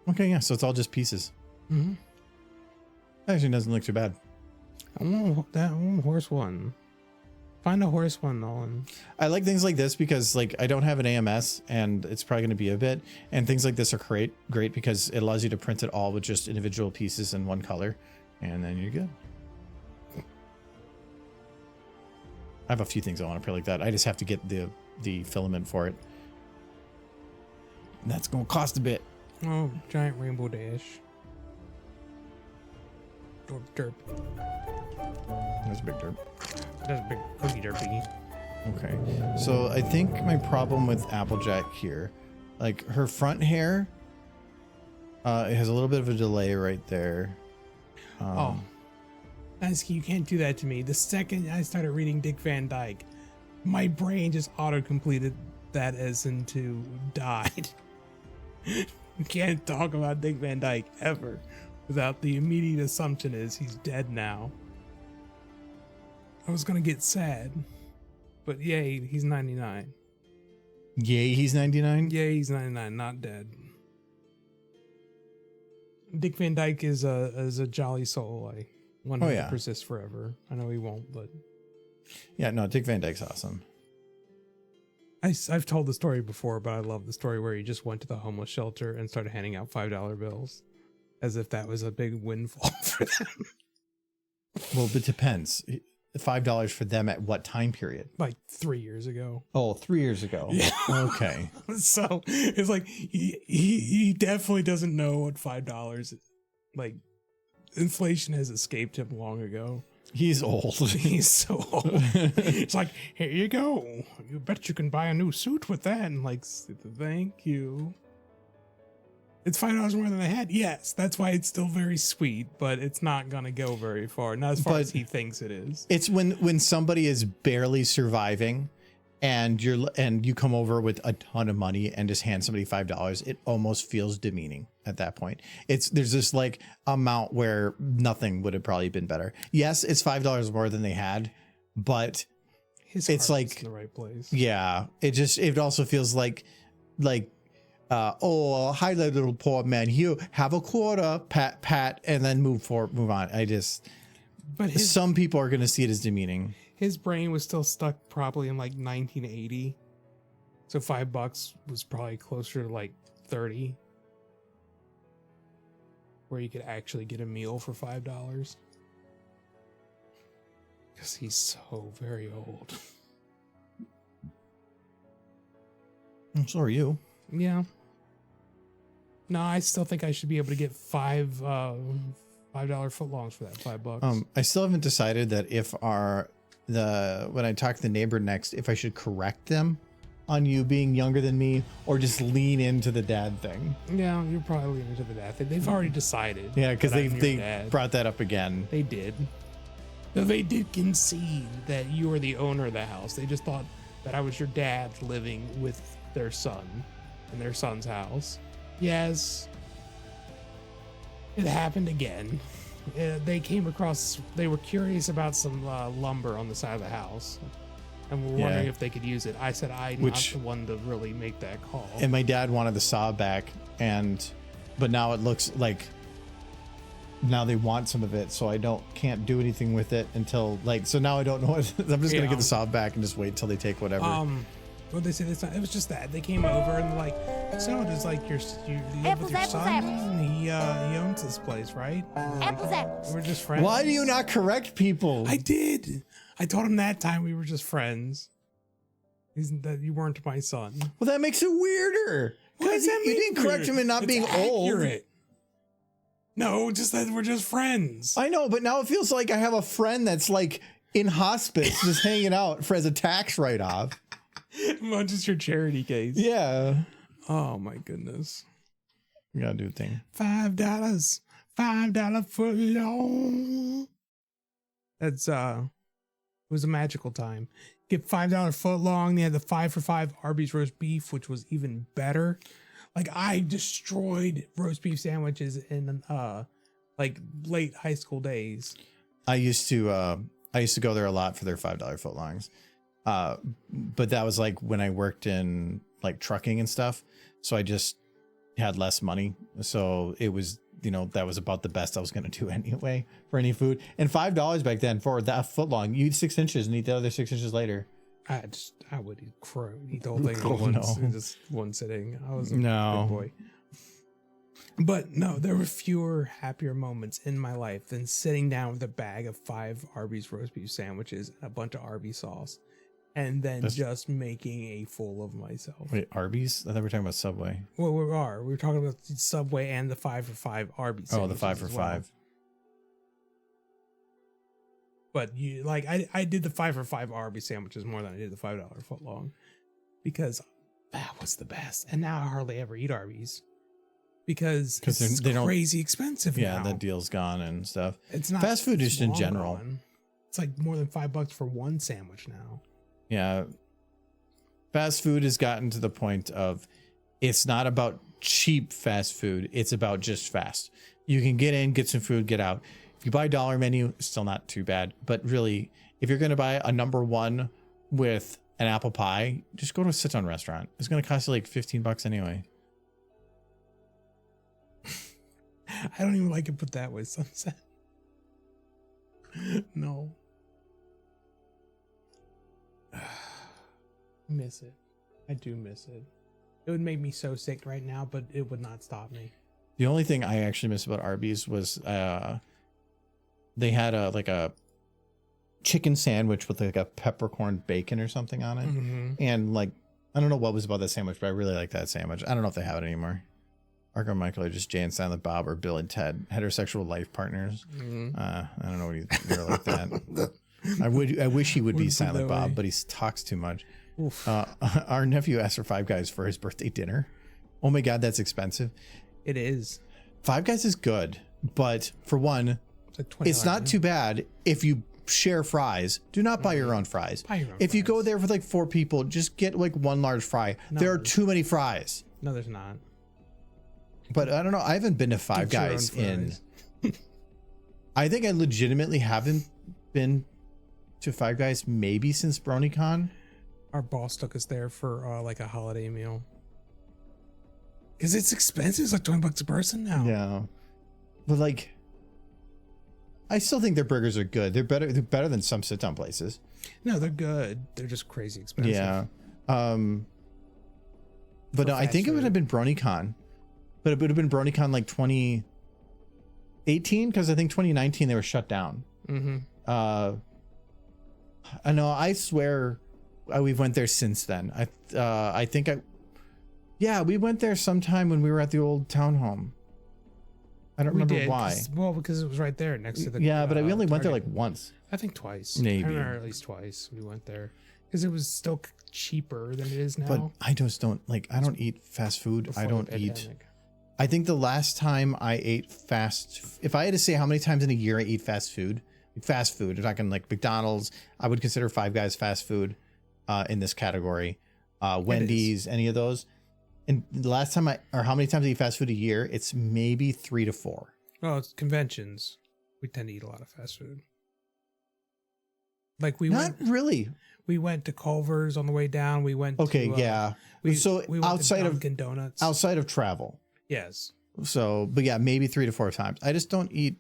Okay, yeah, so it's all just pieces. Mm-hmm. Actually, doesn't look too bad. I want that horse one. Find a horse one, Nolan. I like things like this because like I don't have an AMS and it's probably going to be a bit, and things like this are great because it allows you to print it all with just individual pieces in one color, and then you're good. I have a few things I want to print like that. I just have to get the filament for it. And that's going to cost a bit. Oh, giant rainbow dash. Derp. That's a big derp. That's a big cookie derpy. Okay, so I think my problem with Applejack here, like her front hair, it has a little bit of a delay right there. Aski, you can't do that to me. The second I started reading Dick Van Dyke, my brain just auto-completed that as into died. You can't talk about Dick Van Dyke ever without the immediate assumption is he's dead now. I was gonna get sad, but yay, he's 99. Yay, he's 99. Yay, he's 99, not dead. Dick Van Dyke is a jolly soul. I want him to persist forever. I know he won't, but Yeah, no, Dick Van Dyke's awesome. I've told the story before, but I love the story where he just went to the homeless shelter and started handing out $5 bills, as if that was a big windfall for them. Well, it depends. $5 for them at what time period? Like 3 years ago. Oh, 3 years ago. Yeah. Okay. So it's like he definitely doesn't know what $5 is. Like, inflation has escaped him long ago. He's old. He's so old. It's like, here you go. You bet you can buy a new suit with that. And like, thank you. It's $5 more than I had. Yes, that's why it's still very sweet, but it's not gonna go very far. Not as far as he thinks it is. It's when somebody is barely surviving, and you come over with a ton of money and just hand somebody $5. It almost feels demeaning at that point. There's this like amount where nothing would have probably been better. Yes, it's $5 more than they had, but it's like in the right place. Yeah, it also feels like. Oh, hi, little poor man. Here, have a quarter, pat, and then move on. But some people are going to see it as demeaning. His brain was still stuck probably in like 1980. So $5 was probably closer to like 30. Where you could actually get a meal for $5. Because he's so very old. So are you. Yeah. No, I still think I should be able to get $5 footlongs for that $5. I still haven't decided that when I talk to the neighbor next, if I should correct them on you being younger than me or just lean into the dad thing. Yeah, you're probably leaning into the dad thing. They've already decided. Yeah, because they brought that up again. They did. So they did concede that you were the owner of the house. They just thought that I was your dad living with their son in their son's house. Yes, it happened again. They were curious about some lumber on the side of the house and were wondering if they could use it. I said I'm not the one to really make that call. And my dad wanted the saw back, but now it looks like now they want some of it, so I can't do anything with it until so now I don't know what. I'm just gonna get the saw back and just wait till they take whatever. What they say this time? It was just that they came over and like, so does like you live with your son? He owns this place, right? We're just friends. Why do you not correct people? I did. I told him that time we were just friends. That you weren't my son. Well, that makes it weirder. Because you didn't correct him in not being old. No, just that we're just friends. I know, but now it feels like I have a friend that's like in hospice, just hanging out as a tax write-off. Well, just your charity case. Yeah. Oh my goodness. You gotta do a thing. $5 foot long. That's it was a magical time. Get $5 foot long. They had the 5 for $5 Arby's roast beef, which was even better. Like I destroyed roast beef sandwiches in like late high school days. I used to go there a lot for their $5 footlongs. But that was like when I worked in like trucking and stuff. So I just had less money. So it was, that was about the best I was going to do anyway for any food. And $5 back then for that footlong, you eat 6 inches and eat the other 6 inches later. I would eat the whole thing in just one sitting. I was a good boy. But no, there were fewer happier moments in my life than sitting down with a bag of 5 Arby's roast beef sandwiches and a bunch of Arby's sauce. And then just making a fool of myself. Wait, Arby's? I thought we were talking about Subway. Well, we are. We were talking about Subway and the 5 for $5 Arby's. Oh, the 5 for $5. But I did the 5 for $5 Arby's sandwiches more than I did the $5 footlong because that was the best. And now I hardly ever eat Arby's because it's crazy expensive now. Yeah, that deal's gone and stuff. It's not fast food just in general. Gone. It's like more than $5 for one sandwich now. Yeah. Fast food has gotten to the point of it's not about cheap fast food. It's about just fast. You can get in, get some food, get out. If you buy dollar menu, still not too bad. But really, if you're going to buy a number one with an apple pie, just go to a sit-down restaurant. It's going to cost you like $15 anyway. I don't even like it put that way, Sunset. No. Miss it. I do miss it. It would make me so sick right now, but it would not stop me. The only thing I actually miss about Arby's was they had a chicken sandwich with like a peppercorn bacon or something on it. Mm-hmm. And like, I don't know what was about that sandwich, but I really like that sandwich. I don't know if they have it anymore. Argo and Michael are just Jay and Silent Bob or Bill and Ted, heterosexual life partners. Mm-hmm. I don't know what you're like that. I wish he would be Wouldn't put it Silent that Bob, way. but he talks too much. Oof. Our nephew asked for Five Guys for his birthday dinner. Oh my God, that's expensive. It is. Five Guys is good, but for one, It's like $20. it's not too bad if you share fries. Do not buy your own fries. Buy your own If you go fries. there with like 4 people, just get like one large fry. No. There are too many fries. No, there's not. But I don't know. I haven't been to Five Get your own Guys in. fries. I think I legitimately haven't been to Five Guys maybe since BronyCon. Our boss took us there for like a holiday meal. Because it's expensive. It's like $20 a person now. Yeah, but like, I still think their burgers are good. They're better than some sit-down places. No, they're good. They're just crazy expensive. Yeah. But For no, I fast think it would food. have been BronyCon, but it would have been BronyCon like 2018 because I think 2019 they were shut down. Mm-hmm. I know. I swear, we've went there since then. I think we went there sometime when we were at the old townhome. I don't remember why. Because it was right there next to the. Yeah, but we only went there Target. like once. I think twice. Maybe. I remember at least twice we went there because it was still cheaper than it is now. But I just don't like. I don't eat fast food. before I the don't eat. pandemic. I think the last time I ate if I had to say how many times in a year I eat fast food, we're talking like McDonald's. I would consider Five Guys fast food in this category. Wendy's, any of those. And the last time how many times I eat fast food a year? It's maybe 3 to 4. Well, it's conventions. We tend to eat a lot of fast food. Like we Not really. went to Culver's on the way down. We went. Okay, to, yeah. We So went outside to of Dunkin' Donuts. outside of travel. Yes. So, but yeah, maybe 3 to 4 times. I just don't eat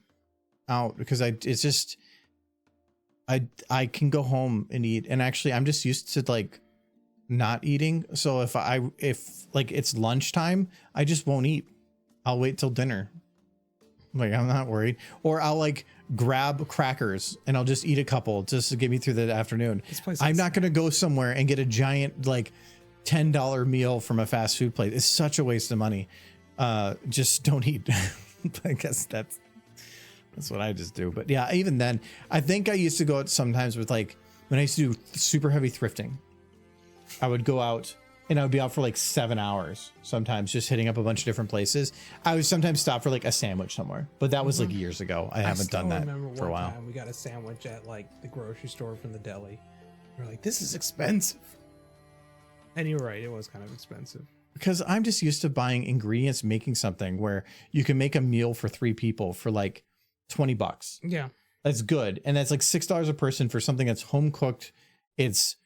out because it's just I can go home and eat, and actually I'm just used to like not eating. So if like it's lunchtime, I just won't eat. I'll wait till dinner. Like I'm not worried. Or I'll like grab crackers and I'll just eat a couple just to get me through the afternoon. This place I'm is- not going to go somewhere and get a giant like $10 meal from a fast food place. It's such a waste of money. Just don't eat. I guess that's what I just do. But yeah, even then, I think I used to go out sometimes with like when I used to do super heavy thrifting. I would go out and I would be out for like 7 hours sometimes, just hitting up a bunch of different places. I would sometimes stop for like a sandwich somewhere, but that was like years ago. I haven't done that for a while. Time we got a sandwich at like the grocery store from the deli. We're like, this is expensive. And you're right, it was kind of expensive. Because I'm just used to buying ingredients, making something where you can make a meal for 3 people for like $20. Yeah. That's good. And that's like $6 a person for something that's home cooked. It's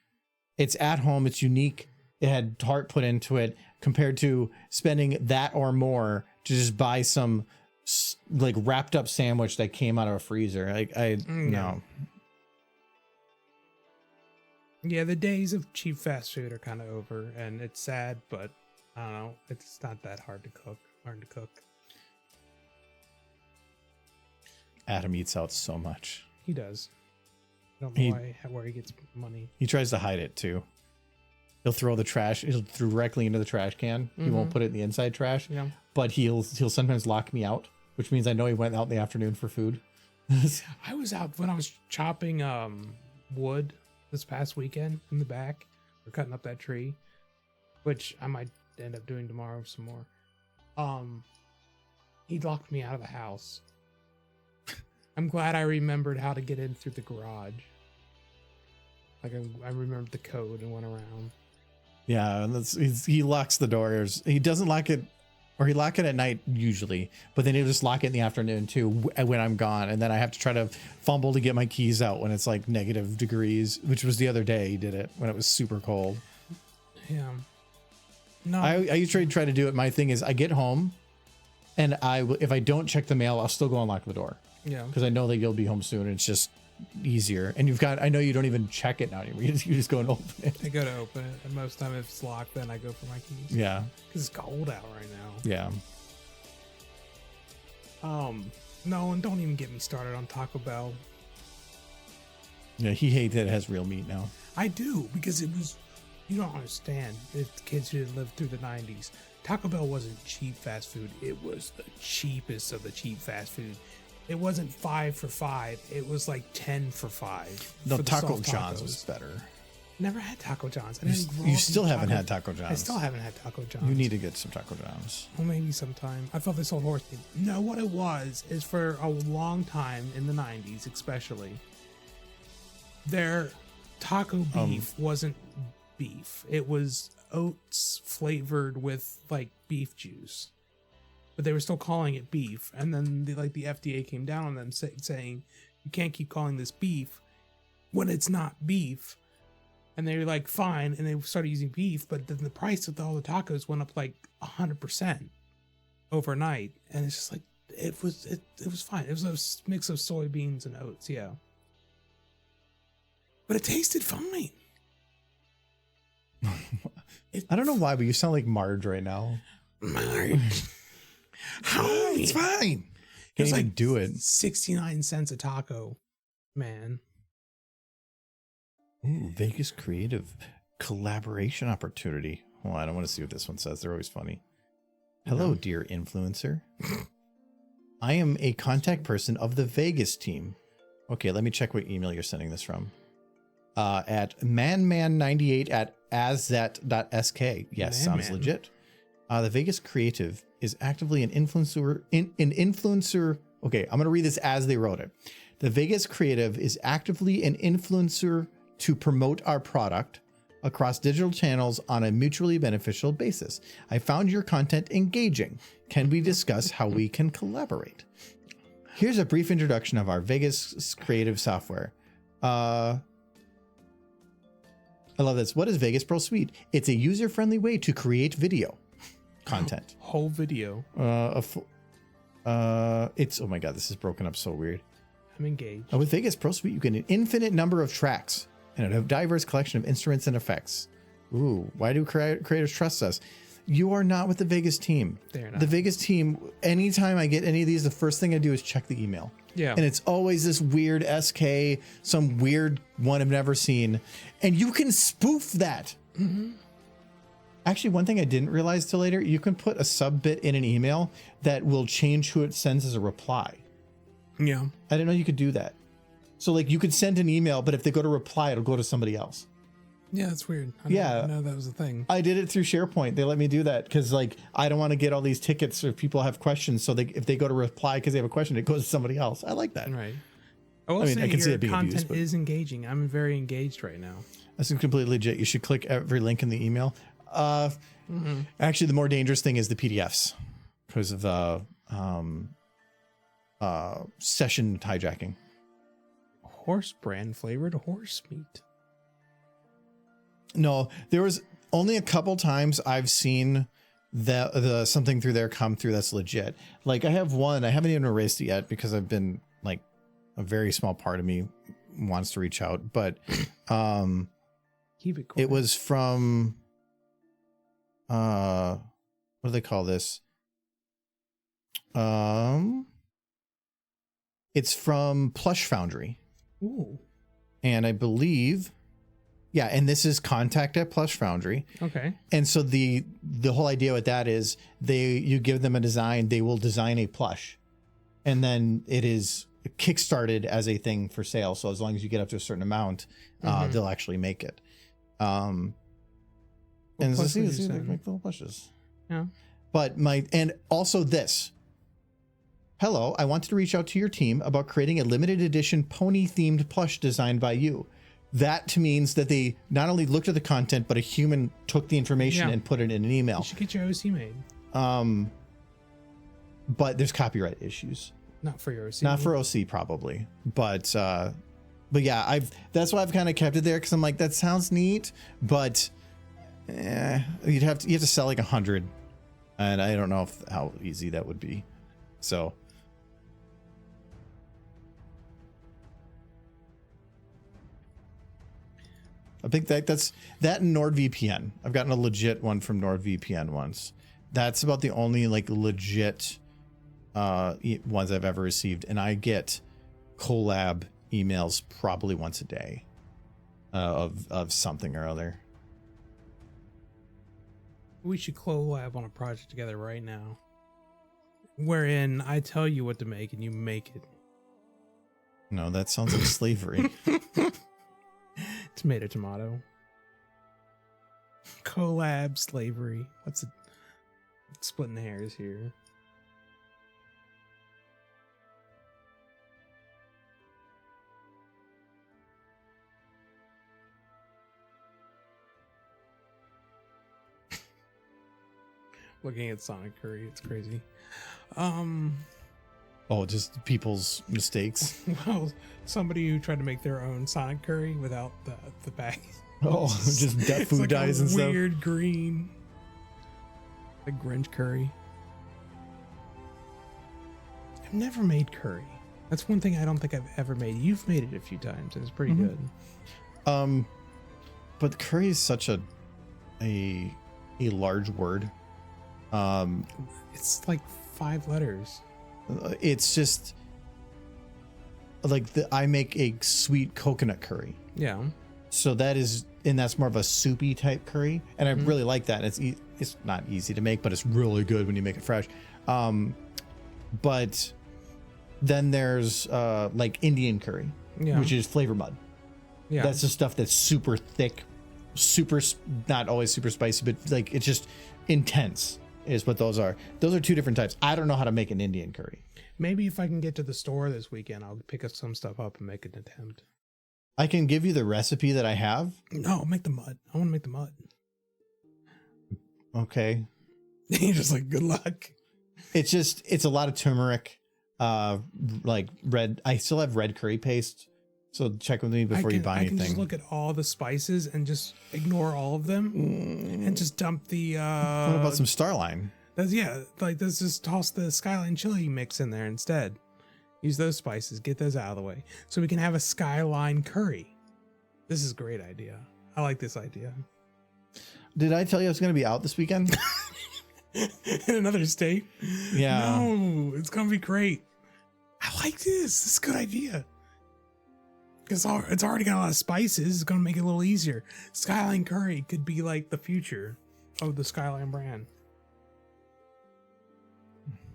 at home. It's unique. It had heart put into it compared to spending that or more to just buy some like wrapped up sandwich that came out of a freezer. Like no. Yeah, the days of cheap fast food are kind of over, and it's sad, but I don't know. It's not that hard to cook. Adam eats out so much. He does. I don't know where he gets money. He tries to hide it too. He'll throw the trash. He'll throw directly into the trash can. He won't put it in the inside trash. Yeah. But he'll sometimes lock me out, which means I know he went out in the afternoon for food. I was out when I was chopping wood this past weekend in the back. We're cutting up that tree, which I might end up doing tomorrow some more. He locked me out of the house. I'm glad I remembered how to get in through the garage. Like I remembered the code and went around. Yeah, he locks the doors. He doesn't lock it Or he lock it at night usually, but then he'll just lock it in the afternoon too when I'm gone. And then I have to try to fumble to get my keys out when it's like negative degrees, which was the other day he did it when it was super cold. Yeah. No. I usually try to do it. My thing is I get home and if I don't check the mail, I'll still go unlock the door. Yeah. Because I know that you'll be home soon. And it's just easier. And I know you don't even check it now anymore. You just go and open it. I go to open it, and most of the time if it's locked, then I go for my keys. Yeah. Because it's cold out right now. Yeah. No, and don't even get me started on Taco Bell. Yeah, he hates that it has real meat now. I do, because it was, you don't understand, if the kids who lived through the 90s, Taco Bell wasn't cheap fast food. It was the cheapest of the cheap fast food. It wasn't 5 for $5. It was like 10 for $5. No, for the Taco soft John's tacos. was better. Never had Taco John's. I You, didn't grow you up still eating haven't had Taco John's. I still haven't had Taco John's. You need to get some Taco John's. Well, maybe sometime. I thought they sold horse meat. No, what it was is for a long time in the 90s, especially, their taco beef wasn't beef. It was oats flavored with like beef juice, but they were still calling it beef. And then the FDA came down on them saying you can't keep calling this beef when it's not beef. And they were like, fine. And they started using beef, but then the price of all the tacos went up like 100% overnight. And it's just like, it was fine. It was a mix of soybeans and oats. Yeah. But it tasted fine. I don't know why, but you sound like Marge right now. Marge. It's fine. Can't even do it. 69 cents a taco, man. Ooh, Vegas creative collaboration opportunity. Well, I don't want to see what this one says. They're always funny. Hello, dear influencer. I am a contact person of the Vegas team. Okay, let me check what email you're sending this from. At manman98 at azet.sk. Yes, sounds legit. The Vegas creative is actively an influencer. Okay, I'm going to read this as they wrote it. The Vegas creative is actively an influencer to promote our product across digital channels on a mutually beneficial basis. I found your content engaging. Can we discuss how we can collaborate? Here's a brief introduction of our Vegas creative software. I love this. What is Vegas Pro Suite? It's a user-friendly way to create video content. Whole video. It's, oh my God, this is broken up so weird. I'm engaged. With Vegas Pro Suite, you get an infinite number of tracks and a diverse collection of instruments and effects. Ooh, why do creators trust us? You are not with the Vegas team. They're not. The Vegas team, anytime I get any of these, the first thing I do is check the email. Yeah. And it's always this weird SK, some weird one I've never seen. And you can spoof that. Mm-hmm. Actually, one thing I didn't realize till later, you can put a sub bit in an email that will change who it sends as a reply. Yeah. I didn't know you could do that. So like you could send an email, but if they go to reply, it'll go to somebody else. Yeah, that's weird. I didn't know that was a thing. I did it through SharePoint. They let me do that because like I don't want to get all these tickets if people have questions. So if they go to reply because they have a question, it goes to somebody else. I like that. Right. I can see your it being content abused, but is engaging. I'm very engaged right now. That's completely legit. You should click every link in the email. Actually, the more dangerous thing is the PDFs because of the session hijacking. Horse brand flavored horse meat. No, there was only a couple times I've seen the something through there come through that's legit. Like I have one, I haven't even erased it yet because I've been like a very small part of me wants to reach out, but Keep it quiet. it was from what do they call this? It's from Plush Foundry. Ooh. And I believe, yeah, and this is contact at Plush Foundry. Okay. And so the whole idea with that is you give them a design, they will design a plush, and then it is kickstarted as a thing for sale. So as long as you get up to a certain amount, they'll actually make it. And so see, they make little plushes. Yeah. But and also this. Hello, I wanted to reach out to your team about creating a limited edition pony themed plush designed by you. That means that they not only looked at the content, but a human took the information and put it in an email. You should get your OC made. but there's copyright issues. Not for your OC. Not for OC probably, but yeah, that's why I've kind of kept it there because I'm like, that sounds neat, but you have to sell like 100, and I don't know how easy that would be. So I think that's that and NordVPN. I've gotten a legit one from NordVPN once. That's about the only like legit ones I've ever received, and I get collab emails probably once a day of something or other. We should collab on a project together right now, wherein I tell you what to make and you make it. No, that sounds like slavery. Tomato, tomato. Collab slavery. What's it? Splitting hairs here. Looking at Sonic Curry, it's crazy. Oh, just people's mistakes. Well, somebody who tried to make their own Sonic Curry without the bag. Oh, just dead food like dyes and stuff. Weird green. Like Grinch curry. I've never made curry. That's one thing I don't think I've ever made. You've made it a few times, and it's pretty good. But curry is such a large word. It's like 5 letters. It's just like I make a sweet coconut curry. Yeah. So that's more of a soupy type curry, and I really like that. It's not easy to make, but it's really good when you make it fresh. But then there's like Indian curry, which is flavor mud. Yeah. That's the stuff that's super thick, not always super spicy, but like it's just intense is what those are. Those are 2 different types. I don't know how to make an Indian curry. Maybe if I can get to the store this weekend, I'll pick up some stuff up and make an attempt. I can give you the recipe that I have. No, make the mud. I want to make the mud. Okay. You're just like, good luck. It's a lot of turmeric, like red. I still have red curry paste. So check with me before you buy anything. I can just look at all the spices and just ignore all of them and just dump the what about some Starline? Let's just toss the Skyline chili mix in there instead. Use those spices, get those out of the way, so we can have a Skyline curry. This is a great idea. I like this idea. Did I tell you I was going to be out this weekend? In another state? Yeah. No, it's going to be great. I like this. This is a good idea. Because it's already got a lot of spices. It's going to make it a little easier. Skyline curry could be like the future of the Skyline brand.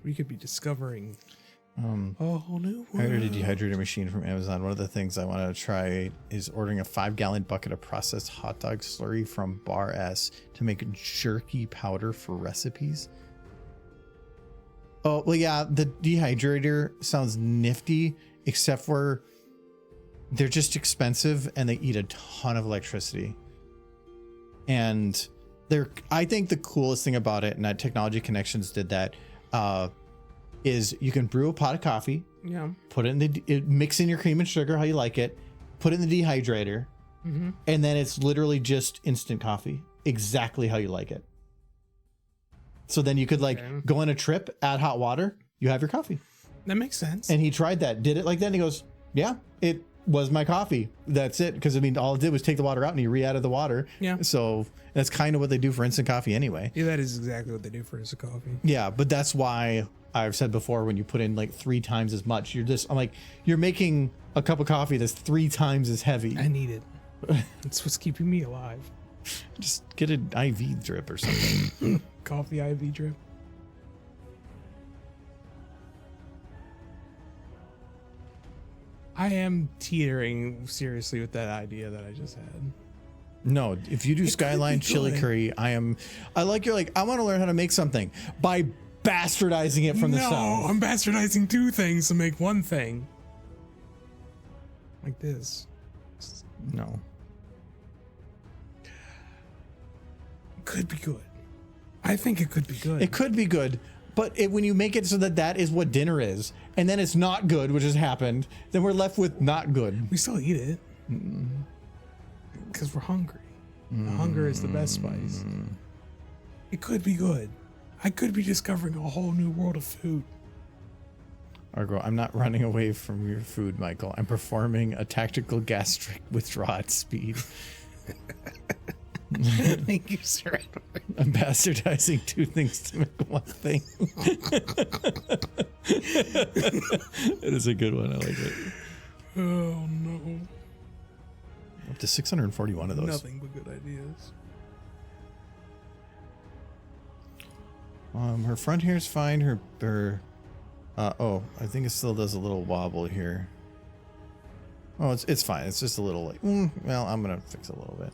We could be discovering a whole new I ordered a world. dehydrator machine from Amazon. One of the things I want to try is ordering a 5-gallon bucket of processed hot dog slurry from Bar S to make jerky powder for recipes. Oh, well, yeah, the dehydrator sounds nifty, except for they're just expensive and they eat a ton of electricity. And I think the coolest thing about it, and that Technology Connections did that, is you can brew a pot of coffee. Yeah. Put it in mix in your cream and sugar how you like it. Put it in the dehydrator, and then it's literally just instant coffee, exactly how you like it. So then you could go on a trip, add hot water, you have your coffee. That makes sense. And he tried that, did it like that, and he goes, "Yeah, it was my coffee. That's it." Because I mean, all it did was take the water out, and he re-added the water. Yeah. So that's kind of what they do for instant coffee anyway. Yeah, that is exactly what they do for instant coffee. Yeah, but that's why I've said before, when you put in like 3 times as much, I'm like, you're making a cup of coffee that's 3 times as heavy. I need it. It's what's keeping me alive. Just get an IV drip or something. Coffee IV drip. I am teetering seriously with that idea that I just had. No, if you do Skyline chili curry, I like, you're like, I want to learn how to make something by bastardizing it from the south. No, I'm bastardizing 2 things to make 1 thing. Like this. No. Could be good. I think it could be good. It could be good, But when you make it so that that is what dinner is, and then it's not good, which has happened, then we're left with not good. We still eat it because we're hungry. Hunger is the best spice. It could be good. I could be discovering a whole new world of food. Argo, I'm not running away from your food, Michael. I'm performing a tactical gastric withdrawal at speed. Thank you, sir. I'm bastardizing two things to make one thing. It is a good one. I like it. Oh no. Up to 641 of those. Nothing but good ideas. Her front hair's fine. Her oh, I think it still does a little wobble here. Oh, it's fine. It's just a little like, well, I'm gonna fix it a little bit.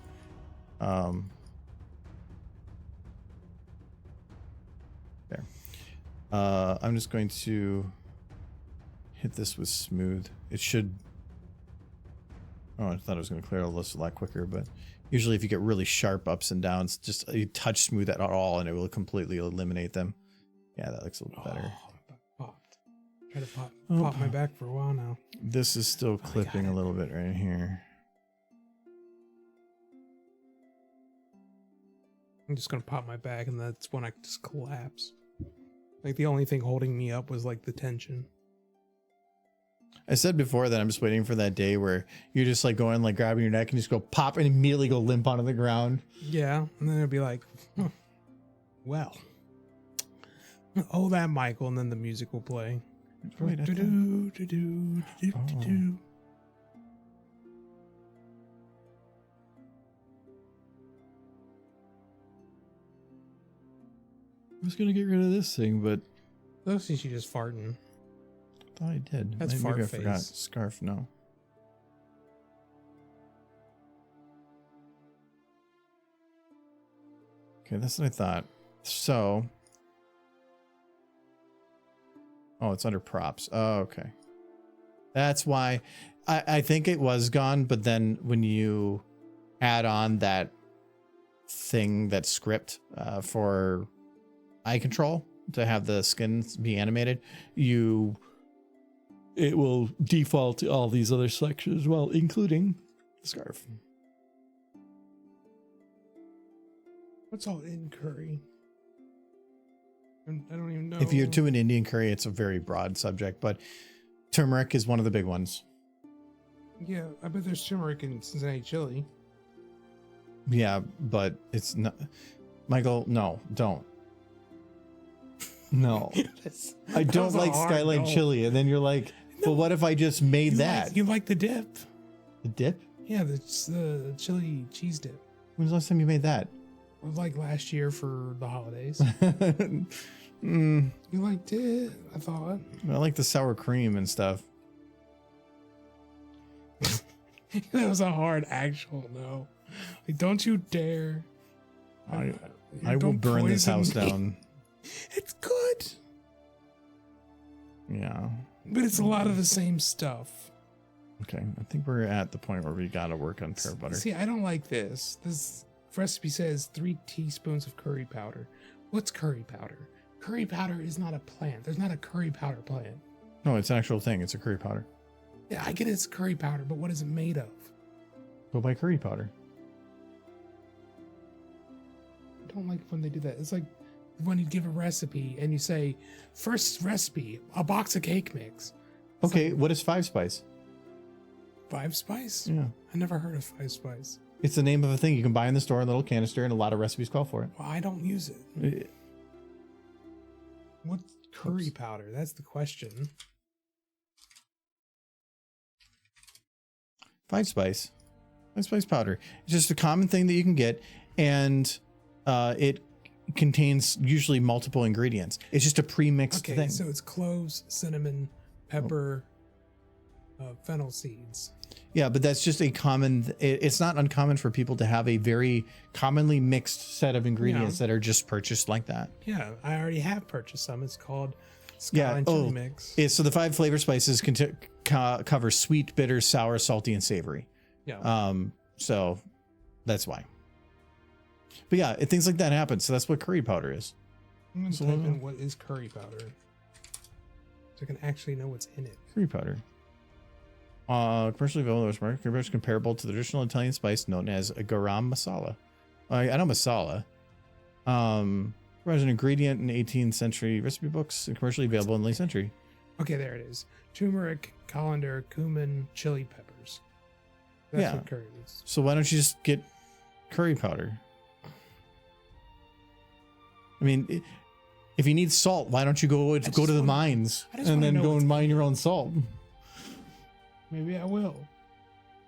There. I'm just going to hit this with smooth. It should. Oh, I thought it was going to clear all this a lot quicker, but usually if you get really sharp ups and downs, just you touch smooth at all and it will completely eliminate them. Yeah, that looks a little better. Popped. Try to pop my back for a while now. This is still clipping a little bit right here. I'm just gonna pop my back, and that's when I just collapse. Like the only thing holding me up was like the tension. I said before that I'm just waiting for that day where you're just like going, like grabbing your neck and just go pop and immediately go limp onto the ground. Yeah, and then it'd be like, well, oh that Michael, and then the music will play. Wait, I was gonna get rid of this thing, but Looks like she just farting. I thought I did. That's Maybe fart I forgot. face. Scarf, no. Okay, that's what I thought. So, oh, it's under props. Oh, okay. That's why I think it was gone, but then when you add on that thing, that script for eye control to have the skins be animated, it will default to all these other selections as well, including the scarf. What's all in curry? I don't even know. If you're to an Indian curry, it's a very broad subject, but turmeric is one of the big ones. Yeah, I bet there's turmeric in Cincinnati chili. Yeah, but it's not. Michael, no, don't. No. I don't was a like hard Skyline no. chili. And then you're like, well, what if I just made that? You like the dip? The dip? Yeah, the chili cheese dip. When's the last time you made that? Like last year for the holidays. You liked it, I thought. I like the sour cream and stuff. That was a hard actual no. Like, don't you dare. I will Don't burn this poison house me. down. It's good, Yeah. but it's a lot of the same stuff. Okay. I think we're at the point where we got to work on pear butter. See, I don't like this. This recipe says 3 teaspoons of curry powder. What's curry powder? Curry powder is not a plant. There's not a curry powder plant. No, it's an actual thing. It's a curry powder. Yeah, I get it's curry powder, but what is it made of? Go buy curry powder. I don't like when they do that. It's like when you give a recipe and you say, first recipe, a box of cake mix. It's Okay, like, what is 5-spice? 5-spice? Yeah. I never heard of 5-spice. It's the name of a thing you can buy in the store, a little canister, and a lot of recipes call for Well, I don't use it. it. What's curry powder? That's the question. 5-spice. 5-spice powder. It's just a common thing that you can get, and it contains usually multiple ingredients. It's just a pre-mixed Okay, thing. so it's cloves, cinnamon, pepper, fennel seeds. Yeah, but that's just a common. It's not uncommon for people to have a very commonly mixed set of ingredients that are just purchased like that. Yeah, I already have purchased some. It's called Yeah. Skyline Chili Mix. So the 5 flavor spices cover sweet, bitter, sour, salty, and savory. Yeah. So that's why. But yeah, things like that happen. So that's what curry powder is. I'm gonna So type in what is curry powder, so I can actually know what's in it. Curry powder. Commercially available in the market, curry powder is comparable to the traditional Italian spice known as a garam masala. I know masala. Was an ingredient in 18th century recipe books and commercially available in the late century. Okay, there it is. Turmeric, colander, cumin, chili peppers. That's Yeah. what curry is. So why don't you just get curry powder? I mean, if you need salt, why don't you go to the mines I just and wanna then know go what's and in mine your own salt? Maybe I will.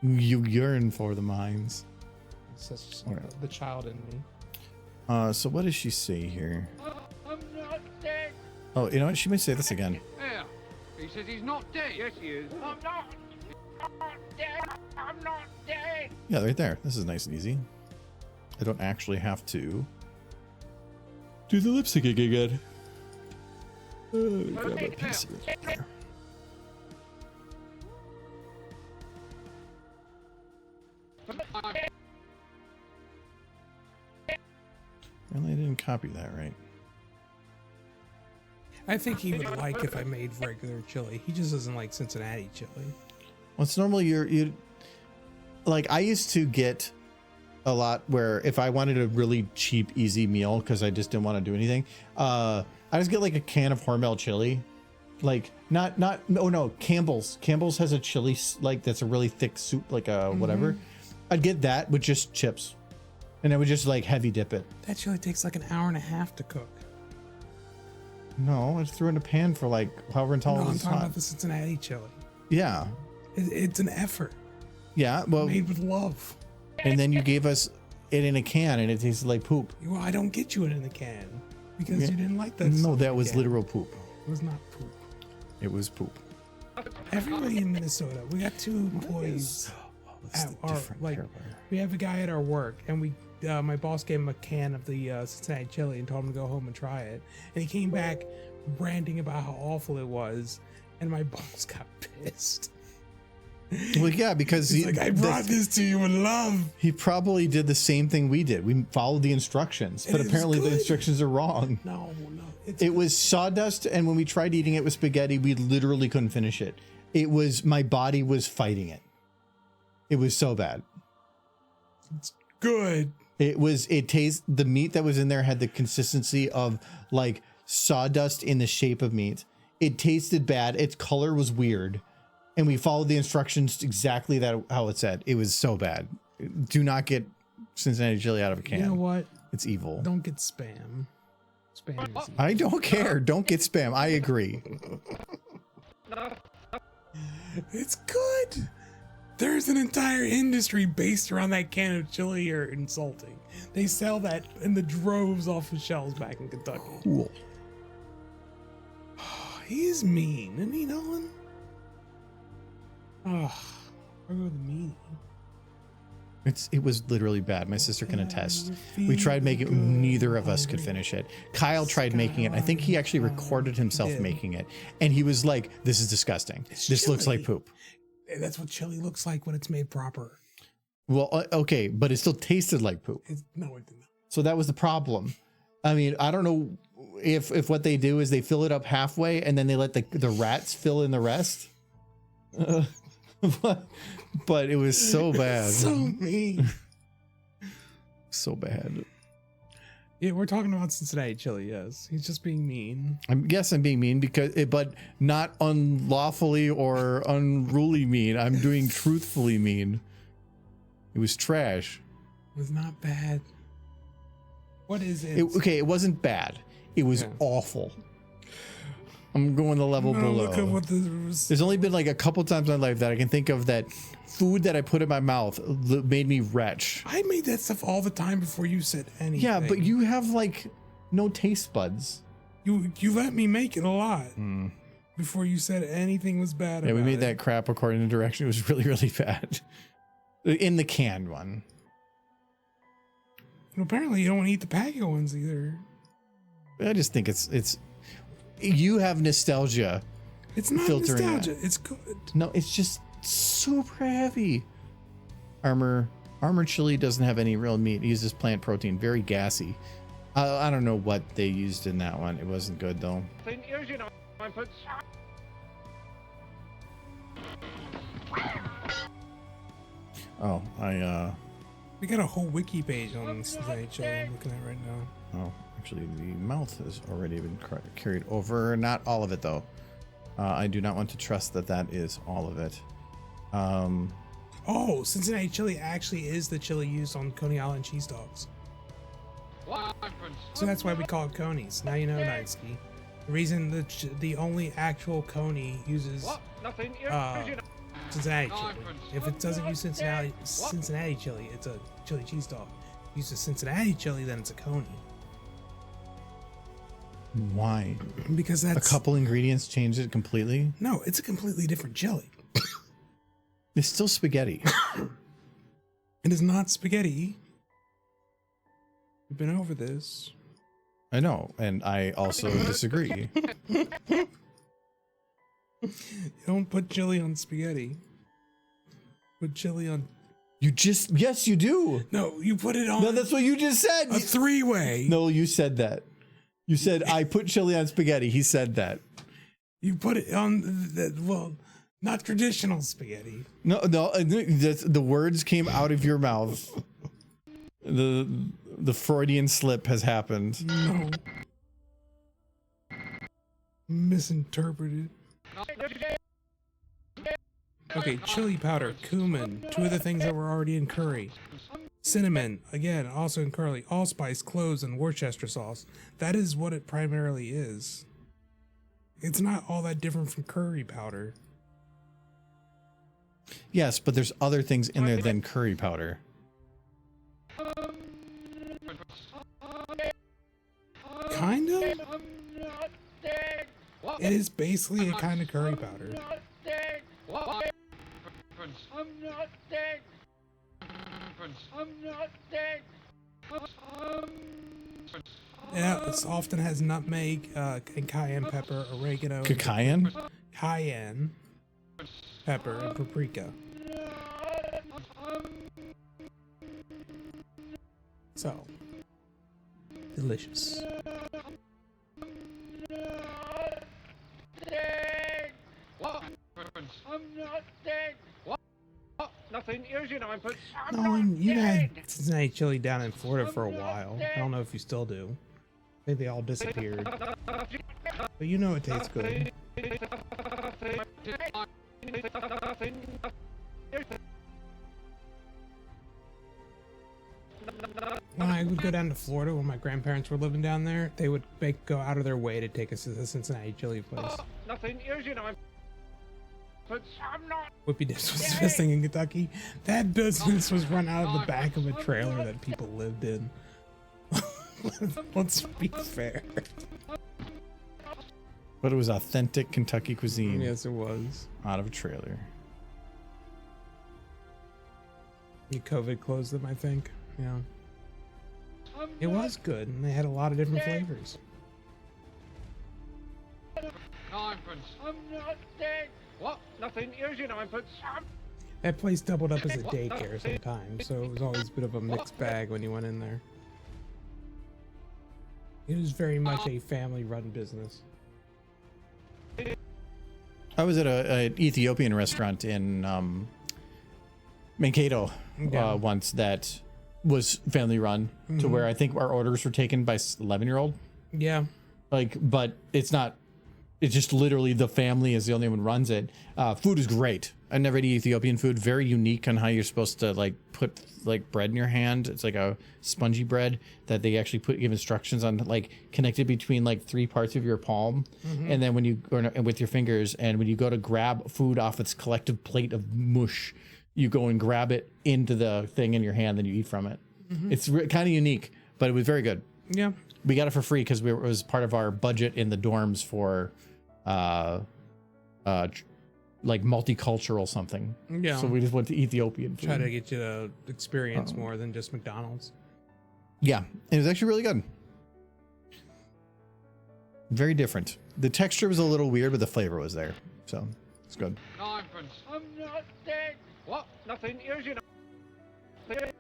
You yearn for the mines. It's just Alright. the child in me. So what does she say here? I'm not dead. Oh, you know what? She may say this again. Here. He says he's not dead. Yes, he is. I'm not dead. I'm not dead. Yeah, right there. This is nice and easy. I don't actually have to do the lipstick again. Grab a piece of it there. Really, I didn't copy that right. I think he would like if I made regular chili. He just doesn't like Cincinnati chili. Well, it's normally you like I used to get a lot where if I wanted a really cheap, easy meal because I just didn't want to do anything, I just get like a can of Hormel chili, like no Campbell's. Campbell's has a chili like that's a really thick soup, like a whatever. I'd get that with just chips, and I would just like heavy dip it. That chili takes like an hour and a half to cook. No, I just threw it in a pan for like however No, until I'm it's talking hot. about the Cincinnati chili. Yeah, It's an effort yeah. Well, made with love. and then you gave us it in a can, and it tasted like poop. Well, I don't get you it in a can because Yeah. you didn't like that. No, stuff that in a was can. literal poop. It was not poop. It was poop. Everybody in Minnesota, we got two employees. At our, like, we have a guy at our work, and we my boss gave him a can of the Cincinnati chili and told him to go home and try it. And he came back ranting about how awful it was, and my boss got pissed. Well, yeah, because He's like, I brought this to you with love. he probably did the same thing we did. We followed the instructions, but It is apparently the good. instructions are wrong. No, it's It was sawdust, and when we tried eating it with spaghetti, we literally couldn't finish it. It was my body was fighting it. It was so bad. good. It tastes the meat that was in there had the consistency of like sawdust in the shape of meat. It tasted bad. Its color was weird. And we followed the instructions exactly that how it said. It was so bad. Do not get Cincinnati chili out of a can. You know what? It's evil. Don't get spam. Spam is evil. I don't care. Don't get spam. I agree. It's good. There's an entire industry based around that can of chili you're insulting. They sell that in the droves off the shelves back in Kentucky. Cool. He is mean, isn't he, Nolan? Oh, I go the mean. It was literally bad. My sister can attest. We tried making it. Neither of us could finish it. Kyle tried making it. I think he actually recorded himself making it. And he was like, this is disgusting. This looks like chili. poop. That's what chili looks like when it's made proper. Well, okay, but it still tasted like poop. No, it did not. So that was the problem. I mean, I don't know if what they do is they fill it up halfway and then they let the rats fill in the rest. But it was so bad. So mean. So bad. Yeah, we're talking about Cincinnati chili, yes. He's just being mean. I'm being mean but not unlawfully or unruly mean. I'm doing truthfully mean. It was trash. It was not bad. What is it? Okay, it wasn't bad. It was awful. I'm going the level No, below. look at what this was. There's only been like a couple times in my life that I can think of that food that I put in my mouth made me retch. I made that stuff all the time before you said anything. Yeah, but you have like no taste buds. You let me make it a lot before you said anything was bad. Yeah, we about made it. that crap according to direction. It was really, really bad. In the canned one. And apparently, you don't want to eat the packet ones either. I just think it's you have nostalgia. It's not Filtering nostalgia. It's good. No, it's just super heavy. Armor chili doesn't have any real meat. It uses plant protein, very gassy. I don't know what they used in that one. It wasn't good though. Here's your ninepence. Oh, We got a whole wiki page on Cincinnati Chili I'm looking at right now. oh, actually the mouth has already been carried over. Not all of it though. I do not want to trust that that is all of it. Oh, Cincinnati Chili actually is the chili used on Coney Island cheese dogs. So that's why we call it Coney's. Now you know, Ninesky. The reason the only actual Coney uses Nothing. Here's your Cincinnati chili. If it doesn't use Cincinnati chili, it's a chili cheese dog. Uses Cincinnati chili, then it's a Coney. Why? Because A that's couple ingredients changed it completely. no, it's a completely different chili. It's still spaghetti. It is not spaghetti. We've been over this. I know, and I also disagree. You don't put chili on spaghetti. Put chili on. Yes, you do. No, you put it on No, that's what you just said. a three-way. No, you said that. You said I put chili on spaghetti. He said that. You put it on well, not traditional spaghetti. No, the words came out of your mouth. The Freudian slip has happened. No. Misinterpreted. Okay, chili powder, cumin, two of the things that were already in curry. Cinnamon, again, also in curry. Allspice, cloves, and Worcester sauce. That is what it primarily is. It's not all that different from curry powder. Yes, but there's other things in there than curry powder. Kind of? It is basically a kind of curry powder. I'm not dead. I'm not dead. Yeah, it often has nutmeg and cayenne pepper, oregano, Cayenne? cayenne pepper, and paprika. So delicious. I'm not dead. What? Nothing. Here's your ninepence. No, and you had Cincinnati chili down in Florida for a while. I don't know if you still do. I think they all disappeared. But you know it tastes good. When I would go down to Florida when my grandparents were living down there, they would go out of their way to take us to the Cincinnati chili place. Nothing. Here's your ninepence. I'm not. Whippy Dips was the best thing in Kentucky. That business was run out of the back of a trailer that people lived in. Let's be fair. But it was authentic Kentucky cuisine. Yes, it was. Out of a trailer. COVID closed them, I think. Yeah. It was good, and they had a lot of different flavors. Ninepence. I'm not dead. What? Nothing. Here's your ninepence. That place doubled up as a daycare sometimes, so it was always a bit of a mixed bag when you went in there. It was very much a family-run business. I was at an Ethiopian restaurant in Mankato once that was family run to where I think our orders were taken by 11-year-old. Yeah. But it's not. It's just literally the family is the only one who runs it. Food is great. I never ate Ethiopian food. Very unique on how you're supposed to put bread in your hand. It's like a spongy bread that they actually give instructions on, connected between 3 parts of your palm, and then when you with your fingers, and when you go to grab food off its collective plate of mush, you go and grab it into the thing in your hand, then you eat from it. It's kind of unique, but it was very good. Yeah. We got it for free because it was part of our budget in the dorms for multicultural something. Yeah. So we just went to Ethiopian food. Try to get you to experience more than just McDonald's. Yeah. It was actually really good. Very different. The texture was a little weird, but the flavor was there. So it's good. Ninepence. I'm not dead. What? Nothing. Here's your ninepence.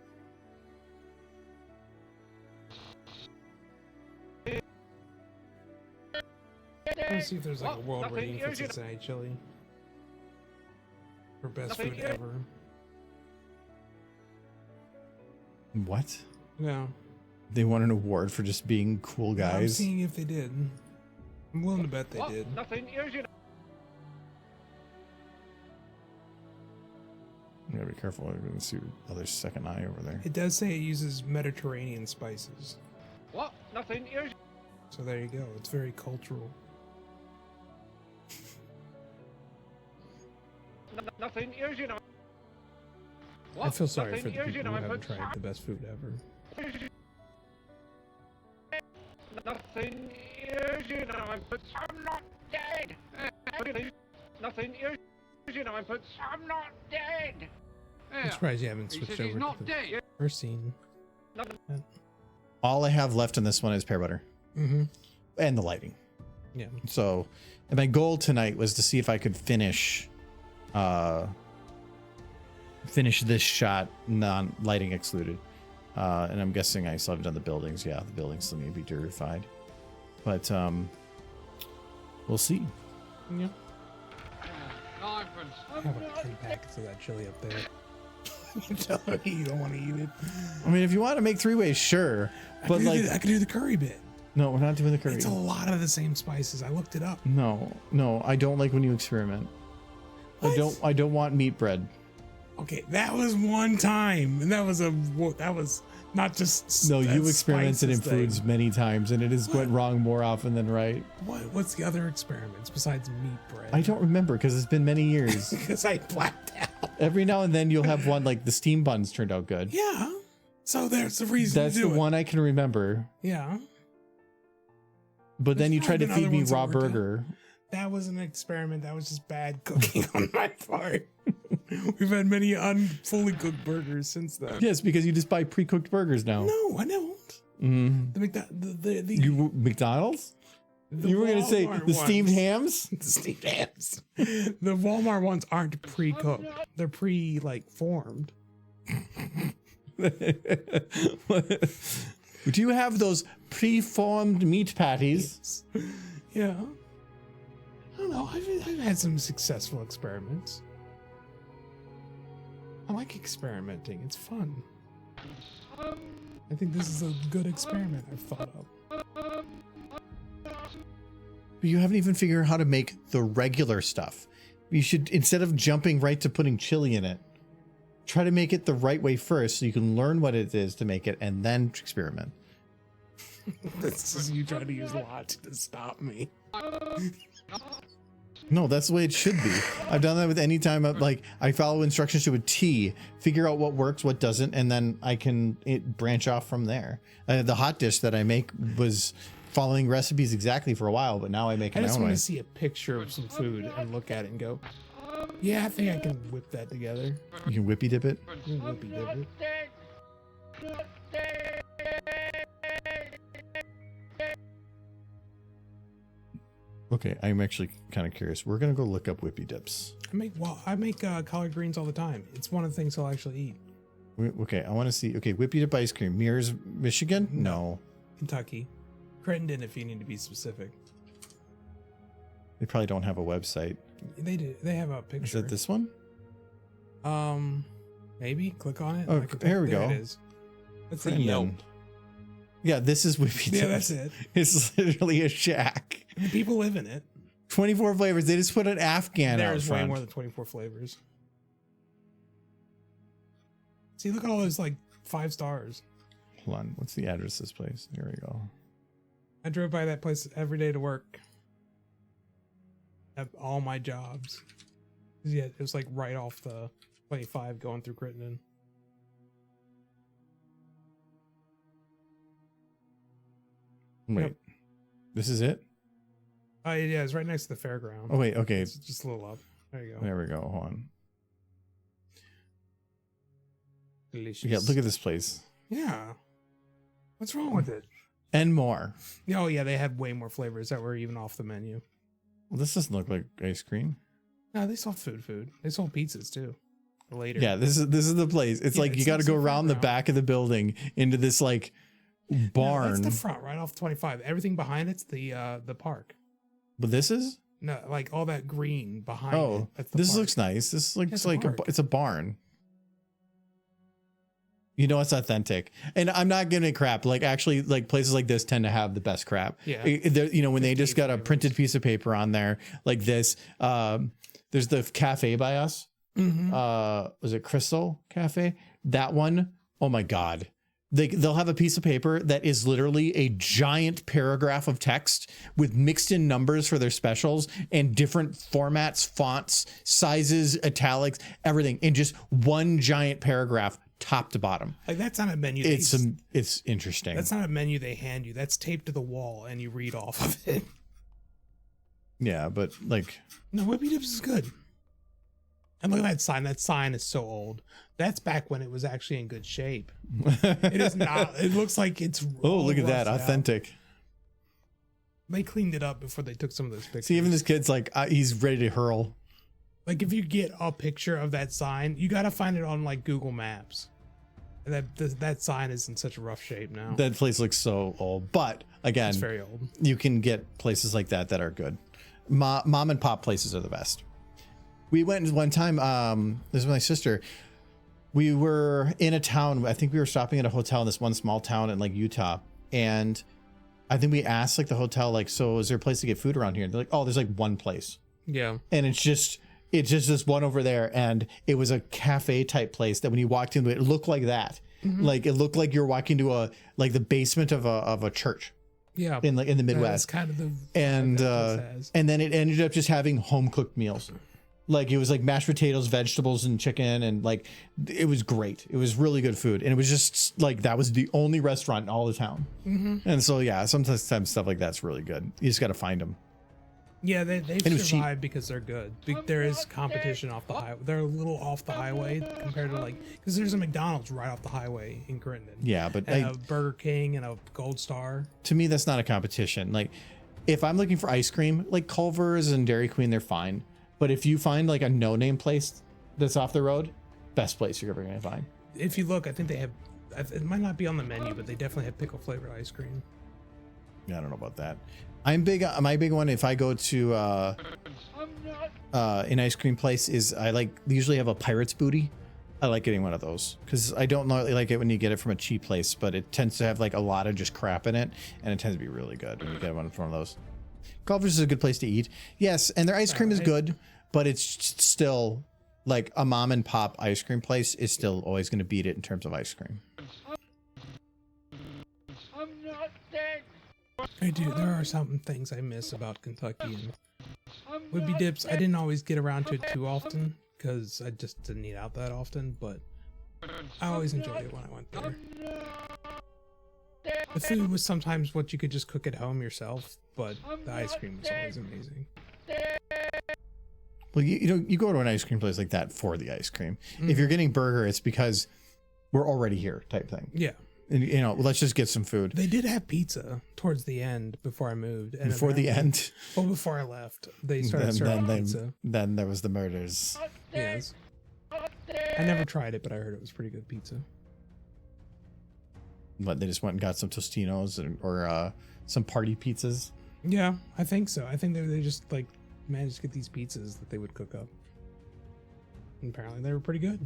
Let's see if there's like a world rating for Cincinnati chili. For best food ever. What? Yeah. They won an award for just being cool I'm guys. seeing if they did. I'm willing to bet they What? did. Nothing. Here's your You gotta be careful. You're gonna see other second eye over there. It does say it uses Mediterranean spices. What? Nothing. Here's So there you go. It's very cultural. nothing. Here's your I feel sorry Nothing. for the Here's people your who haven't input. tried the best food ever. Nothing. Here's your input. I'm not dead. Nothing. Here's your input. I'm not dead. I'm surprised you haven't He switched says he's over not to the dead. first scene. All I have left in this one is pear butter Mm-hmm. and the lighting. Yeah. So, and my goal tonight was to see if I could finish this shot non-lighting excluded. And I'm guessing I still haven't done the buildings. Yeah, the buildings still need to be dirtified. But we'll see. Yeah. Ninepence. I have like 3 packets of that chili up there. You tell me you don't want to eat it. I mean, if you want to make 3 ways, sure. But like, I could do the curry bit. no, we're not doing the curry. It's a lot of the same spices. I looked it up. No, I don't like when you experiment. What? I don't want meat bread. Okay, that was one time, and that was not just No, that you experimented in spices thing. foods many times, and it has went wrong more often than right. What's the other experiments besides meat bread? I don't remember because it's been many years. because I blacked out. Every now and then you'll have one like the steam buns turned out good. Yeah, so there's the reason. That's to the do it. one I can remember. Yeah, But then There's you tried to probably feed been me other raw ones that were burger. that was an experiment. That was just bad cooking on my part. We've had many fully cooked burgers since then. Yes, because you just buy pre-cooked burgers now. No, I don't. Mm. The McDonald's? the You were gonna say Walmart the steamed ones- hams? The steamed hams. The Walmart ones aren't pre-cooked. They're formed. Do you have those pre-formed meat patties? Yeah. I don't know. I've had some successful experiments. I like experimenting. It's fun. I think this is a good experiment I've thought of. But you haven't even figured out how to make the regular stuff. You should, instead of jumping right to putting chili in it, try to make it the right way first so you can learn what it is to make it and then experiment. This is you trying to use logic to stop me. No, that's the way it should be. I've done that with any time I follow instructions to a T, figure out what works, what doesn't, and then I can branch off from there. The hot dish that I make was following recipes exactly for a while, but now I make it I my just own want way. to see a picture of some food and look at it and go, yeah, I think I can whip that together. You can whippy dip it. You can whippy dip it. Okay, I'm actually kind of curious. We're gonna go look up whippy dips. I make collard greens all the time. It's one of the things I'll actually eat. Okay, I want to see. Okay, whippy dip ice cream. Mears, Michigan? No. Kentucky. Crittenden, if you need to be specific. They probably don't have a website. They do. They have a picture. Is that this one? Maybe click on it. Oh, I could- there we go. It is. That's the Crittenden. Yelp. Yeah, this is whippy dips. Yeah, that's it. It's literally a shack. And people live in it. 24 flavors. They just put an Afghan out There's way front. more than 24 flavors. See, look at all those 5 stars. Hold on. What's the address of this place? Here we go. I drove by that place every day to work. At all my jobs. Yeah, it was right off the 25 going through Crittenden. Wait. Yep. This is it? Yeah, it's right next to the fairground. Oh, wait. Okay. It's just a little up. There you go. There we go. Hold on. Delicious. Yeah, look at this place. Yeah. What's wrong with it? And more. Oh, yeah, they had way more flavors that were even off the menu. Well, this doesn't look like ice cream. No, they sold food. They sold pizzas too. Later. Yeah, this is the place. It's Yeah, like it's you got to next go to the around the fairground. back of the building into this No, barn. that's the front, right off 25. Everything behind it's the park. But this is No, like all that green behind it. oh, That's the this park. looks nice. This looks It's a like park. it's a barn. You know, it's authentic, and I'm not giving it crap. Like actually, like places like this tend to have the best crap. Yeah. You know, when they just got a flavors. printed piece of paper on there like this. There's the cafe by us. Mhm. Was it Crystal Cafe? That one. Oh my God. They'll have a piece of paper that is literally a giant paragraph of text with mixed in numbers for their specials and different formats, fonts, sizes, italics, everything in just one giant paragraph, top to bottom. Like that's not a menu. It's interesting. That's not a menu they hand you. That's taped to the wall and you read off of it. Yeah, but like, No, Whippy Dips is good. And look at that sign. That sign is so old. That's back when it was actually in good shape. It is not. It looks like it's. oh, all look at that, rusted out. authentic. They cleaned it up before they took some of those pictures. See, even this kid's like, he's ready to hurl. Like if you get a picture of that sign, you got to find it on like Google Maps. And that sign is in such a rough shape now. That place looks so old, but again, It's very old. you can get places like that that are good. Mom and pop places are the best. We went one time. This is my sister. We were in a town. I think we were stopping at a hotel in this one small town in like Utah, and I think we asked like the hotel, like, so is there a place to get food around here? They're like, oh, there's like one place, Yeah. and it's just this one over there, and it was a cafe type place that when you walked into it, it looked like that. Like it looked like you're walking to a like the basement of a church Yeah. in the That's Midwest. kind of the And that place has. and then it ended up just having home cooked meals. Like it was like mashed potatoes, vegetables, and chicken, and like it was great. It was really good food, and it was just like that was the only restaurant in all the town. And so yeah, sometimes stuff like that's really good. You just got to find them. Yeah, they've it was cheap. survived because they're good. There is competition off the highway. They're a little off the highway compared to like, because there's a McDonald's right off the highway in Crittenden. Yeah, but And a Burger King and a Gold Star. to me, that's not a competition. Like if I'm looking for ice cream, like Culver's and Dairy Queen, they're fine. But if you find like a no-name place that's off the road, best place you're ever gonna find. If you look, I think they have, it might not be on the menu, but they definitely have pickle flavored ice cream. Yeah, I don't know about that. I'm big. My big one, if I go to an ice cream place, is I usually have a Pirate's Booty. I like getting one of those because I don't normally like it when you get it from a cheap place, but it tends to have like a lot of just crap in it, and it tends to be really good when you get one from one of those. Culver's is a good place to eat. Yes, and their ice cream is good, but it's still like a mom and pop ice cream place is still always going to beat it in terms of ice cream. I'm not dead. I do. There are some things I miss about Kentucky and I'm Whippy not Dips. I dead. didn't always get around to it too often because I just didn't eat out that often, but I always enjoyed it when I went there. The food was sometimes what you could just cook at home yourself, but the ice cream was always amazing. Well, you go to an ice cream place like that for the ice cream. If you're getting burger, it's because we're already here type thing. Yeah. And, let's just get some food. They did have pizza towards the end before I moved. And Before the apparently- end, Well, before I left, they started serving pizza. then there was the murders. Yes. I never tried it, but I heard it was pretty good pizza. But they just went and got some Tostinos or some party pizzas. Yeah, I think so. I think they just like managed to get these pizzas that they would cook up. And apparently they were pretty good.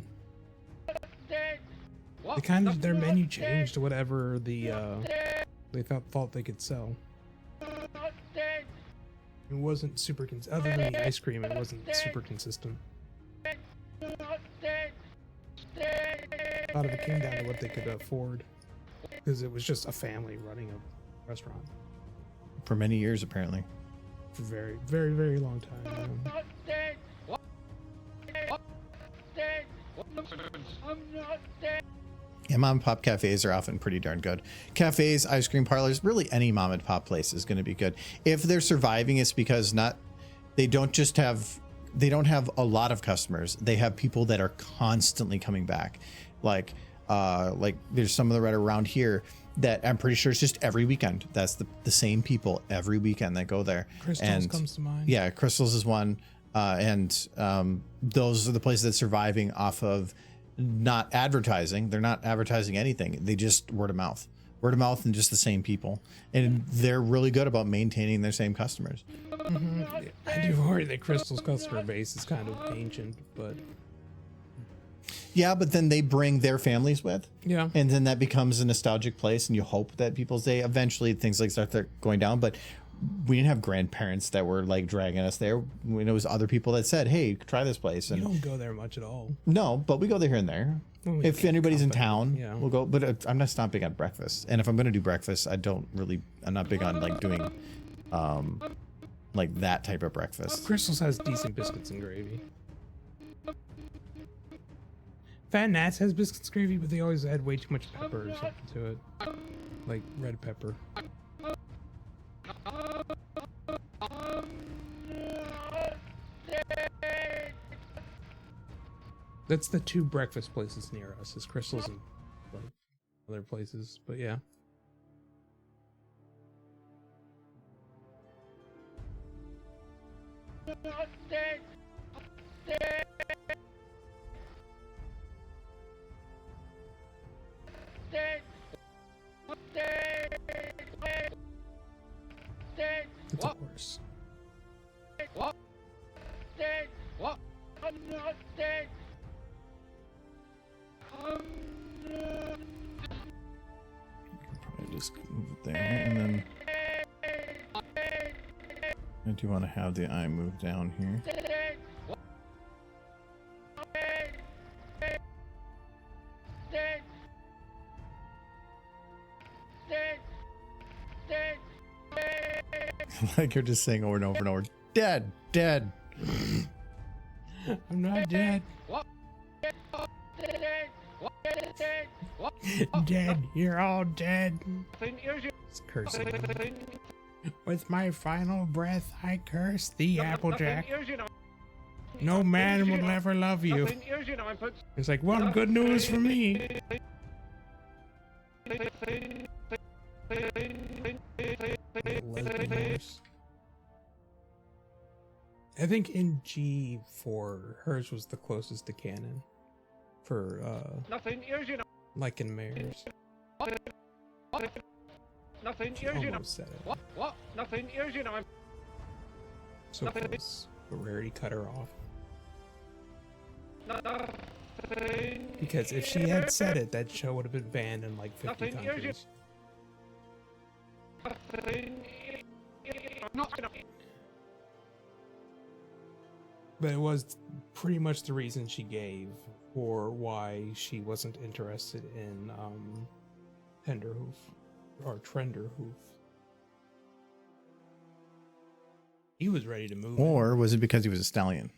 They kind of their menu changed to whatever the they thought they could sell. It wasn't super other than the ice cream. It wasn't super consistent. A lot of it came down to what they could afford, because it was just a family running a restaurant For many years, apparently. for a very, very, very long time. Yeah, mom and pop cafes are often pretty darn good. Cafes, ice cream parlors, really any mom and pop place is going to be good. If they're surviving, it's because they don't have a lot of customers. They have people that are constantly coming back. Like there's some of the right around here that I'm pretty sure it's just every weekend. That's the same people every weekend that go there. Crystals comes to mind. Yeah, Crystals is one. And those are the places that surviving off of not advertising. They're not advertising anything. They just word of mouth. word of mouth and just the same people, and they're really good about maintaining their same customers. I do worry that Crystal's customer base is kind of ancient, but Yeah, but then they bring their families with, yeah. and then that becomes a nostalgic place, and you hope that people say eventually things like start going down. But we didn't have grandparents that were like dragging us there. When it was other people that said, "Hey, try this place." You And don't go there much at all. no, but we go there here and there. Well, we If get anybody's in company, town, yeah. we'll go. But I'm not big on breakfast. And if I'm gonna do breakfast, I'm not big on like doing, like that type of breakfast. Crystal's has decent biscuits and gravy. Fat Nats has biscuits and gravy, but they always add way too much pepper or something to it. Like red pepper. That's the two breakfast places near us, is Crystal's and like other places, but yeah. It's a horse. Probably just move it there, and then I do want to have the eye move down here. Like you're just saying over and over and over, dead, dead. I'm not dead. Dead. You're all dead. It's cursing. With my final breath, I curse thee, Applejack. No man will ever love you. It's like, well, good news for me. I think in G4, hers was the closest to canon for like in Mare's. She almost said it. So close, but Rarity cut her off. Because if she had said it, that show would have been banned in like 50 countries. But it was pretty much the reason she gave for why she wasn't interested in Tenderhoof or Trenderhoof. He was ready to move. Or was it because he was a stallion?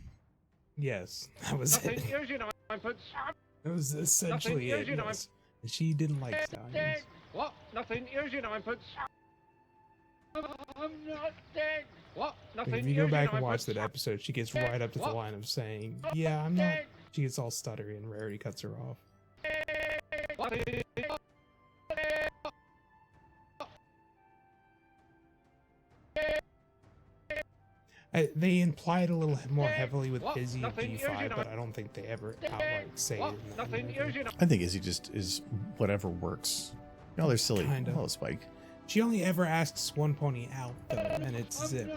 Yes, that was it. That was essentially it. Yes. And she didn't like stallions. I'm not dead. If you go back and watch that episode, she gets right up to the line of saying, "Yeah, I'm not." She gets all stuttery, and Rarity cuts her off. They implied a little more heavily with Izzy at G5, but I don't think they ever outright say it. I think Izzy just is whatever works. You know, they're silly. Kind of. Hello, Spike. She only ever asks one pony out, though, and it's Zip.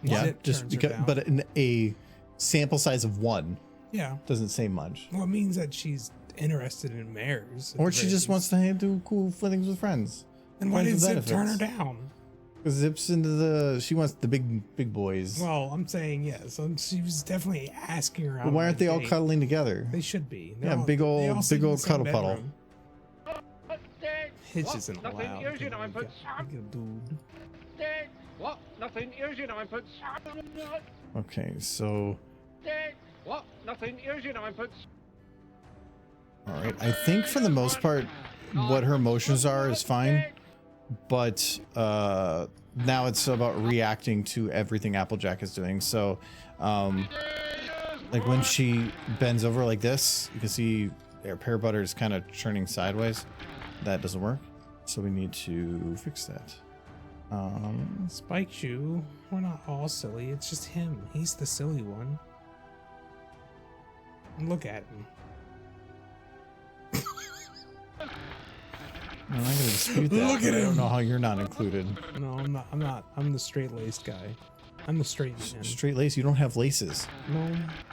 Yeah, Zip just turns her because, down. but in a sample size of one Yeah. doesn't say much. Well, it means that she's interested in mares. Or she just wants to do cool things with friends. And why did friends with Zip turn her benefits. down? Because Zip's into she wants the big boys. Well, I'm saying yes. She was definitely asking her out. But why on aren't a they all date. cuddling together? They should be. Yeah, big they old- all sleep big in old the same cuddle puddle. bedroom. Hitch isn't allowed. You get a dude. Nothing is, you know, I'm put. Okay, so Nothing is, you know, I'm put. all right. I think for the most part, what her emotions are is fine, but now it's about reacting to everything Applejack is doing. So, like when she bends over like this, you can see her pear butter is kind of churning sideways. That doesn't work, so we need to fix that. Spike Shoe, we're not all silly. It's just him. He's the silly one. Look at him. I'm not going to dispute that. Look at but I don't him. know how you're not included. No, I'm not. I'm not. I'm the straight-laced guy. I'm the straight man. Straight lace, you don't have laces.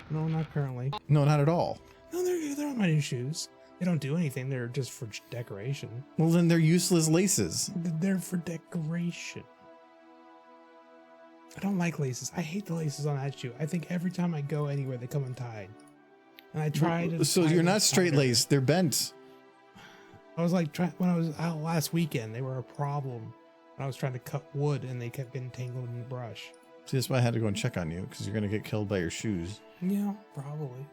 No, not currently. No, not at all. No, they're on my new shoes. They don't do anything. They're just for decoration. Well, then they're useless laces. They're for decoration. I don't like laces. I hate the laces on that shoe. I think every time I go anywhere, they come untied. And I tried. So you're not straight laced, they're bent. I was like, when I was out last weekend, they were a problem. When I was trying to cut wood and they kept getting tangled in the brush. See, that's why I had to go and check on you, because you're going to get killed by your shoes. Yeah, probably.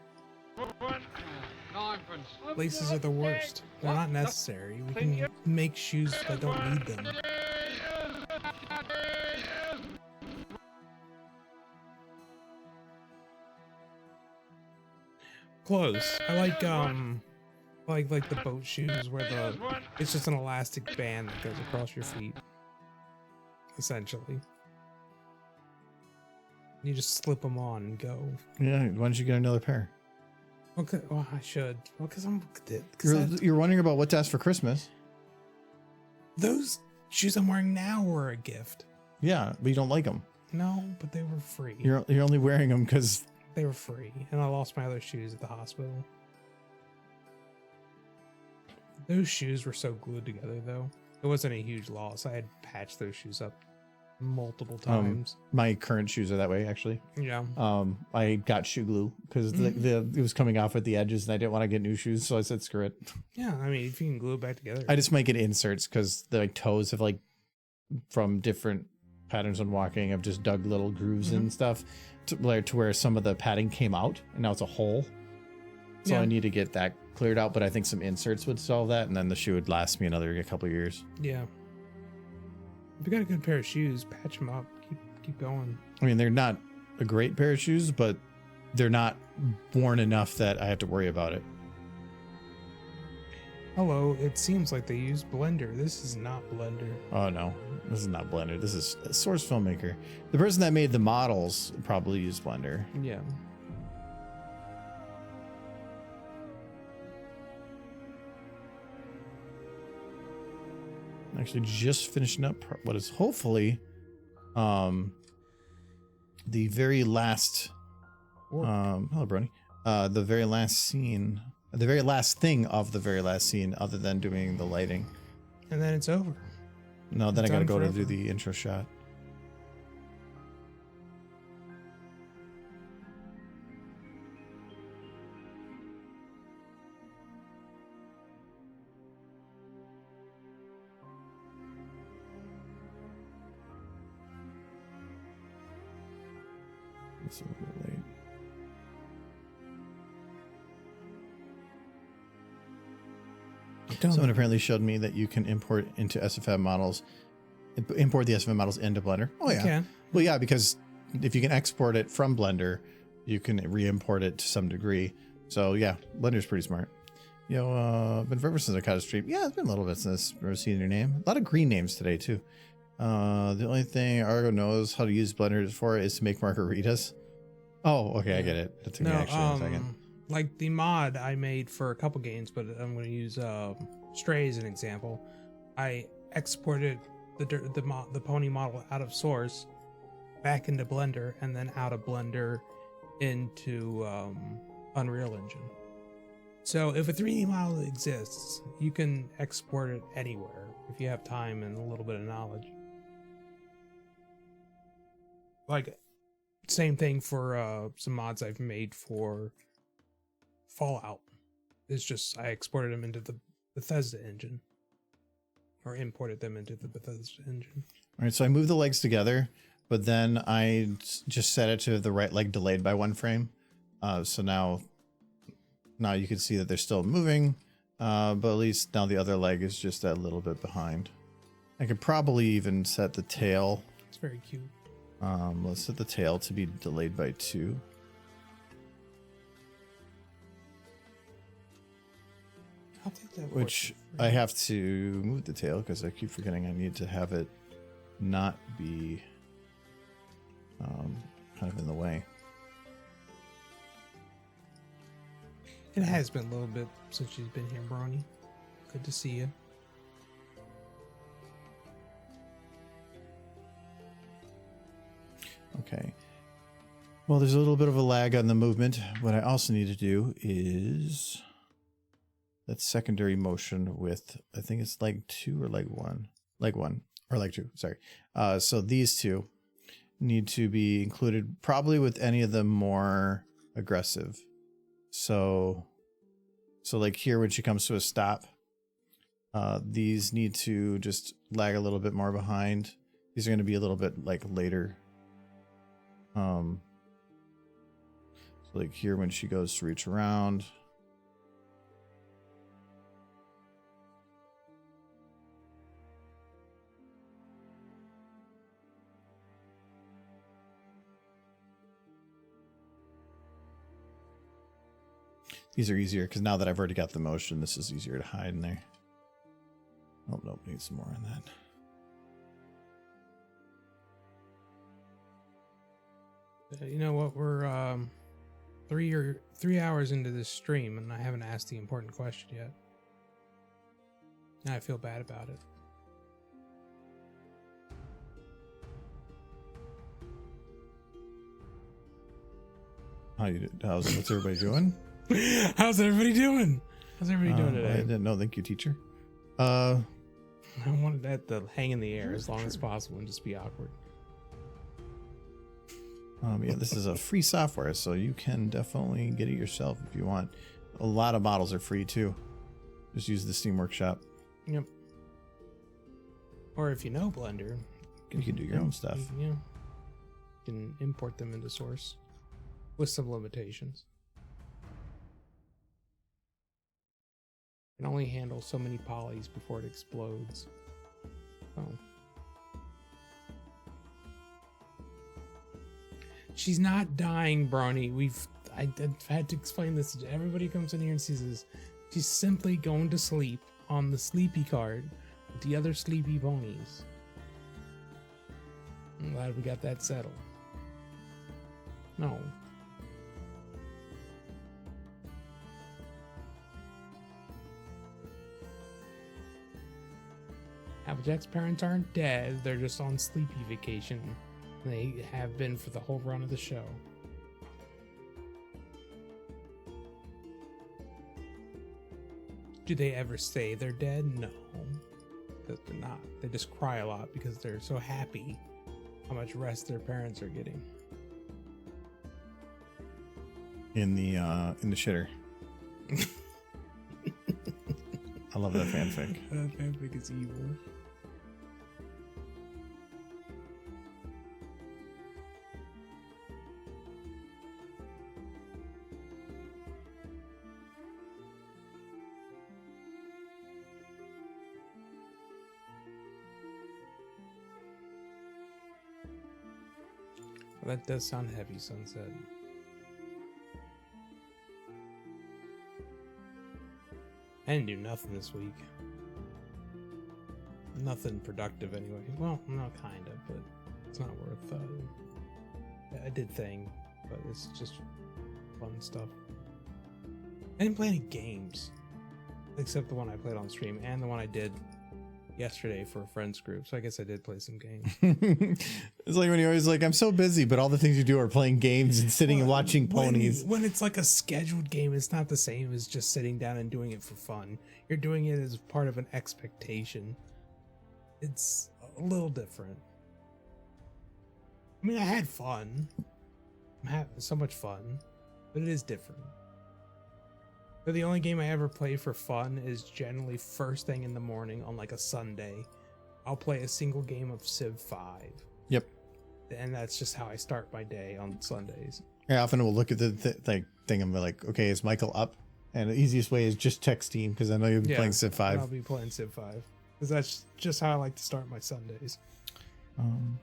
Laces are the worst. They're not necessary. We can make shoes that don't need them. Close. I like the boat shoes where it's just an elastic band that goes across your feet. Essentially. You just slip them on and go. Yeah, why don't you get another pair? Okay, well, I should. Well, because You're wondering about what to ask for Christmas. those shoes I'm wearing now were a gift. Yeah, but you don't like them. No, but they were free. You're only wearing them because... They were free, and I lost my other shoes at the hospital. Those shoes were so glued together, though. It wasn't a huge loss. I had patched those shoes up multiple times. My current shoes are that way, actually. Yeah. I got shoe glue because it was coming off at the edges, and I didn't want to get new shoes, so I said, screw it. Yeah, I mean, if you can glue it back together. I just might get inserts because the toes have, like, from different patterns on walking, I've just dug little grooves and stuff to where some of the padding came out, and now it's a hole. So Yeah. I need to get that cleared out, but I think some inserts would solve that, and then the shoe would last me a couple of years. Yeah. If you got a good pair of shoes, patch them up. Keep going. I mean, they're not a great pair of shoes, but they're not worn enough that I have to worry about it. Hello, it seems like they use Blender. This is not Blender. Oh no, this is not Blender. This is a Source Filmmaker. The person that made the models probably used Blender. Yeah. Actually, just finishing up what is hopefully the very last hello Brony. The very last scene, the very last thing of the very last scene, other than doing the lighting. And then it's over. No, then I gotta Done go to forever. do the intro shot. It's a little bit late. Someone apparently showed me that you can import into SFM models, import the SFM models into Blender. Oh yeah. Can. Well, yeah, because if you can export it from Blender, you can re-import it to some degree. So yeah, Blender's pretty smart. You know, been forever since I caught a stream. Yeah, it's been a little bit since I've seen your name. A lot of green names today too. The only thing Argo knows how to use Blender for is to make margaritas. Oh, okay, I get it. That took me actually a second. Like the mod I made for a couple games, but I'm going to use Stray as an example. I exported the pony model out of Source back into Blender, and then out of Blender into Unreal Engine. So if a 3D model exists, you can export it anywhere if you have time and a little bit of knowledge. Like, same thing for some mods I've made for Fallout. It's just I exported them into the Bethesda engine, or imported them into the Bethesda engine. All right, so I moved the legs together, but then I just set it to the right leg delayed by 1 frame. So now you can see that they're still moving, but at least now the other leg is just a little bit behind. I could probably even set the tail. It's very cute. Let's set the tail to be delayed by 2. I'll take that. Which I have to move the tail because I keep forgetting I need to have it not be kind of in the way. It has been a little bit since she's been here, Bronny. Good to see you. Okay. Well, there's a little bit of a lag on the movement. What I also need to do is that secondary motion with, I think it's leg 2 or leg 1. Leg 1 or leg 2, sorry. So these two need to be included probably with any of the more aggressive. So like here when she comes to a stop, these need to just lag a little bit more behind. These are going to be a little bit like later. So like here when she goes to reach around. These are easier because now that I've already got the motion, this is easier to hide in there. Oh, nope, need some more on that. You know what? We're 3 hours into this stream, and I haven't asked the important question yet. And I feel bad about it. What's everybody doing? How's everybody doing? How's everybody doing today? I didn't know. Thank you, teacher. I wanted that to hang in the air as long as possible and just be awkward. Yeah, this is a free software, so you can definitely get it yourself if you want. A lot of models are free too. Just use the Steam Workshop. Yep. Or if you know Blender, You can do your own stuff. Yeah. You can import them into Source with some limitations. Can only handle so many polys before it explodes. Oh. She's not dying, Bronny. I've had to explain this to everybody who comes in here and sees this. She's simply going to sleep on the sleepy card with the other sleepy ponies. I'm glad we got that settled. No. Applejack's parents aren't dead, they're just on sleepy vacation. They have been for the whole run of the show. Do they ever say they're dead? No. Because they're not. They just cry a lot because they're so happy how much rest their parents are getting. In the shitter. I love that fanfic. That fanfic is evil. Well, that does sound heavy, Sunset. I didn't do nothing this week. Nothing productive anyway. Well, no, kind of, but it's not worth. I did thing, but it's just fun stuff. I didn't play any games, except the one I played on stream and the one I did yesterday for a friends group. So I guess I did play some games. It's like when you're always like, I'm so busy, but all the things you do are playing games and sitting and watching ponies. When it's like a scheduled game, it's not the same as just sitting down and doing it for fun. You're doing it as part of an expectation. It's a little different. I mean, I had fun. I'm having so much fun, but it is different. But the only game I ever play for fun is generally first thing in the morning on like a Sunday. I'll play a single game of Civ 5. Yep. And that's just how I start my day on Sundays. I often will look at the thing and be like, okay, is Michael up? And the easiest way is just check Steam because I know you'll be playing Civ 5. I'll be playing Civ 5 because that's just how I like to start my Sundays. I'm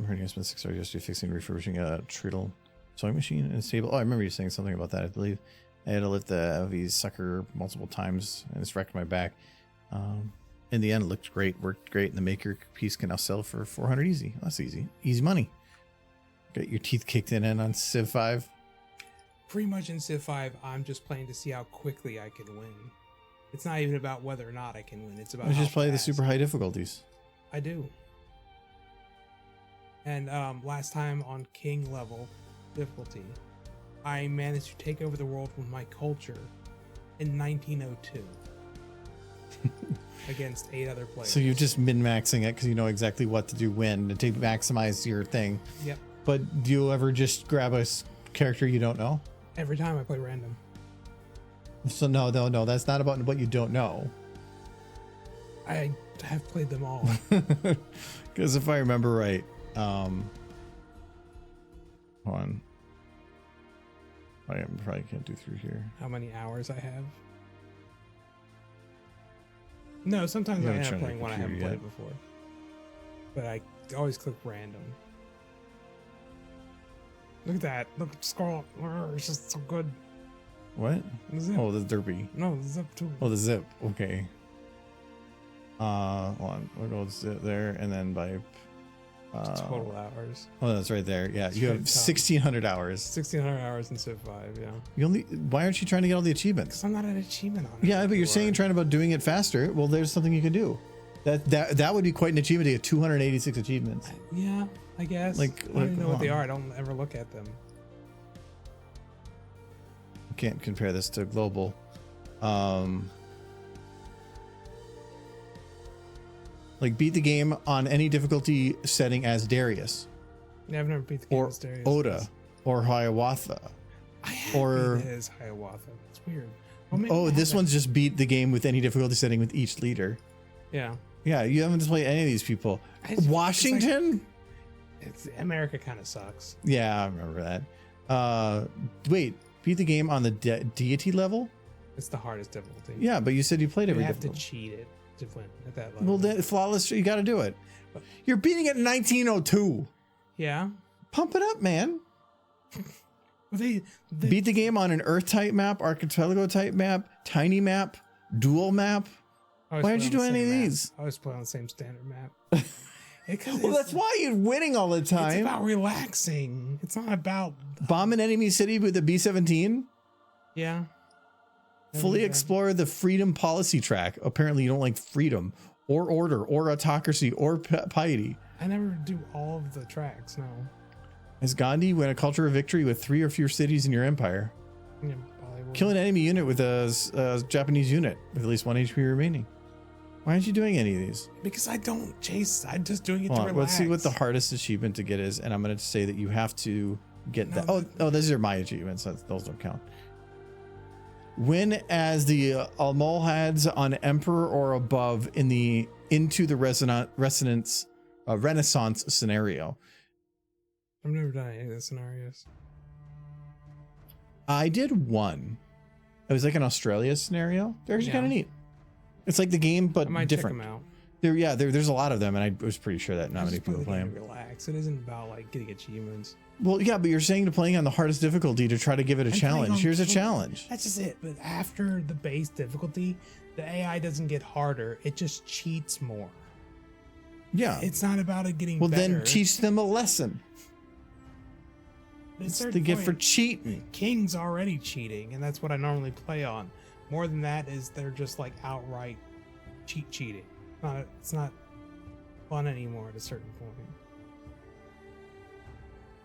hearing I spent 6 hours yesterday fixing and refurbishing a treadle sewing machine and it's stable. Oh, I remember you saying something about that. I believe I had to lift the LV's sucker multiple times and it's wrecked my back. In the end, it looked great, worked great, and the maker piece can now sell for $400 easy. That's easy. Easy money. Got your teeth kicked in on Civ 5. Pretty much in Civ 5, I'm just playing to see how quickly I can win. It's not even about whether or not I can win. It's about Just play the super high difficulties. I do. And last time on King level difficulty, I managed to take over the world with my culture in 1902 against 8 other players. So you're just min-maxing it because you know exactly what to do when to maximize your thing. Yep. But do you ever just grab a character you don't know? Every time I play random. So no, that's not about what you don't know. I have played them all. Because if I remember right, hold on. I probably can't do through here. How many hours I have? No, sometimes You I haven't end up shown playing the one I haven't computer played before. But I always click random. Look at that. Look, scroll. It's just so good. What? The zip. Oh, the derpy. No, the zip too. Oh, the zip. Okay. Hold on. We'll go zip there and then by. Total hours. Oh, that's right there. Yeah, It's you have very tough. 1,600 hours. 1,600 hours in Civ 5, yeah. You only. Why aren't you trying to get all the achievements? Because I'm not an achievement on it. Yeah, but you're saying Or- trying about doing it faster. Well, there's something you can do. That would be quite an achievement to get 286 achievements. Yeah, I guess. Like, I don't even know what they come on. are. I don't ever look at them. Can't compare this to global. Like beat the game on any difficulty setting as Darius Yeah, I've never beat the game or as Darius. Oda or Hiawatha. I have or- beat it as Hiawatha. It's weird. Well, maybe I Oh, have this that- one's just beat the game with any difficulty setting with each leader. Yeah. Yeah, you haven't played any of these people. It's Washington? It's America kind of sucks. Yeah, I remember that. Wait, beat the game on the deity level? It's the hardest difficulty. Yeah, but you said you played You every have to difficulty. cheat it to win at that level. Well, then flawless, you got to do it. You're beating it in 1902. yeah. Pump it up, man. Well, they Beat the game on an Earth type map, Archipelago type map, tiny map, dual map. always why play aren't you on the doing any same of map. these? I always play on the same standard map. Well, that's why you're winning all the It's time. about relaxing. It's not about Bomb an enemy city with a B-17. yeah. Fully Yeah. explore the freedom policy track. Apparently, you don't like freedom or order or autocracy or piety. I never do all of the tracks. No. As Gandhi, win a culture of victory with 3 or fewer cities in your empire. Yeah, Bollywood. Kill an enemy unit with a Japanese unit with at least 1 HP remaining. Why aren't you doing any of these? Because I don't chase. I'm just doing it Hold to on, relax. let's see what the hardest achievement to get is, and I'm going to say that you have to get No, that. Oh, these are my achievements. Those don't count. Win as the Almohads on Emperor or above in the into the Renaissance scenario. I've never done any of the scenarios. I did one. It was like an Australia scenario. They're actually Yeah. kind of neat. It's like the game, but I might different. check them out. There's a lot of them, and I was pretty sure that not I many just play people the play game them. to relax. It isn't about like getting achievements. Well, yeah, but you're saying to playing on the hardest difficulty to try to give it a I'm playing challenge. on Here's a full- challenge. That's just it. But after the base difficulty, the AI doesn't get harder. It just cheats more. Yeah. It's not about it getting Well, better. then teach them a lesson. At a It's certain the gift for point, cheating. King's already cheating, and that's what I normally play on. More than that is they're just like outright cheating. It's not fun anymore at a certain point.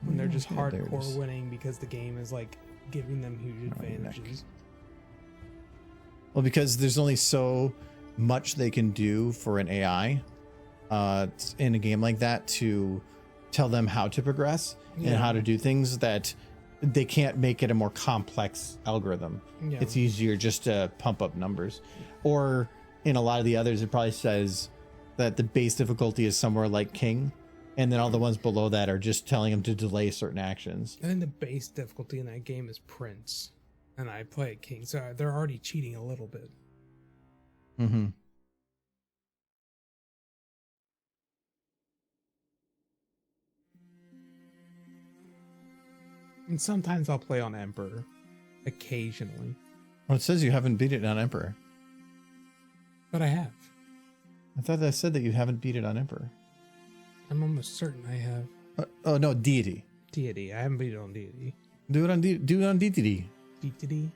And they're just Yeah, there it hardcore is. winning because the game is like giving them huge Around your neck. advantages. Well, because there's only so much they can do for an AI in a game like that to tell them how to progress and Yeah. how to do things that they can't make it a more complex algorithm. Yeah. It's easier just to pump up numbers. Or in a lot of the others, it probably says that the base difficulty is somewhere like King, and then all the ones below that are just telling them to delay certain actions. I think the base difficulty in that game is Prince, and I play at King, so they're already cheating a little bit. Mm-hmm. And sometimes I'll play on Emperor, occasionally, Well, it says you haven't beat it on Emperor. but I have. I thought that said that you haven't beat it on Emperor. I'm almost certain I have. Oh no, Deity. Deity. I haven't beat it on Deity. Do it on Deity. Deity.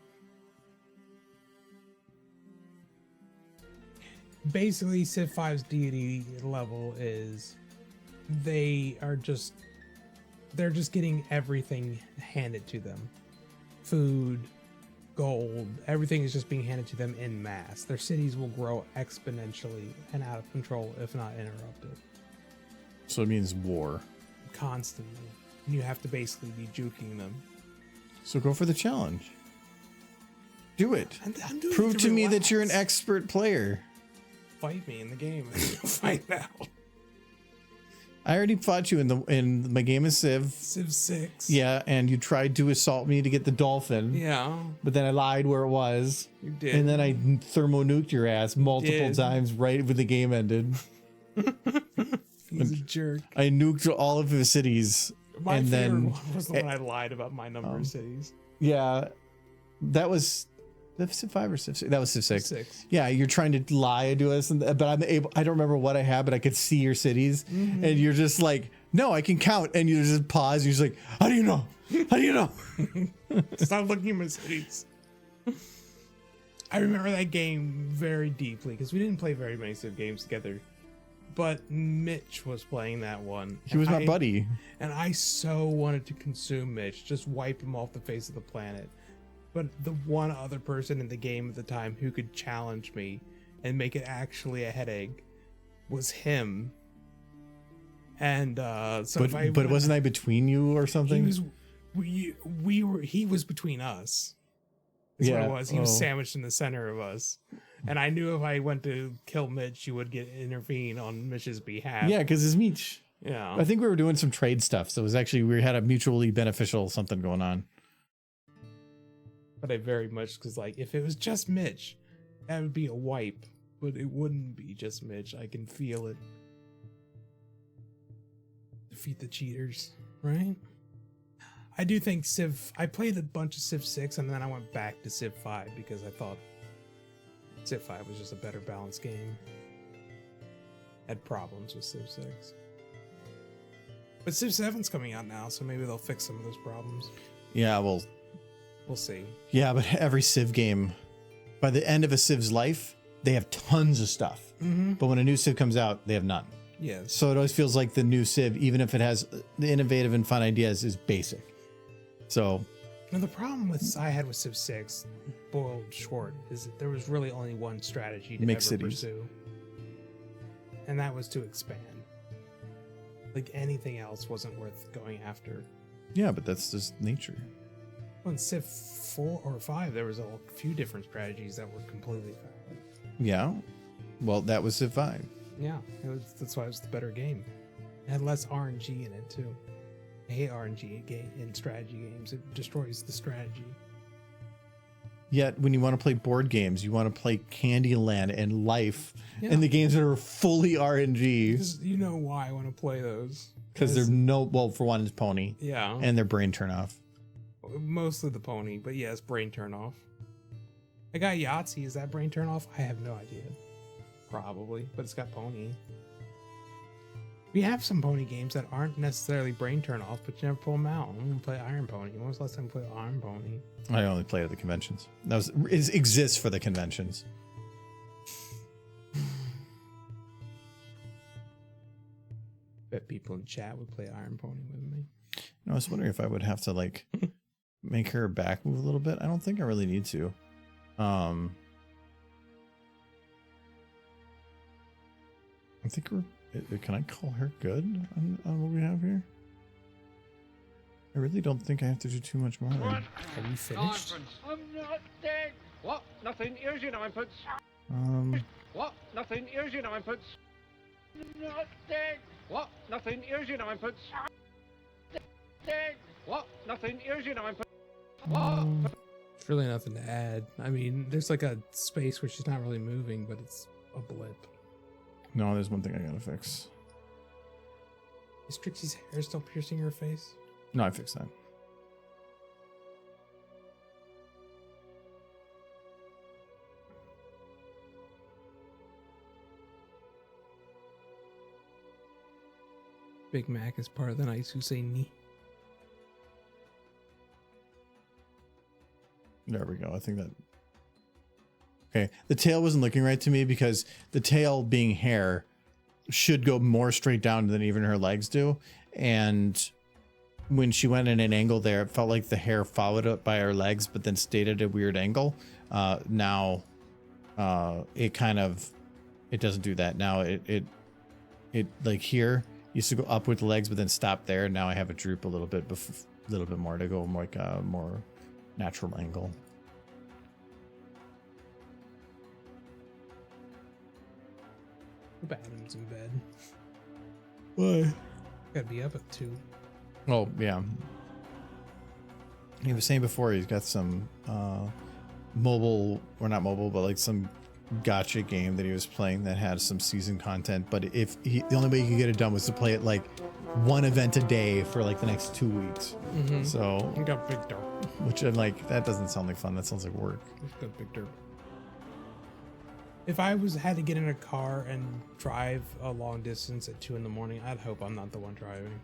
Basically, Civ 5's Deity level is they're just getting everything handed to them. Food, gold, everything is just being handed to them in mass. Their cities will grow exponentially and out of control if not interrupted. So it means war. Constantly. You have to basically be juking them. So go for the challenge. Do it. I'm doing Prove it to me that relax. you're an expert player. Fight me in the game. Fight out. I already fought you in my game of Civ. Civ 6. Yeah, and you tried to assault me to get the dolphin. Yeah. But then I lied where it was. You did. And then I thermonuked your ass multiple did. times right when the game ended. He's a jerk. I nuked all of the cities. My and favorite then one was the one I lied about my number of cities. Yeah, that was Civ 5 or Civ 6. That was Civ 6. 6. Yeah, you're trying to lie to us, but I don't remember what I had, but I could see your cities, and you're just like, no, I can count, and you just pause. You're just like, how do you know? How do you know? Stop looking at my cities. I remember that game very deeply because we didn't play very many Civ games together. But Mitch was playing that one. He was my buddy. And I so wanted to consume Mitch, just wipe him off the face of the planet. But the one other person in the game at the time who could challenge me and make it actually a headache was him. And but wasn't I between you or something? He was between us. That's what it was. He was sandwiched in the center of us. And I knew if I went to kill Mitch, he would intervene on Mitch's behalf. Yeah, because it's Mitch. Yeah. I think we were doing some trade stuff, so it was actually we had a mutually beneficial something going on. But I very much because if it was just Mitch, that would be a wipe. But it wouldn't be just Mitch. I can feel it. Defeat the cheaters, right? I do think I played a bunch of Civ 6 and then I went back to Civ 5 because I thought Civ 5 was just a better balanced game. Had problems with Civ 6. But Civ 7's coming out now, so maybe they'll fix some of those problems. Yeah, well, we'll see. Yeah, but every Civ game, by the end of a Civ's life, they have tons of stuff. Mm-hmm. But when a new Civ comes out, they have none. Yes. So it always feels like the new Civ, even if it has the innovative and fun ideas, is basic. So now the problem I had with Civ 6, boiled short, is that there was really only one strategy to Make ever cities. pursue. And that was to expand. Anything else wasn't worth going after. yeah, but that's just nature. Well, in Civ 4 or 5, there was a few different strategies that were completely valid. Yeah. Well, that was Civ 5. Yeah, that's why it was the better game. It had less RNG in it, too. I hate RNG in strategy games. It destroys the strategy. Yet when you want to play board games, you want to play Candyland and Life and the games that are fully RNG. Because you know why I want to play those. Because they're well, for one, it's Pony. Yeah. And they're brain turn off. Mostly the Pony, but yes, brain turn off. I got Yahtzee. Is that brain turn off? I have no idea. Probably, but it's got Pony. We have some Pony games that aren't necessarily brain turn off, but you never pull them out. I'm gonna play Iron Pony. When was the last time I played Iron Pony? I only played at the conventions. It exists for the conventions. Bet people in chat would play Iron Pony with me. I was wondering if I would have to make her back move a little bit. I don't think I really need to. I think can I call her good on what we have here? I really don't think I have to do too much more. What? Have you finished? I'm not dead. What? Nothing. Here's your ninepence. What? Nothing. Here's your ninepence. Not dead. What? Nothing. Here's your ninepence. Dead. What? Nothing. Here's your ninepence. What? There's really nothing to add. I mean, there's a space where she's not really moving, but it's a blip. No, there's one thing I gotta fix. Is Trixie's hair still piercing her face? No, I fixed that. Big Mac is part of the Knights Who Say Ni. There we go. I think that. Okay, the tail wasn't looking right to me because the tail being hair should go more straight down than even her legs do. And when she went in an angle there, it felt like the hair followed up by her legs, but then stayed at a weird angle. Now it doesn't do that. Now it like here used to go up with the legs, but then stop there. Now I have it droop a little bit, more to go more like a more natural angle. Adam's in bed. Why? Gotta be up at 2. Oh yeah. He was saying before he's got some mobile, or not mobile, but like some gotcha game that he was playing that had some season content. But the only way he could get it done was to play it like one event a day for like the next 2 weeks. Mm-hmm. So I got big dirt. which I'm like, that doesn't sound like fun. That sounds like work. Got big dirt. If I had to get in a car and drive a long distance at 2 in the morning, I'd hope I'm not the one driving.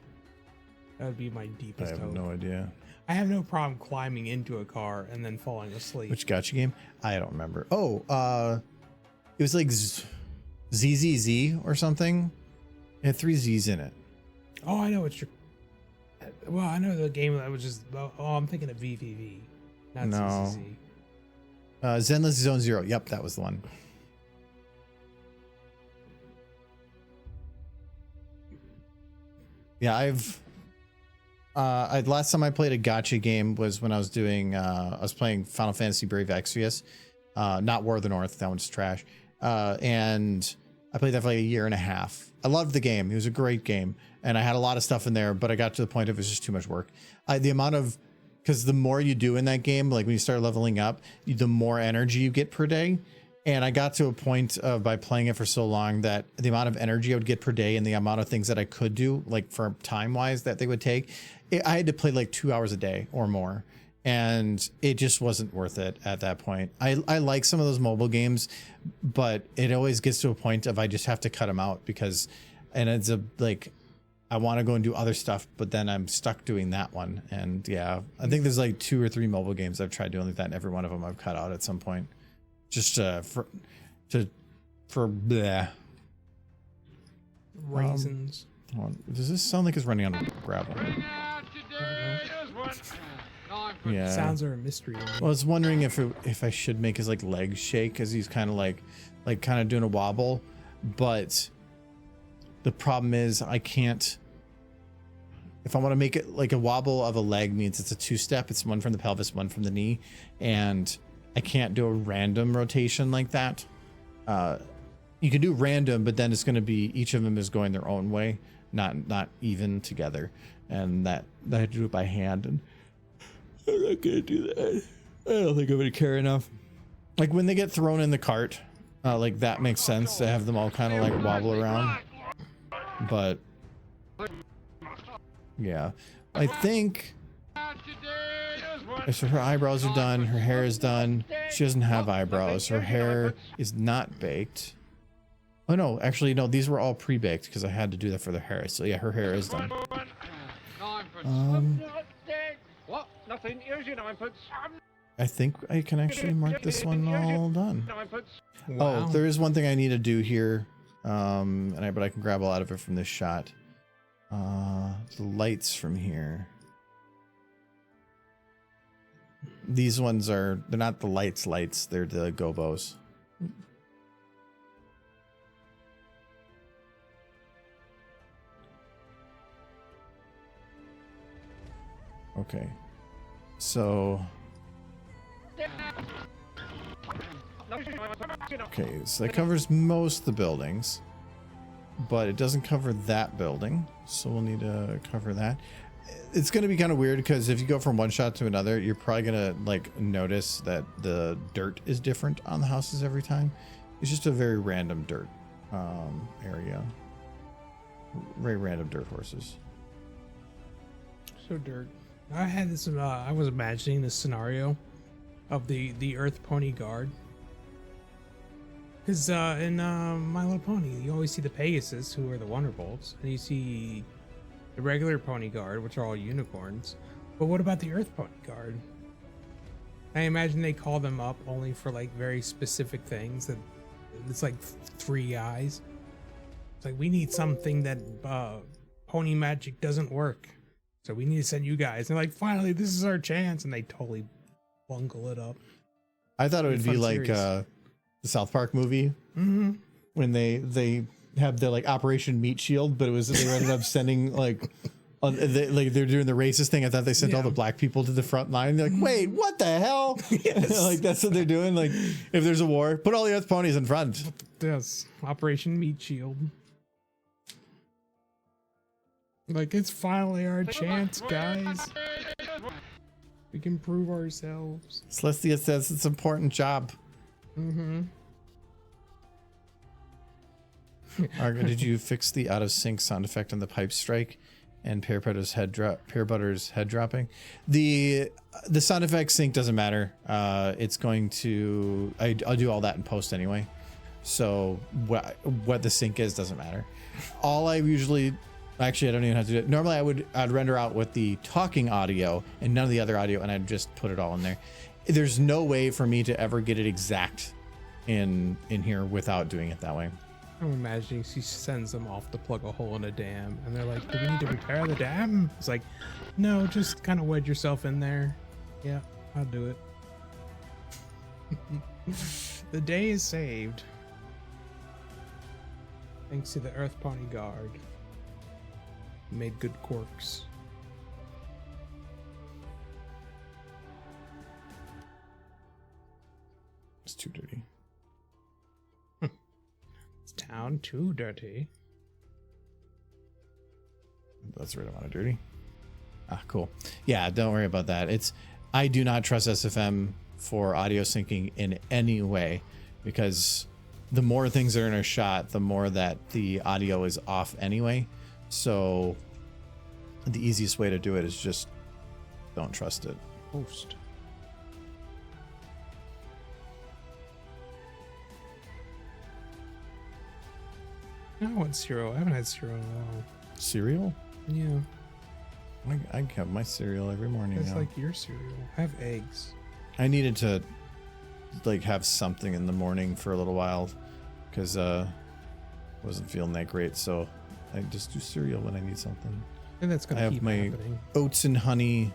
That would be my I deepest have hope. no idea. I have no problem climbing into a car and then falling asleep. Which gotcha game? I don't remember. Oh, it was like ZZZ or something. It had 3 Z's in it. Oh, I know it's your. Well, I know the game that was just. Oh, I'm thinking of VVV, not No. CCC. Zenless Zone Zero. Yep, that was the one. Yeah, last time I played a gotcha game was when I was playing Final Fantasy Brave Exvius, not War of the North. That one's trash. And I played that for like a year and a half. I loved the game. It was a great game, and I had a lot of stuff in there, but I got to the point of it was just too much work. Because the more you do in that game, like when you start leveling up, the more energy you get per day. And I got to a point by playing it for so long that the amount of energy I would get per day and the amount of things that I could do, like for time wise that they would take, I had to play like 2 hours a day or more. And it just wasn't worth it at that point. I like some of those mobile games, but it always gets to a point of I just have to cut them out and it's I want to go and do other stuff, but then I'm stuck doing that one. And yeah, I think there's like 2 or 3 mobile games I've tried doing like that, and every one of them I've cut out at some point. Just for bleh. Raisins. Hold on. Does this sound like it's running on gravel? Yeah. Sounds are a mystery to me. Well, I was wondering if I should make his like legs shake, because he's kind of like kind of doing a wobble, but the problem is I can't. If I want to make it like a wobble of a leg means it's a 2-step. It's one from the pelvis, one from the knee, and I can't do a random rotation like that. You can do random, but then it's going to be each of them is going their own way, not even together, and that I have to do it by hand, and I'm not going to do that. I don't think I'm going to care enough. Like when they get thrown in the cart, like that makes sense to have them all kind of like wobble around, but yeah, I think. So her eyebrows are done, her hair is done. She doesn't have eyebrows. Her hair is not baked. Oh no, actually no, these were all pre-baked because I had to do that for the hair. So yeah, her hair is done. What? Nothing. Here's your 9 pence. I think I can actually mark this one all done. 9 pence. Wow. Oh, there is one thing I need to do here. But I can grab a lot of it from this shot. The lights from here. These ones they're not the lights, they're the gobos. Okay. So okay, so that covers most of the buildings, but it doesn't cover that building, so we'll need to cover that. It's going to be kind of weird because if you go from one shot to another, you're probably going to like notice that the dirt is different on the houses every time. It's just a very random dirt area. Very random dirt horses. So dirt. I had this. I was imagining this scenario of the Earth Pony Guard. Because in My Little Pony, you always see the Pegasus, who are the Wonderbolts, and you see the regular Pony Guard, which are all unicorns. But what about the Earth Pony Guard? I imagine they call them up only for like very specific things. That it's like 3 guys. It's like, we need something that pony magic doesn't work. So we need to send you guys. And like, finally, this is our chance. And they totally bungle it up. I thought it would be like the South Park movie when they have their like Operation Meat Shield, but it was they ended up sending like they're doing the racist thing. I thought they sent all the black people to the front line. They're like, wait, what the hell? Like that's what they're doing. Like if there's a war, put all the other ponies in front. Yes, Operation Meat Shield. Like, it's finally our chance, guys. We can prove ourselves. Celestia says it's an important job. Arga, did you fix the out of sync sound effect on the pipe strike and Pear Butter's head dropping? The sound effect sync doesn't matter. It's going to I'll do all that in post anyway. So what the sync is doesn't matter. All I usually actually I don't even have to do it. Normally I'd render out with the talking audio and none of the other audio, and I'd just put it all in there. There's no way for me to ever get it exact in here without doing it that way. I'm imagining she sends them off to plug a hole in a dam, and they're like, do we need to repair the dam? It's like, no, just kind of wedge yourself in there. Yeah, I'll do it. The day is saved. Thanks to the Earth Pony Guard. Made good corks. It's too dirty. It's town too dirty. That's the right amount of dirty. Ah, cool. Yeah, don't worry about that. I do not trust SFM for audio syncing in any way, because the more things are in a shot, the more that the audio is off anyway. So the easiest way to do it is just don't trust it. Post. I want cereal. I haven't had cereal in a while. Cereal? Yeah. I have my cereal every morning. It's now. like your cereal. I have eggs. I needed to like have something in the morning for a little while because wasn't feeling that great, so I just do cereal when I need something. And that's gonna keep happening. Oats and honey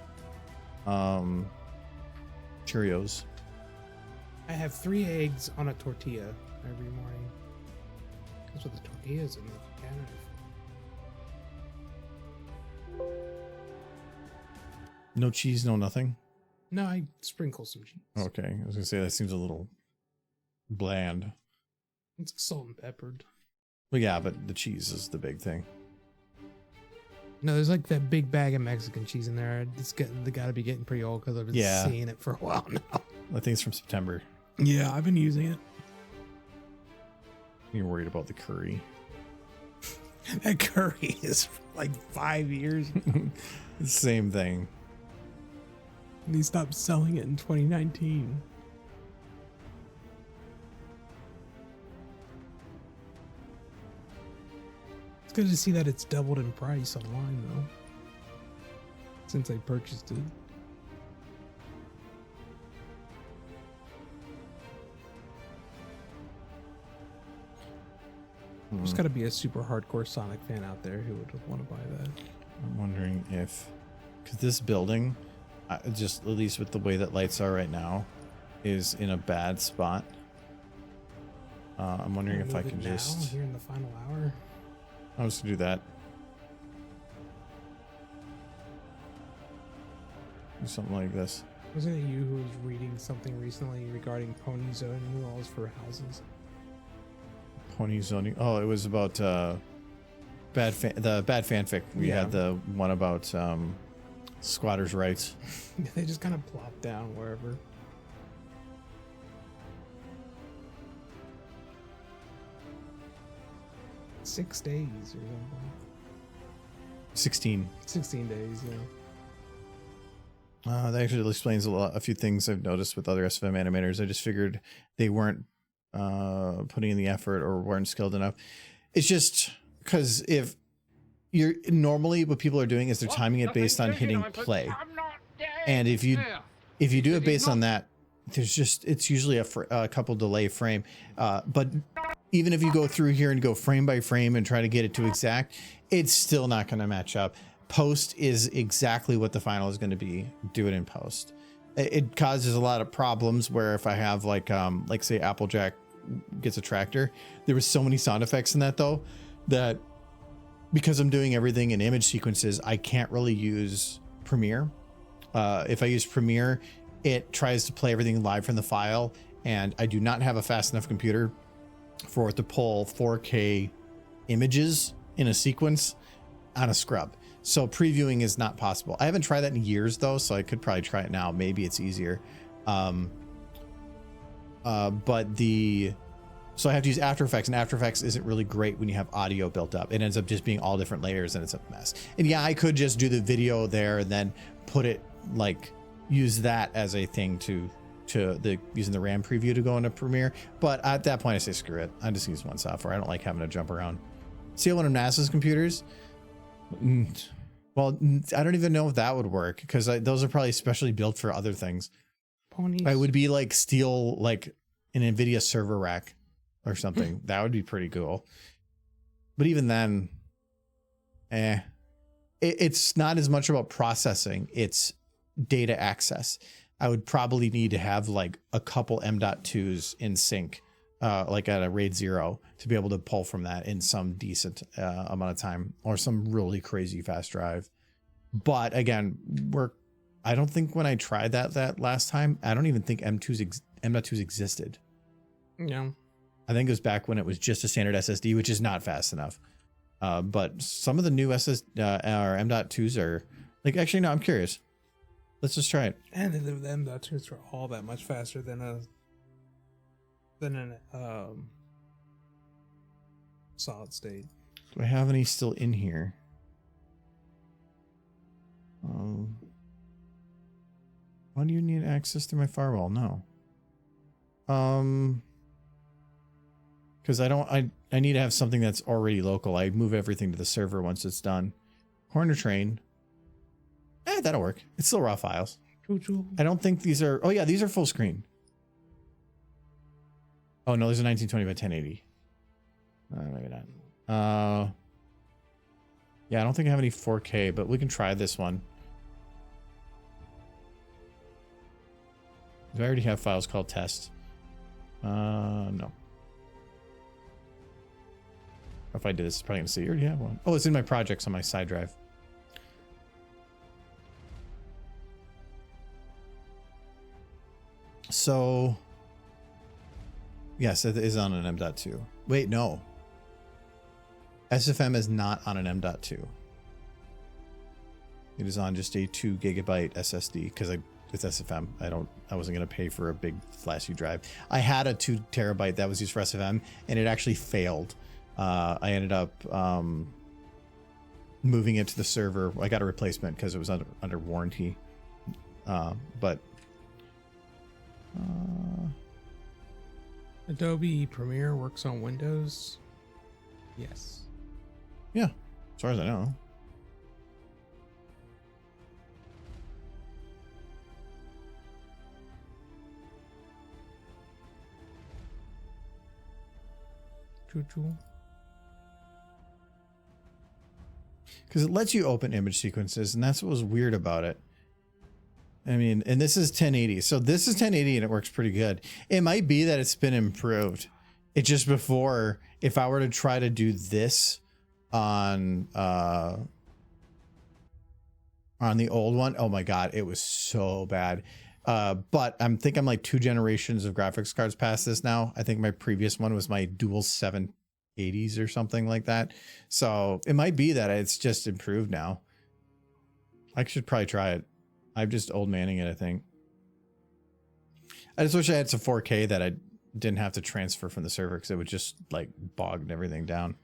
Cheerios. I have 3 eggs on a tortilla every morning. That's what the tortilla is in the Canada. No cheese, no nothing. No, I sprinkle some cheese. Okay, I was gonna say that seems a little bland. It's salt and peppered. Well, yeah, but the cheese is the big thing. No, there's like that big bag of Mexican cheese in there. They gotta be getting pretty old because I've been seeing it for a while now. I think it's from September. Yeah, I've been using it. You're worried about the curry. That curry is for like 5 years. Same thing. And he stopped selling it in 2019. It's good to see that it's doubled in price online though, since I purchased it. There's got to be a super hardcore Sonic fan out there who would want to buy that. I'm wondering if, because this building, just at least with the way that lights are right now, is in a bad spot. I'm wondering if I can just here in the final hour. I was to do that. Do something like this. Wasn't it you who was reading something recently regarding pony zoning laws for houses? Pony zoning. Oh, it was about the bad fanfic. We had the one about squatters' rights. They just kind of plop down wherever. $6 days or something. 16. 16 days, yeah. That actually explains a few things I've noticed with other SFM animators. I just figured they weren't putting in the effort or weren't skilled enough. It's just because if you're normally what people are doing is they're timing it based on hitting play, and if you do it based on that, there's just it's usually a couple delay frame, but even if you go through here and go frame by frame and try to get it to exact, it's still not going to match up. Post is exactly what the final is going to be. Do it in post. It causes a lot of problems where if I have like say Applejack gets a tractor, there was so many sound effects in that though, that because I'm doing everything in image sequences, I can't really use Premiere. If I use Premiere, it tries to play everything live from the file, and I do not have a fast enough computer for it to pull 4K images in a sequence on a scrub. So previewing is not possible. I haven't tried that in years though, so I could probably try it now. Maybe it's easier. So I have to use After Effects, and After Effects isn't really great when you have audio built up. It ends up just being all different layers, and it's a mess. And yeah, I could just do the video there and then put it like use that as a thing using the RAM preview to go into Premiere. But at that point, I say screw it. I just use one software. I don't like having to jump around. See one of NASA's computers? Well, I don't even know if that would work because those are probably specially built for other things. Ponies. I would be like steal like an NVIDIA server rack or something. That would be pretty cool. But even then, it's not as much about processing. It's data access. I would probably need to have like a couple M.2s in sync, like at a RAID 0 to be able to pull from that in some decent amount of time, or some really crazy fast drive. But again, I don't think when I tried that last time, I don't even think M.2s existed. Yeah. I think it was back when it was just a standard SSD, which is not fast enough. But some of the new or M.2s are like, actually, no, I'm curious. Let's just try it. And the M.2s are all that much faster than an solid state. Do I have any still in here? Why do you need access through my firewall? No. Because I need to have something that's already local. I move everything to the server once it's done. Horner train. That'll work. It's still raw files. I don't think these are. Oh yeah, these are full screen. Oh no, there's a 1920 by 1080. Maybe not. Yeah, I don't think I have any 4K, but we can try this one. Do I already have files called test? No. If I did this, it's probably gonna say you already have one. Oh, it's in my projects on my side drive. So, yes, it is on an M.2. Wait, no. SFM is not on an M.2. It is on just a 2 gigabyte SSD because it's SFM. I wasn't going to pay for a big flashy drive. I had a 2 terabyte that was used for SFM, and it actually failed. I ended up moving it to the server. I got a replacement because it was under warranty. Adobe Premiere works on Windows. Yes. Yeah, as far as I know. Choo-choo. Because it lets you open image sequences, and that's what was weird about it. I mean, and this is 1080. So this is 1080 and it works pretty good. It might be that it's been improved. It just before, if I were to try to do this on the old one, oh my God, it was so bad. But I think I'm like 2 generations of graphics cards past this now. I think my previous one was my dual 780s or something like that. So it might be that it's just improved now. I should probably try it. I'm just old manning it, I think. I just wish I had some 4K that I didn't have to transfer from the server because it would just like bog everything down.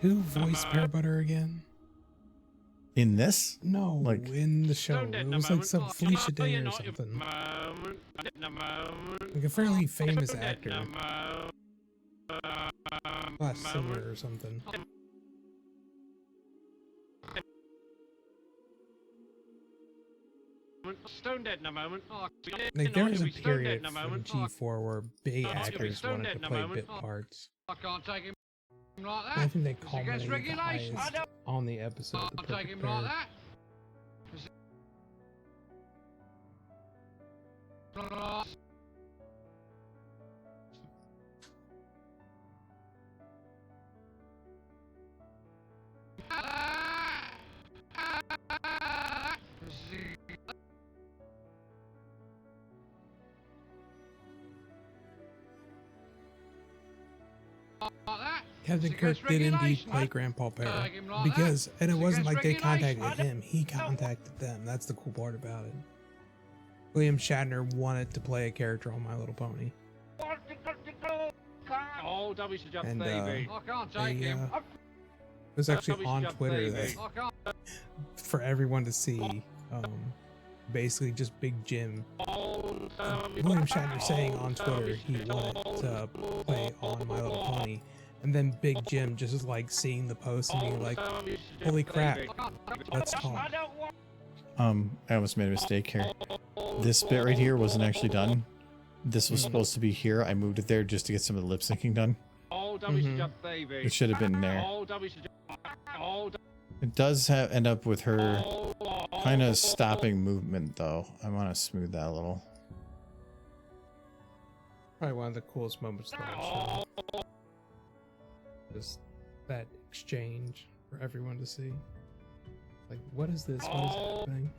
Who voiced Pear Butter again? In this, No, Like- in the show. It was like some Felicia Day or something. Like a fairly famous actor. Singer or something. Stone dead in a moment. Like there was a period from G4 where big actors wanted to play bit parts. I can't take him like And I that. think they Against culminated the regulations. highest on the episode. Can't The take him Perfect like Pair. that. Captain Kirk did indeed play Grandpa Pear. Because, and it wasn't like they contacted him, he contacted them. That's the cool part about it. William Shatner wanted to play a character on My Little Pony. Oh, W should jump And, baby. I can't They, take him. it was actually on Twitter that I can't. for everyone to see, basically just Big Jim. William Shatner saying on Twitter he wanted to play on My Little Pony. And then Big Jim just is like seeing the post and being like, holy crap, let's talk. I almost made a mistake here. This bit right here wasn't actually done. This was supposed to be here. I moved it there just to get some of the lip syncing done. Oh, W should jump baby. It should have been there. Oh, W should jump. Oh, It does end up with her kind of stopping movement though. I want to smooth that a little. Probably one of the coolest moments of the whole show. Just that exchange for everyone to see. Like, what is this? What is happening?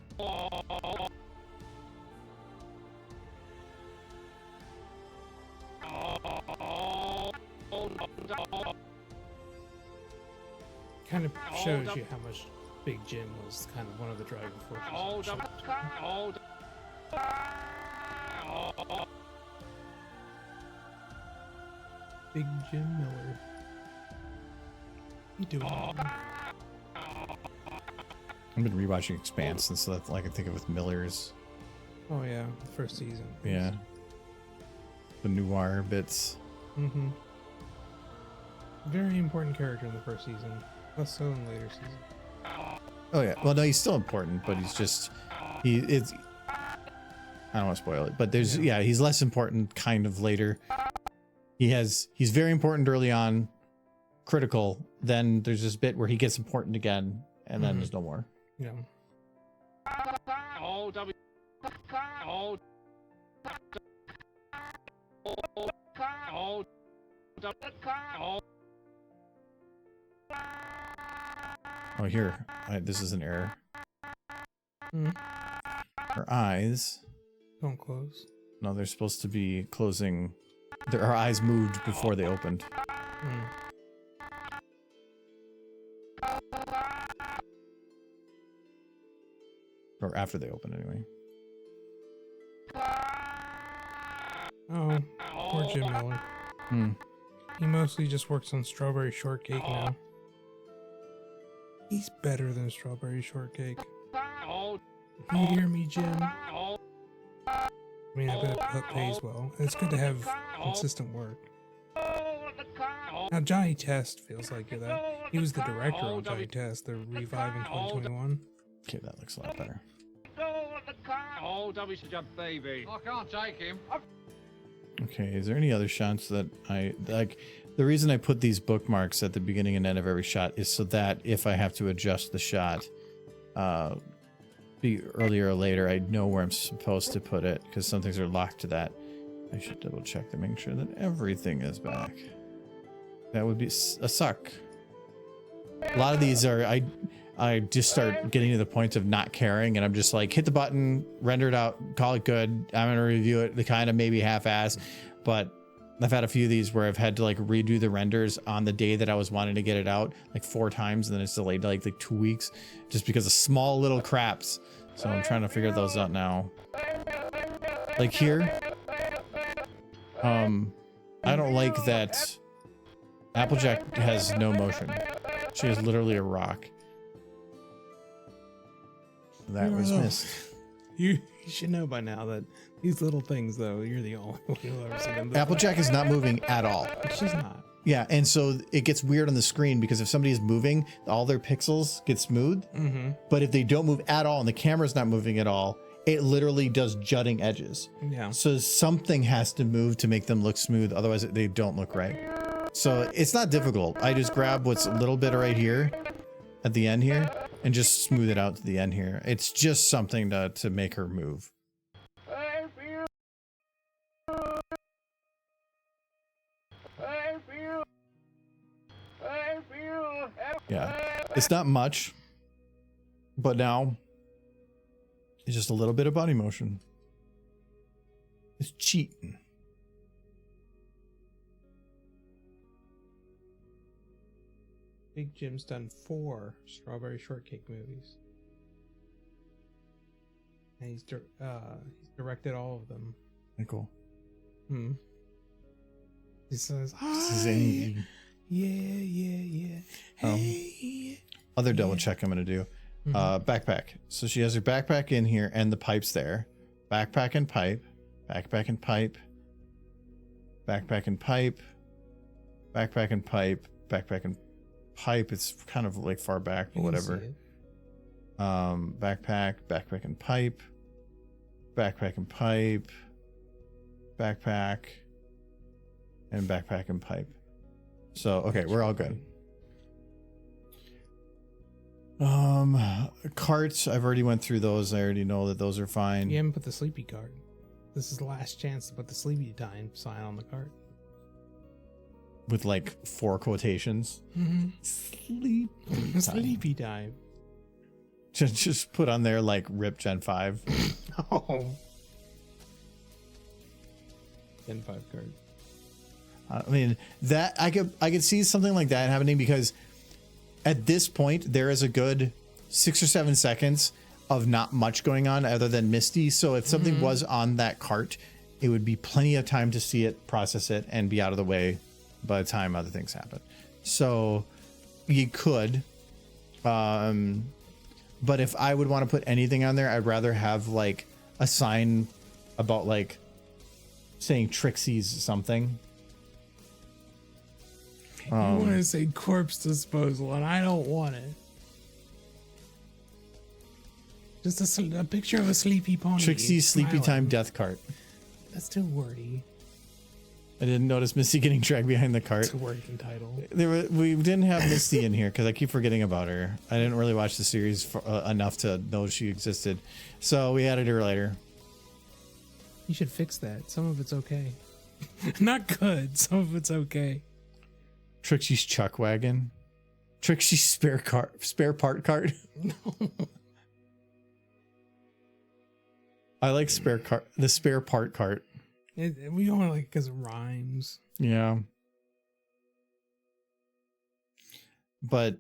Kind of shows you how much Big Jim was kind of one of the driving forces. of the show. Big Jim Miller. You doing? I've been rewatching Expanse, and so that's all I can think of with Miller's. Oh yeah, the first season. Yeah. The noir bits. Mm-hmm. Very important character in the first season. Less so in later seasons. Oh yeah. Well, no, he's still important, but it's. I don't want to spoil it, but there's he's less important kind of later. He's very important early on, critical. Then there's this bit where he gets important again, and then there's no more. Yeah. oh, W. Oh, oh, oh, Oh, here. This is an error. Mm. Her eyes. Don't close. No, they're supposed to be closing. Her eyes moved before they opened. Mm. Or after they opened, anyway. Oh, poor Jim Miller. Hmm. He mostly just works on Strawberry Shortcake now. He's better than Strawberry Shortcake. You hear me, Jim? I mean, I bet it pays well. And it's good to have consistent work. Now, Johnny Test feels like that. He was the director on Johnny Test, the revive in 2021. Okay, that looks a lot better. oh, W should jump baby. I can't take him. Okay, is there any other shots that I like? The reason I put these bookmarks at the beginning and end of every shot is so that if I have to adjust the shot, be earlier or later, I know where I'm supposed to put it, because some things are locked to that. I should double check to make sure that everything is back. That would be a suck. A lot of these are, I just start getting to the point of not caring, and I'm just like, hit the button, render it out, call it good. I'm gonna review it, the kind of maybe half-ass, but I've had a few of these where I've had to like redo the renders on the day that I was wanting to get it out like 4 times, and then it's delayed like 2 weeks just because of small little craps. So I'm trying to figure those out now. Like here, I don't like that Applejack has no motion. She is literally a rock. That was missed. You should know by now that these little things, though, you're the only one who'll ever see them. Applejack is not moving at all. She's not. Yeah, and so it gets weird on the screen because if somebody is moving, all their pixels get smooth. Mm-hmm. But if they don't move at all and the camera's not moving at all, it literally does jutting edges. Yeah. So something has to move to make them look smooth. Otherwise, they don't look right. So it's not difficult. I just grab what's a little bit right here at the end here and just smooth it out to the end here. It's just something to make her move. Yeah, it's not much, but now it's just a little bit of body motion. It's cheating. Big Jim's done 4 Strawberry Shortcake movies. And he's directed all of them. Cool. He says, Zany. yeah. Hey, Other double check I'm gonna do. Backpack. So she has her backpack in here and the pipe's there. Backpack and pipe. Backpack and pipe. Backpack and pipe. Backpack and pipe. Backpack and pipe. It's kind of like far back, but whatever. Backpack and pipe. Backpack and pipe. Backpack. And backpack and pipe. So, okay, we're all good. Carts, I've already went through those. I already know that those are fine. You haven't put the sleepy card. This is the last chance to put the sleepy time sign on the card. With like 4 quotations. Sleep. Sleepy time. Just put on there like RIP Gen 5. Oh. Gen 5 card. I mean, that I could see something like that happening because at this point there is a good 6 or 7 seconds of not much going on other than Misty. So if something was on that cart, it would be plenty of time to see it, process it, and be out of the way by the time other things happen. So you could, but if I would want to put anything on there, I'd rather have like a sign about like saying Trixie's something. You want to say corpse disposal, and I don't want it. Just a picture of a sleepy pony. Trixie's Sleepy smiling. Time Death Cart. That's too wordy. I didn't notice Misty getting dragged behind the cart. It's a working title. We didn't have Misty in here because I keep forgetting about her. I didn't really watch the series enough to know she existed. So we added her later. You should fix that. Some of it's okay. Not good. Some of it's okay. Trixie's Chuck Wagon. Trixie's spare part cart. I like the spare part cart. We only like it because it rhymes. Yeah. But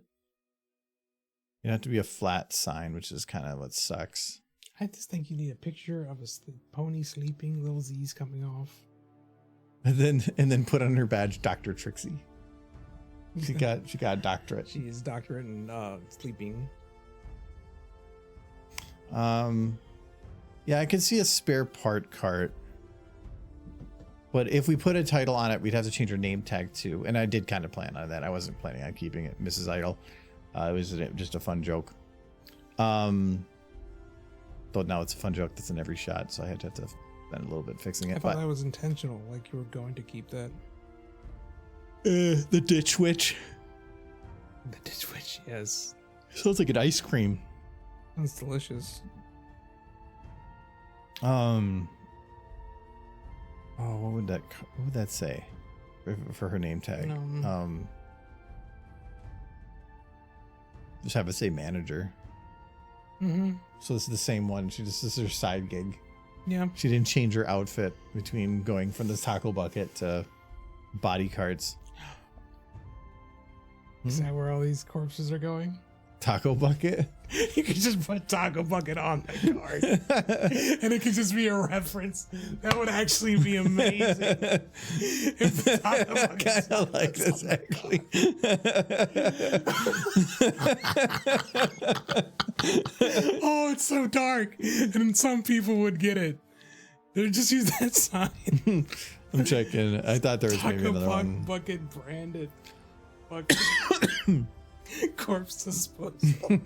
you have to be a flat sign, which is kind of what sucks. I just think you need a picture of a pony sleeping, little Z's coming off. And then put on her badge Dr. Trixie. She got a doctorate. She is doctorate in sleeping. Yeah, I could see a spare part cart. But if we put a title on it, we'd have to change her name tag too. And I did kind of plan on that. I wasn't planning on keeping it Mrs. Idol. It was just a fun joke. Though now it's a fun joke that's in every shot, so I had to spend a little bit fixing it. I thought that was intentional, like you were going to keep that. The Ditch Witch. The Ditch Witch, yes. Sounds like an ice cream. Sounds delicious. Oh, what would that say for her name tag? Just have it say manager. So this is the same one. This is her side gig. Yeah. She didn't change her outfit between going from the taco bucket to body carts. Is that where all these corpses are going? Taco bucket. You could just put taco bucket on that card, and it could just be a reference. That would actually be amazing. If the taco I bucket kind of like this actually. Oh, it's so dark, and some people would get it. They'd just use that sign. I'm checking. I thought there was maybe Taco another one. bucket branded. Bucket. Corpse disposal.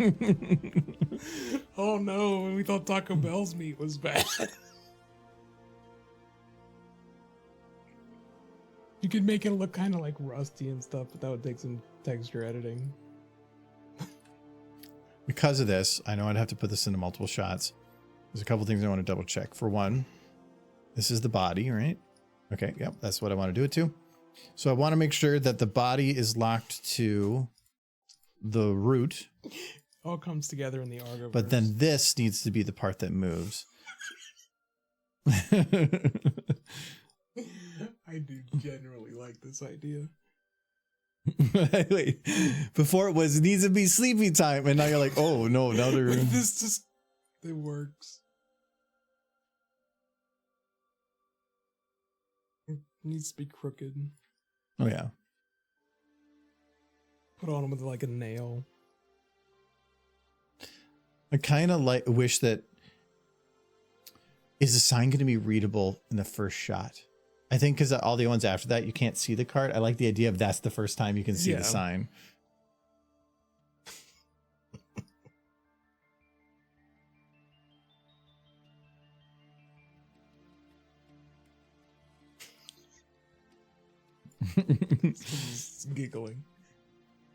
Oh no, we thought Taco Bell's meat was bad. You could make it look kind of like rusty and stuff, but that would take some texture editing. Because of this, I know I'd have to put this into multiple shots. There's a couple things I want to double check. For one, this is the body, right? Okay, yep, that's what I want to do it to. So I want to make sure that the body is locked to the root. All comes together in the Argoverse. But then this needs to be the part that moves. I do generally like this idea. Wait, before it was, it needs to be sleepy time, and now you're like, oh no, now they're... This just, it works. It needs to be crooked. Oh yeah. Put on them with like a nail. I kind of wish that... Is the sign going to be readable in the first shot? I think because all the ones after that, you can't see the card. I like the idea of that's the first time you can see the sign. Giggling.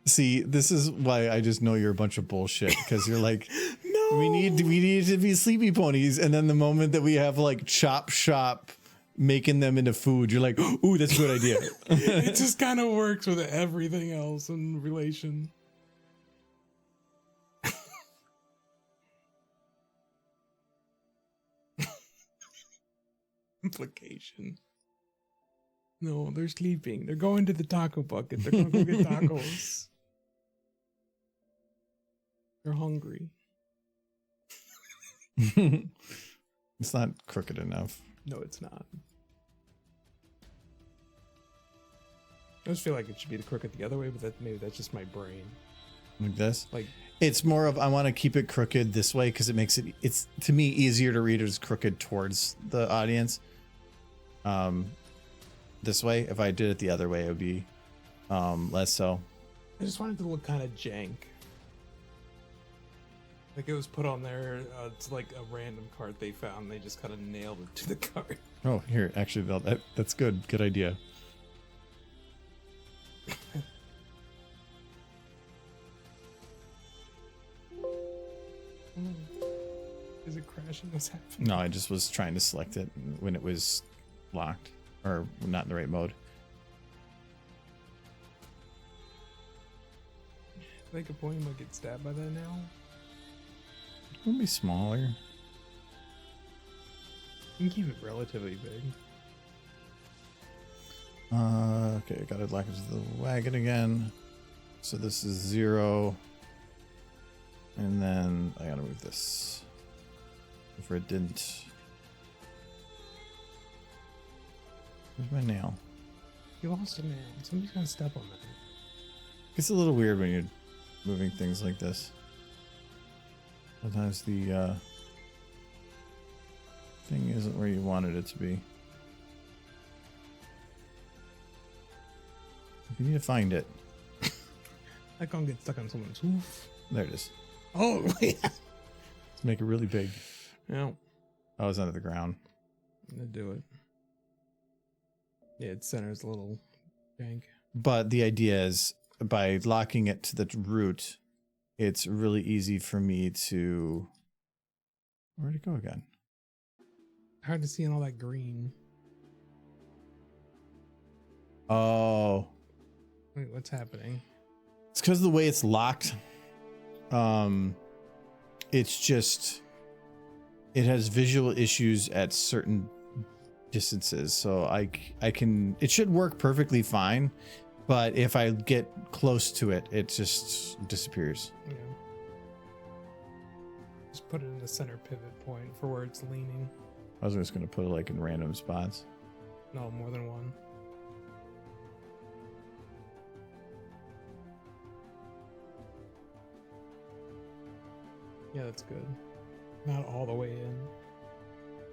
See, this is why I just know you're a bunch of bullshit, because you're like, No, we need to be sleepy ponies, and then the moment that we have like Chop Shop making them into food, you're like, ooh, that's a good idea. It just kind of works with everything else in relation. Implication. No, they're sleeping. They're going to the taco bucket. They're going to go get tacos. They're hungry. It's not crooked enough. No, it's not. I just feel like it should be the crooked the other way, but maybe that's just my brain. Like this? Like, It's more of, I want to keep it crooked this way because it makes it's to me easier to read it as crooked towards the audience. This way, if I did it the other way, it would be less so. I just wanted it to look kind of jank. Like it was put on there, it's like a random card they found. They just kind of nailed it to the card. Oh, here, actually, that's good. Good idea. Is it crashing? What's happening? No, I just was trying to select it when it was locked or not in the right mode. Make a point, might get stabbed by that now. It'll be smaller. You can keep it relatively big. Okay, I got it locked into the wagon again. So this is 0. And then I gotta move this. If it didn't. Where's my nail? You lost a nail. Somebody's gonna step on that. It's a little weird when you're moving things like this. Sometimes the thing isn't where you wanted it to be. You need to find it. That can't get stuck on someone's hoof. There it is. Oh, yeah. Let's make it really big. Yeah. Oh, it's under the ground. I'm gonna do it. Yeah, its center's a little jank. But the idea is by locking it to the root, it's really easy for me to... Where'd it go again? Hard to see in all that green. Oh. Wait, what's happening? It's because of the way it's locked. It's just... It has visual issues at certain distances. So I can... It should work perfectly fine. But if I get close to it, it just disappears. Yeah. Just put it in the center pivot point for where it's leaning. I was just gonna put it like in random spots. No, more than one. Yeah, that's good. Not all the way in.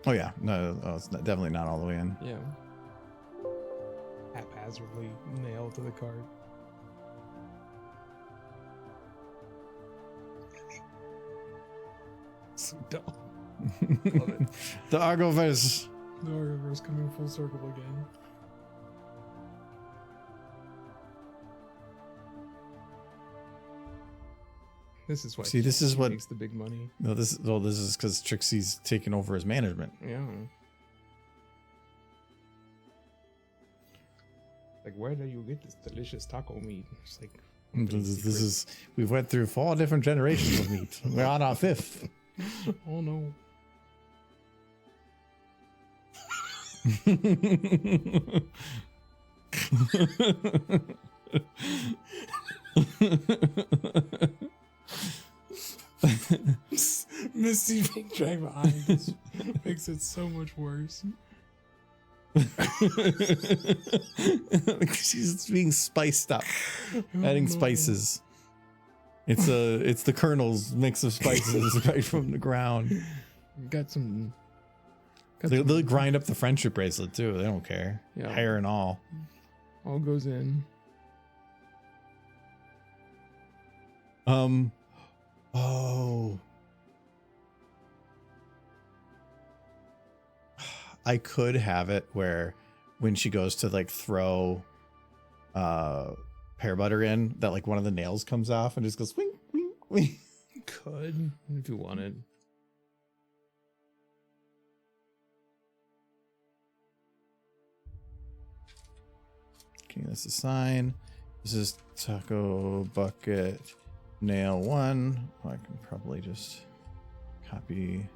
Oh yeah, no, it's definitely not all the way in. Yeah. Haphazardly nailed to the card. So dumb. Love it. The Argoverse. The Argoverse coming full circle again. This is why. See, this is what makes the big money. No, this is because Trixie's taking over his management. Yeah. Like, where do you get this delicious taco meat? It's like This is we've went through 4 different generations of meat. We're on our 5th. Oh no. Misty being dragged behind this makes it so much worse. She's being spiced up, adding spices. It's the Colonel's mix of spices right from the ground. Got some. They'll grind up the friendship bracelet too. They don't care. Yeah. Hair and all. All goes in. Oh. I could have it where when she goes to like throw pear butter in, that like one of the nails comes off and just goes wing, wing, wing. Could, if you wanted. Okay, that's a sign. This is taco bucket nail 1. I can probably just copy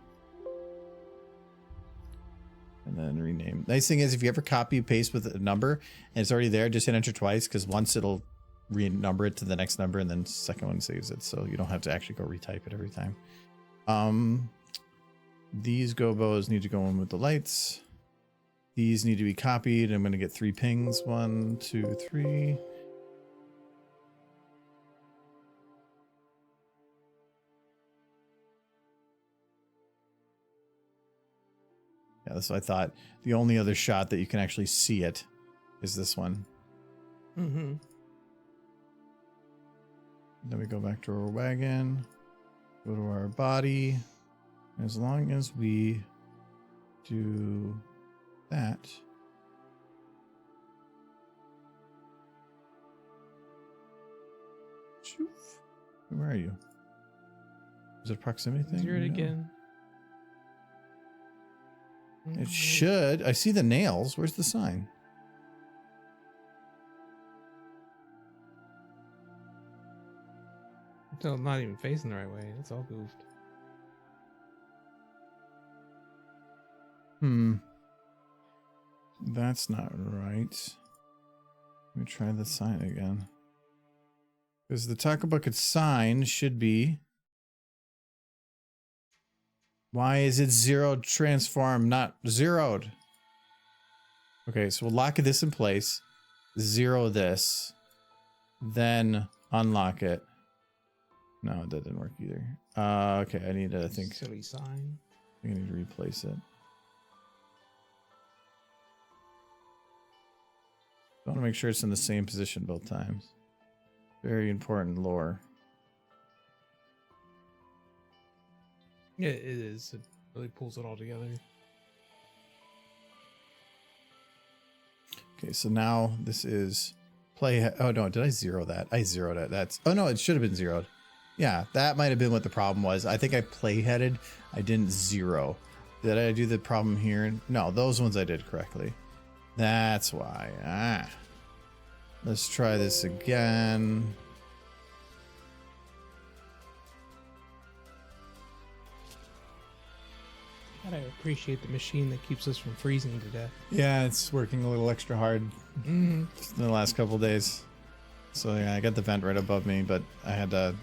and then rename. Nice thing is if you ever copy paste with a number and it's already there, just hit enter twice, because once it'll renumber it to the next number and then second one saves it, so you don't have to actually go retype it every time. These gobos need to go in with the lights. These need to be copied. I'm going to get 3 pings. 1, 2, 3. Yeah, so I thought the only other shot that you can actually see it is this one. Mm-hmm. Then we go back to our wagon, go to our body. As long as we do that. Where are you? Is it a proximity thing? Zero it No. again. It should. I see the nails. Where's the sign? Still not even facing the right way. It's all goofed. That's not right. Let me try the sign again. Because the taco bucket sign should be. Why is it zeroed transform, not zeroed? Okay, so we'll lock this in place. Zero this. Then unlock it. No, that didn't work either. Okay, I need to think. Silly sign. I need to replace it. I want to make sure it's in the same position both times. Very important lore. Yeah, it is. It really pulls it all together. Okay, so now this is play. Oh no, did I zero that? I zeroed it. That's. Oh no, it should have been zeroed. Yeah, that might have been what the problem was. I think I playheaded. I didn't zero. Did I do the problem here? No, those ones I did correctly. That's why. Let's try this again. God, I appreciate the machine that keeps us from freezing to death. Yeah, it's working a little extra hard Mm-hmm. just in the last couple days. So yeah, I got the vent right above me, but I had to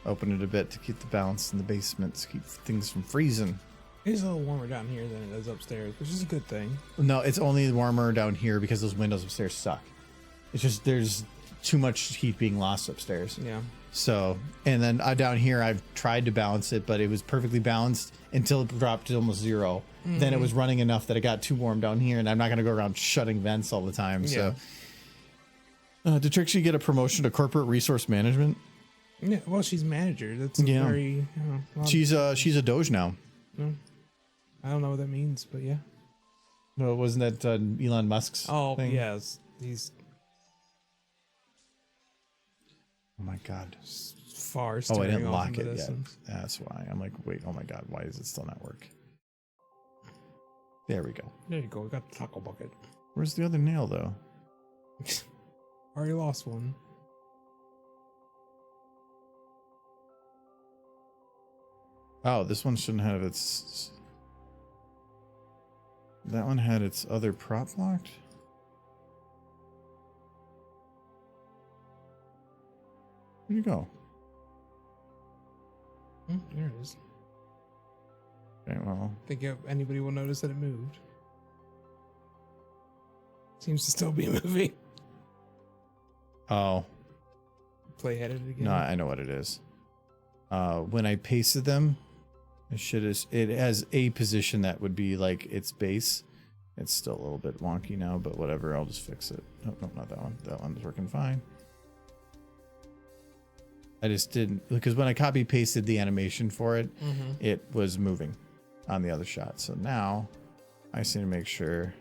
Open it a bit to keep the balance in the basement, to keep things from freezing. It's a little warmer down here than it is upstairs, which is a good thing. No, it's only warmer down here because those windows upstairs suck. It's just there's too much heat being lost upstairs. Yeah. So, and then down here, I've tried to balance it, but it was perfectly balanced until it dropped to almost 0. Then it was running enough that it got too warm down here, and I'm not going to go around shutting vents all the time. Yeah. So, did Trixie get a promotion to corporate resource management? Yeah. Well, she's manager. That's a very. She's a Doge now. I don't know what that means, but yeah. No, wasn't that Elon Musk's thing? Yes. He's Oh my God. far. Oh, I didn't off lock into it yet. distance. That's why. I'm like, wait, oh my God, why does it still not work? There we go. There you go. We got the taco bucket. Where's the other nail, though? Already lost one. Oh, this one shouldn't have its... That one had its other prop locked? Where'd you go? There it is. Okay, well... Think anybody will notice that it moved. Seems to still be moving. Oh. Play headed again. No, I know what it is. When I pasted them, it has a position that would be like its base. It's still a little bit wonky now, but whatever, I'll just fix it. No, not that one. That one's working fine. I just didn't, because when I copy pasted the animation for it, it was moving on the other shot. So now I just need to make sure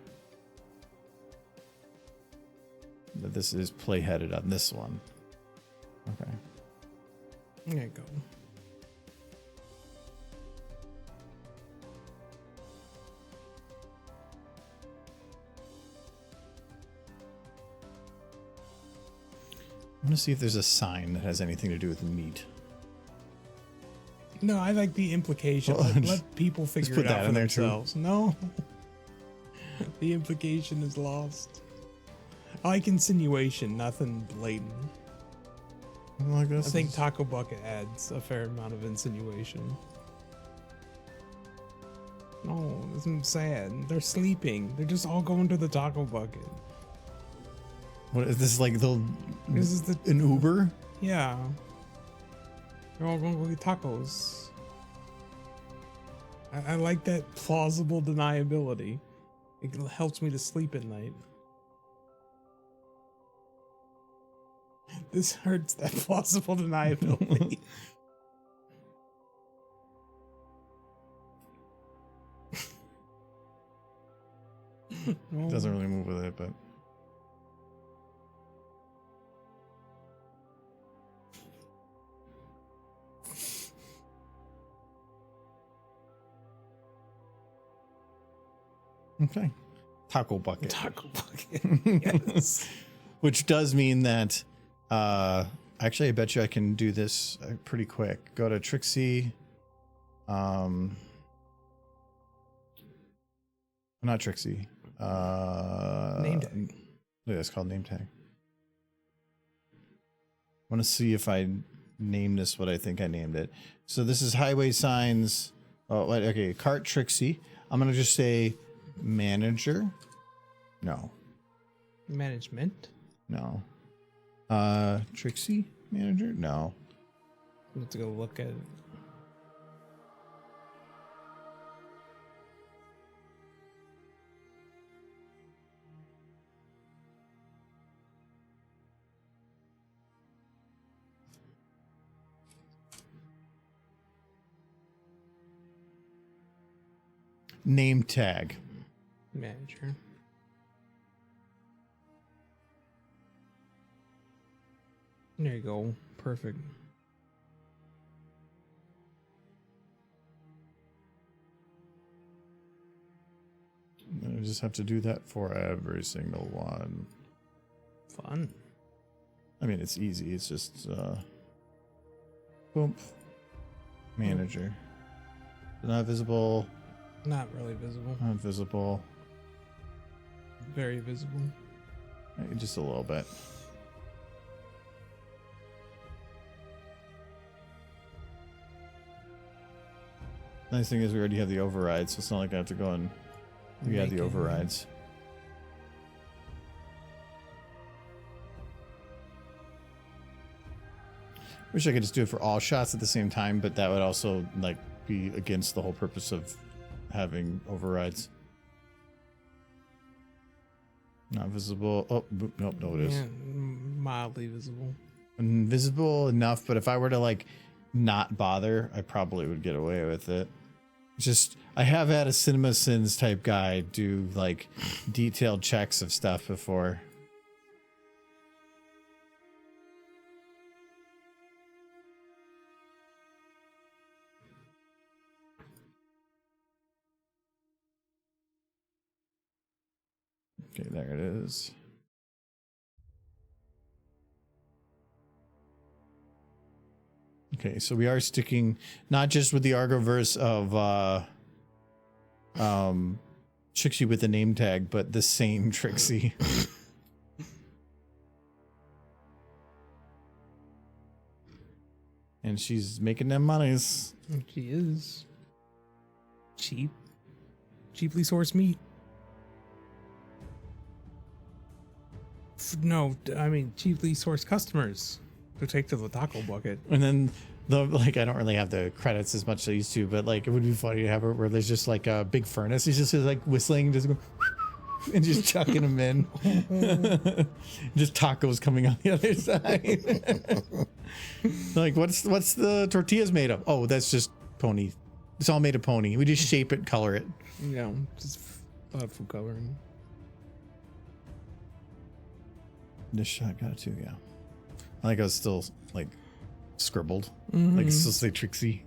that this is play headed on this one. Okay. There you go. I'm gonna see if there's a sign that has anything to do with meat. No, I like the implication. Well, let people figure put it out that for in there, too. themselves. No. The implication is lost. I like insinuation, nothing blatant. Well, I guess I think Taco Bucket adds a fair amount of insinuation. No, this is sad. They're sleeping. They're just all going to the Taco Bucket. What is this, like This is an Uber? Yeah. They're all going to go get tacos. I like that plausible deniability. It helps me to sleep at night. This hurts that plausible deniability. It doesn't really move with it, but okay. Taco bucket. Taco Bucket. Yes. Which does mean that actually I bet you I can do this pretty quick. Go to Trixie. Not Trixie. Name tag. Yeah, it's called name tag. I want to see if I named this what I think I named it. So this is highway signs. Oh, wait, okay. Cart Trixie. I'm going to just say manager. No. Management. No. Trixie manager? No. Let's go look at it. Name tag. Manager. There you go. Perfect. I just have to do that for every single one. Fun. I mean, it's easy. It's just, boom. Manager. Not visible. Not really visible. Not visible. Very visible. Just a little bit. Nice thing is we already have the overrides, so it's not like I have to go and re-add the Making- overrides. Wish I could just do it for all shots at the same time, but that would also like be against the whole purpose of having overrides. Not visible. Oh, nope, no, it is. Yeah, mildly visible. Invisible enough, but if I were to like not bother, I probably would get away with it. Just, I have had a Cinema Sins type guy do like detailed checks of stuff before. Okay, there it is. Okay, so we are sticking not just with the Argoverse of Trixie with the name tag, but the same Trixie. And she's making them monies. She is cheaply sourced meat. No, I mean cheaply sourced customers to take to the taco bucket. And then the like, I don't really have the credits as much as I used to, but like it would be funny to have it where there's just like a big furnace. He's just like whistling, just going and just chucking them in. Just tacos coming on the other side. Like what's the tortillas made of? Oh, that's just pony. It's all made of pony. We just shape it, color it. Yeah, just a lot of food coloring. This shot got it too, yeah. I think I was still like scribbled. Mm-hmm. Like it still say Trixie.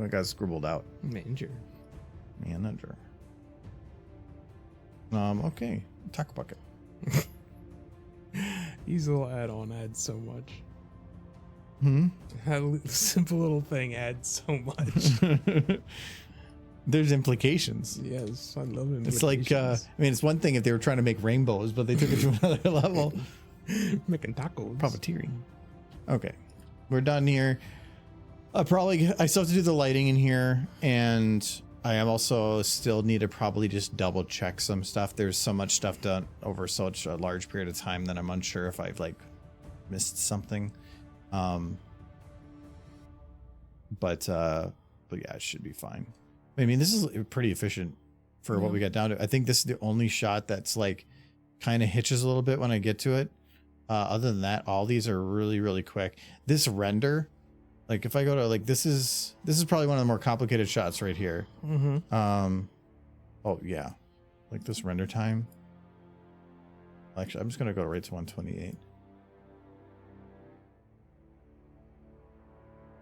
I got scribbled out. Manager. Manager. Okay. Taco bucket. These little add-on adds so much. Hmm. That simple little thing adds so much. There's implications. Yes, I love it. It's like I mean, it's one thing if they were trying to make rainbows, but they took it to another level. making tacos. Profiteering. Okay. We're done here. I still have to do the lighting in here, and I am also still need to probably just double check some stuff. There's so much stuff done over such a large period of time that I'm unsure if I've like missed something. But yeah, it should be fine. I mean, this is pretty efficient for what we got down to. I think this is the only shot that's like kind of hitches a little bit when I get to it. Other than that, all these are really, really quick. This render, like if I go to like, this is probably one of the more complicated shots right here. Mm-hmm. Oh yeah. Like this render time. Actually, I'm just going to go right to 128.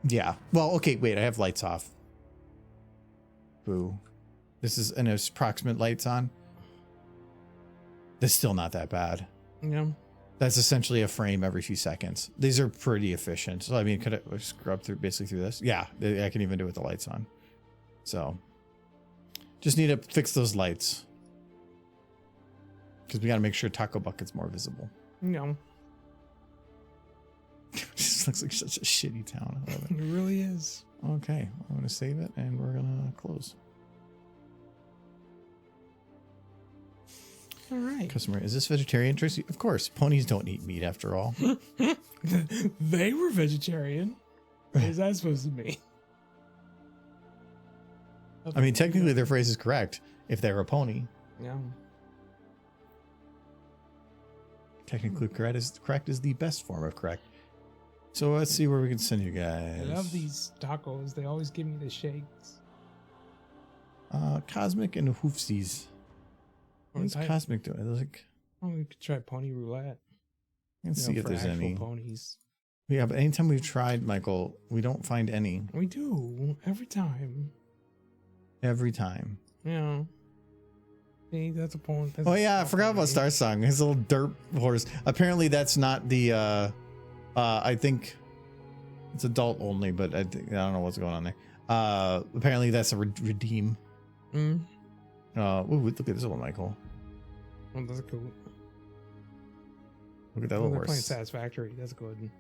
Yeah. Well, okay, wait, I have lights off. Boo. This is an approximate lights on. That's still not that bad. Yeah. That's essentially a frame every few seconds. These are pretty efficient. So, I mean, could I scrub through basically through this? Yeah, I can even do it with the lights on. So, just need to fix those lights. Because we got to make sure Taco Bucket's more visible. No. This looks like such a shitty town. I love it. It really is. Okay, I'm going to save it and we're going to close. All right. Customer, is this vegetarian, Tracy? Of course, ponies don't eat meat after all. They were vegetarian. What is that supposed to mean? I mean, technically their phrase is correct if they're a pony. Yeah. Technically correct is the best form of correct. So let's see where we can send you guys. I love these tacos. They always give me the shakes. Cosmic and Hoofsies. What is Type- Cosmic doing? Like, Oh, we could try pony roulette. let's see if for there's actual any. ponies. Yeah, but anytime we've tried, Michael, we don't find any We do every time. every time. Yeah. See, that's a pony. That's Oh a yeah, I small forgot about pony. Star Song. His little dirt horse. Apparently that's not the I think it's adult only, but I don't know what's going on there. Apparently that's a redeem. Mm. Ooh, look at this one, Michael. Oh, that's cool. Look at that Oh, little they're playing horse. Satisfactory. That's good.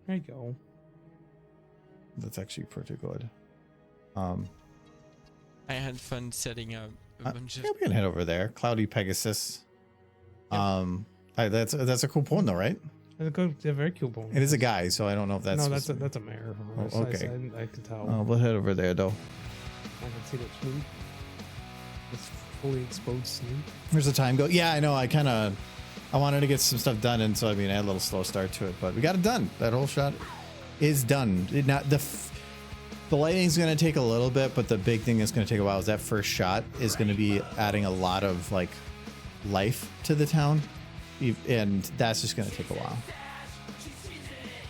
There you go. That's actually pretty good. I had fun setting up a bunch of. Yeah, we can head over there. Cloudy Pegasus. That's a cool poem though, right? It's a very cool poem. It is a guy, so I don't know if that's. No, that's a mare. Oh, okay. I can tell. We'll head over there though. I can see the snoot. It's fully exposed snoot. Where's the time go? Yeah, I know. I wanted to get some stuff done, and so I had a little slow start to it, but we got it done. That whole shot is done. The lighting's going to take a little bit, but the big thing that's going to take a while is that first shot is going to be adding a lot of like life to the town, and that's just going to take a while.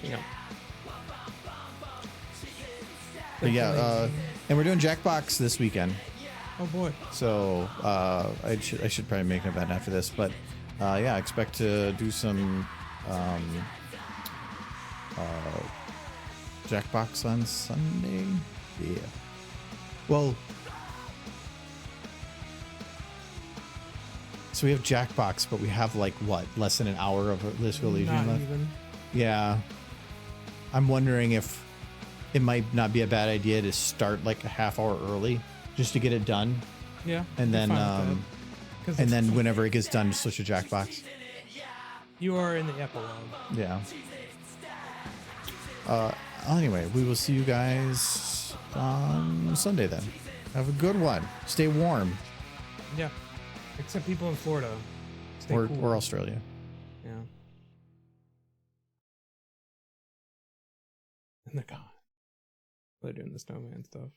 Yeah. But yeah, and we're doing Jackbox this weekend. Oh boy. So I should probably make an event after this, but yeah, I expect to do some Jackbox on Sunday. Yeah. Well, so we have Jackbox, but we have like what, less than an hour of Blissful Elysium Not left? even. Yeah. I'm wondering if it might not be a bad idea to start like a half hour early just to get it done. Yeah. And then then whenever it gets done, just switch to Jackbox. you are in the epilogue. Yeah. Anyway, we will see you guys on Sunday then. Have a good one. Stay warm. Yeah. Except people in Florida. Stay Or cool. or Australia. Yeah. And they're gone. They're doing the snowman stuff.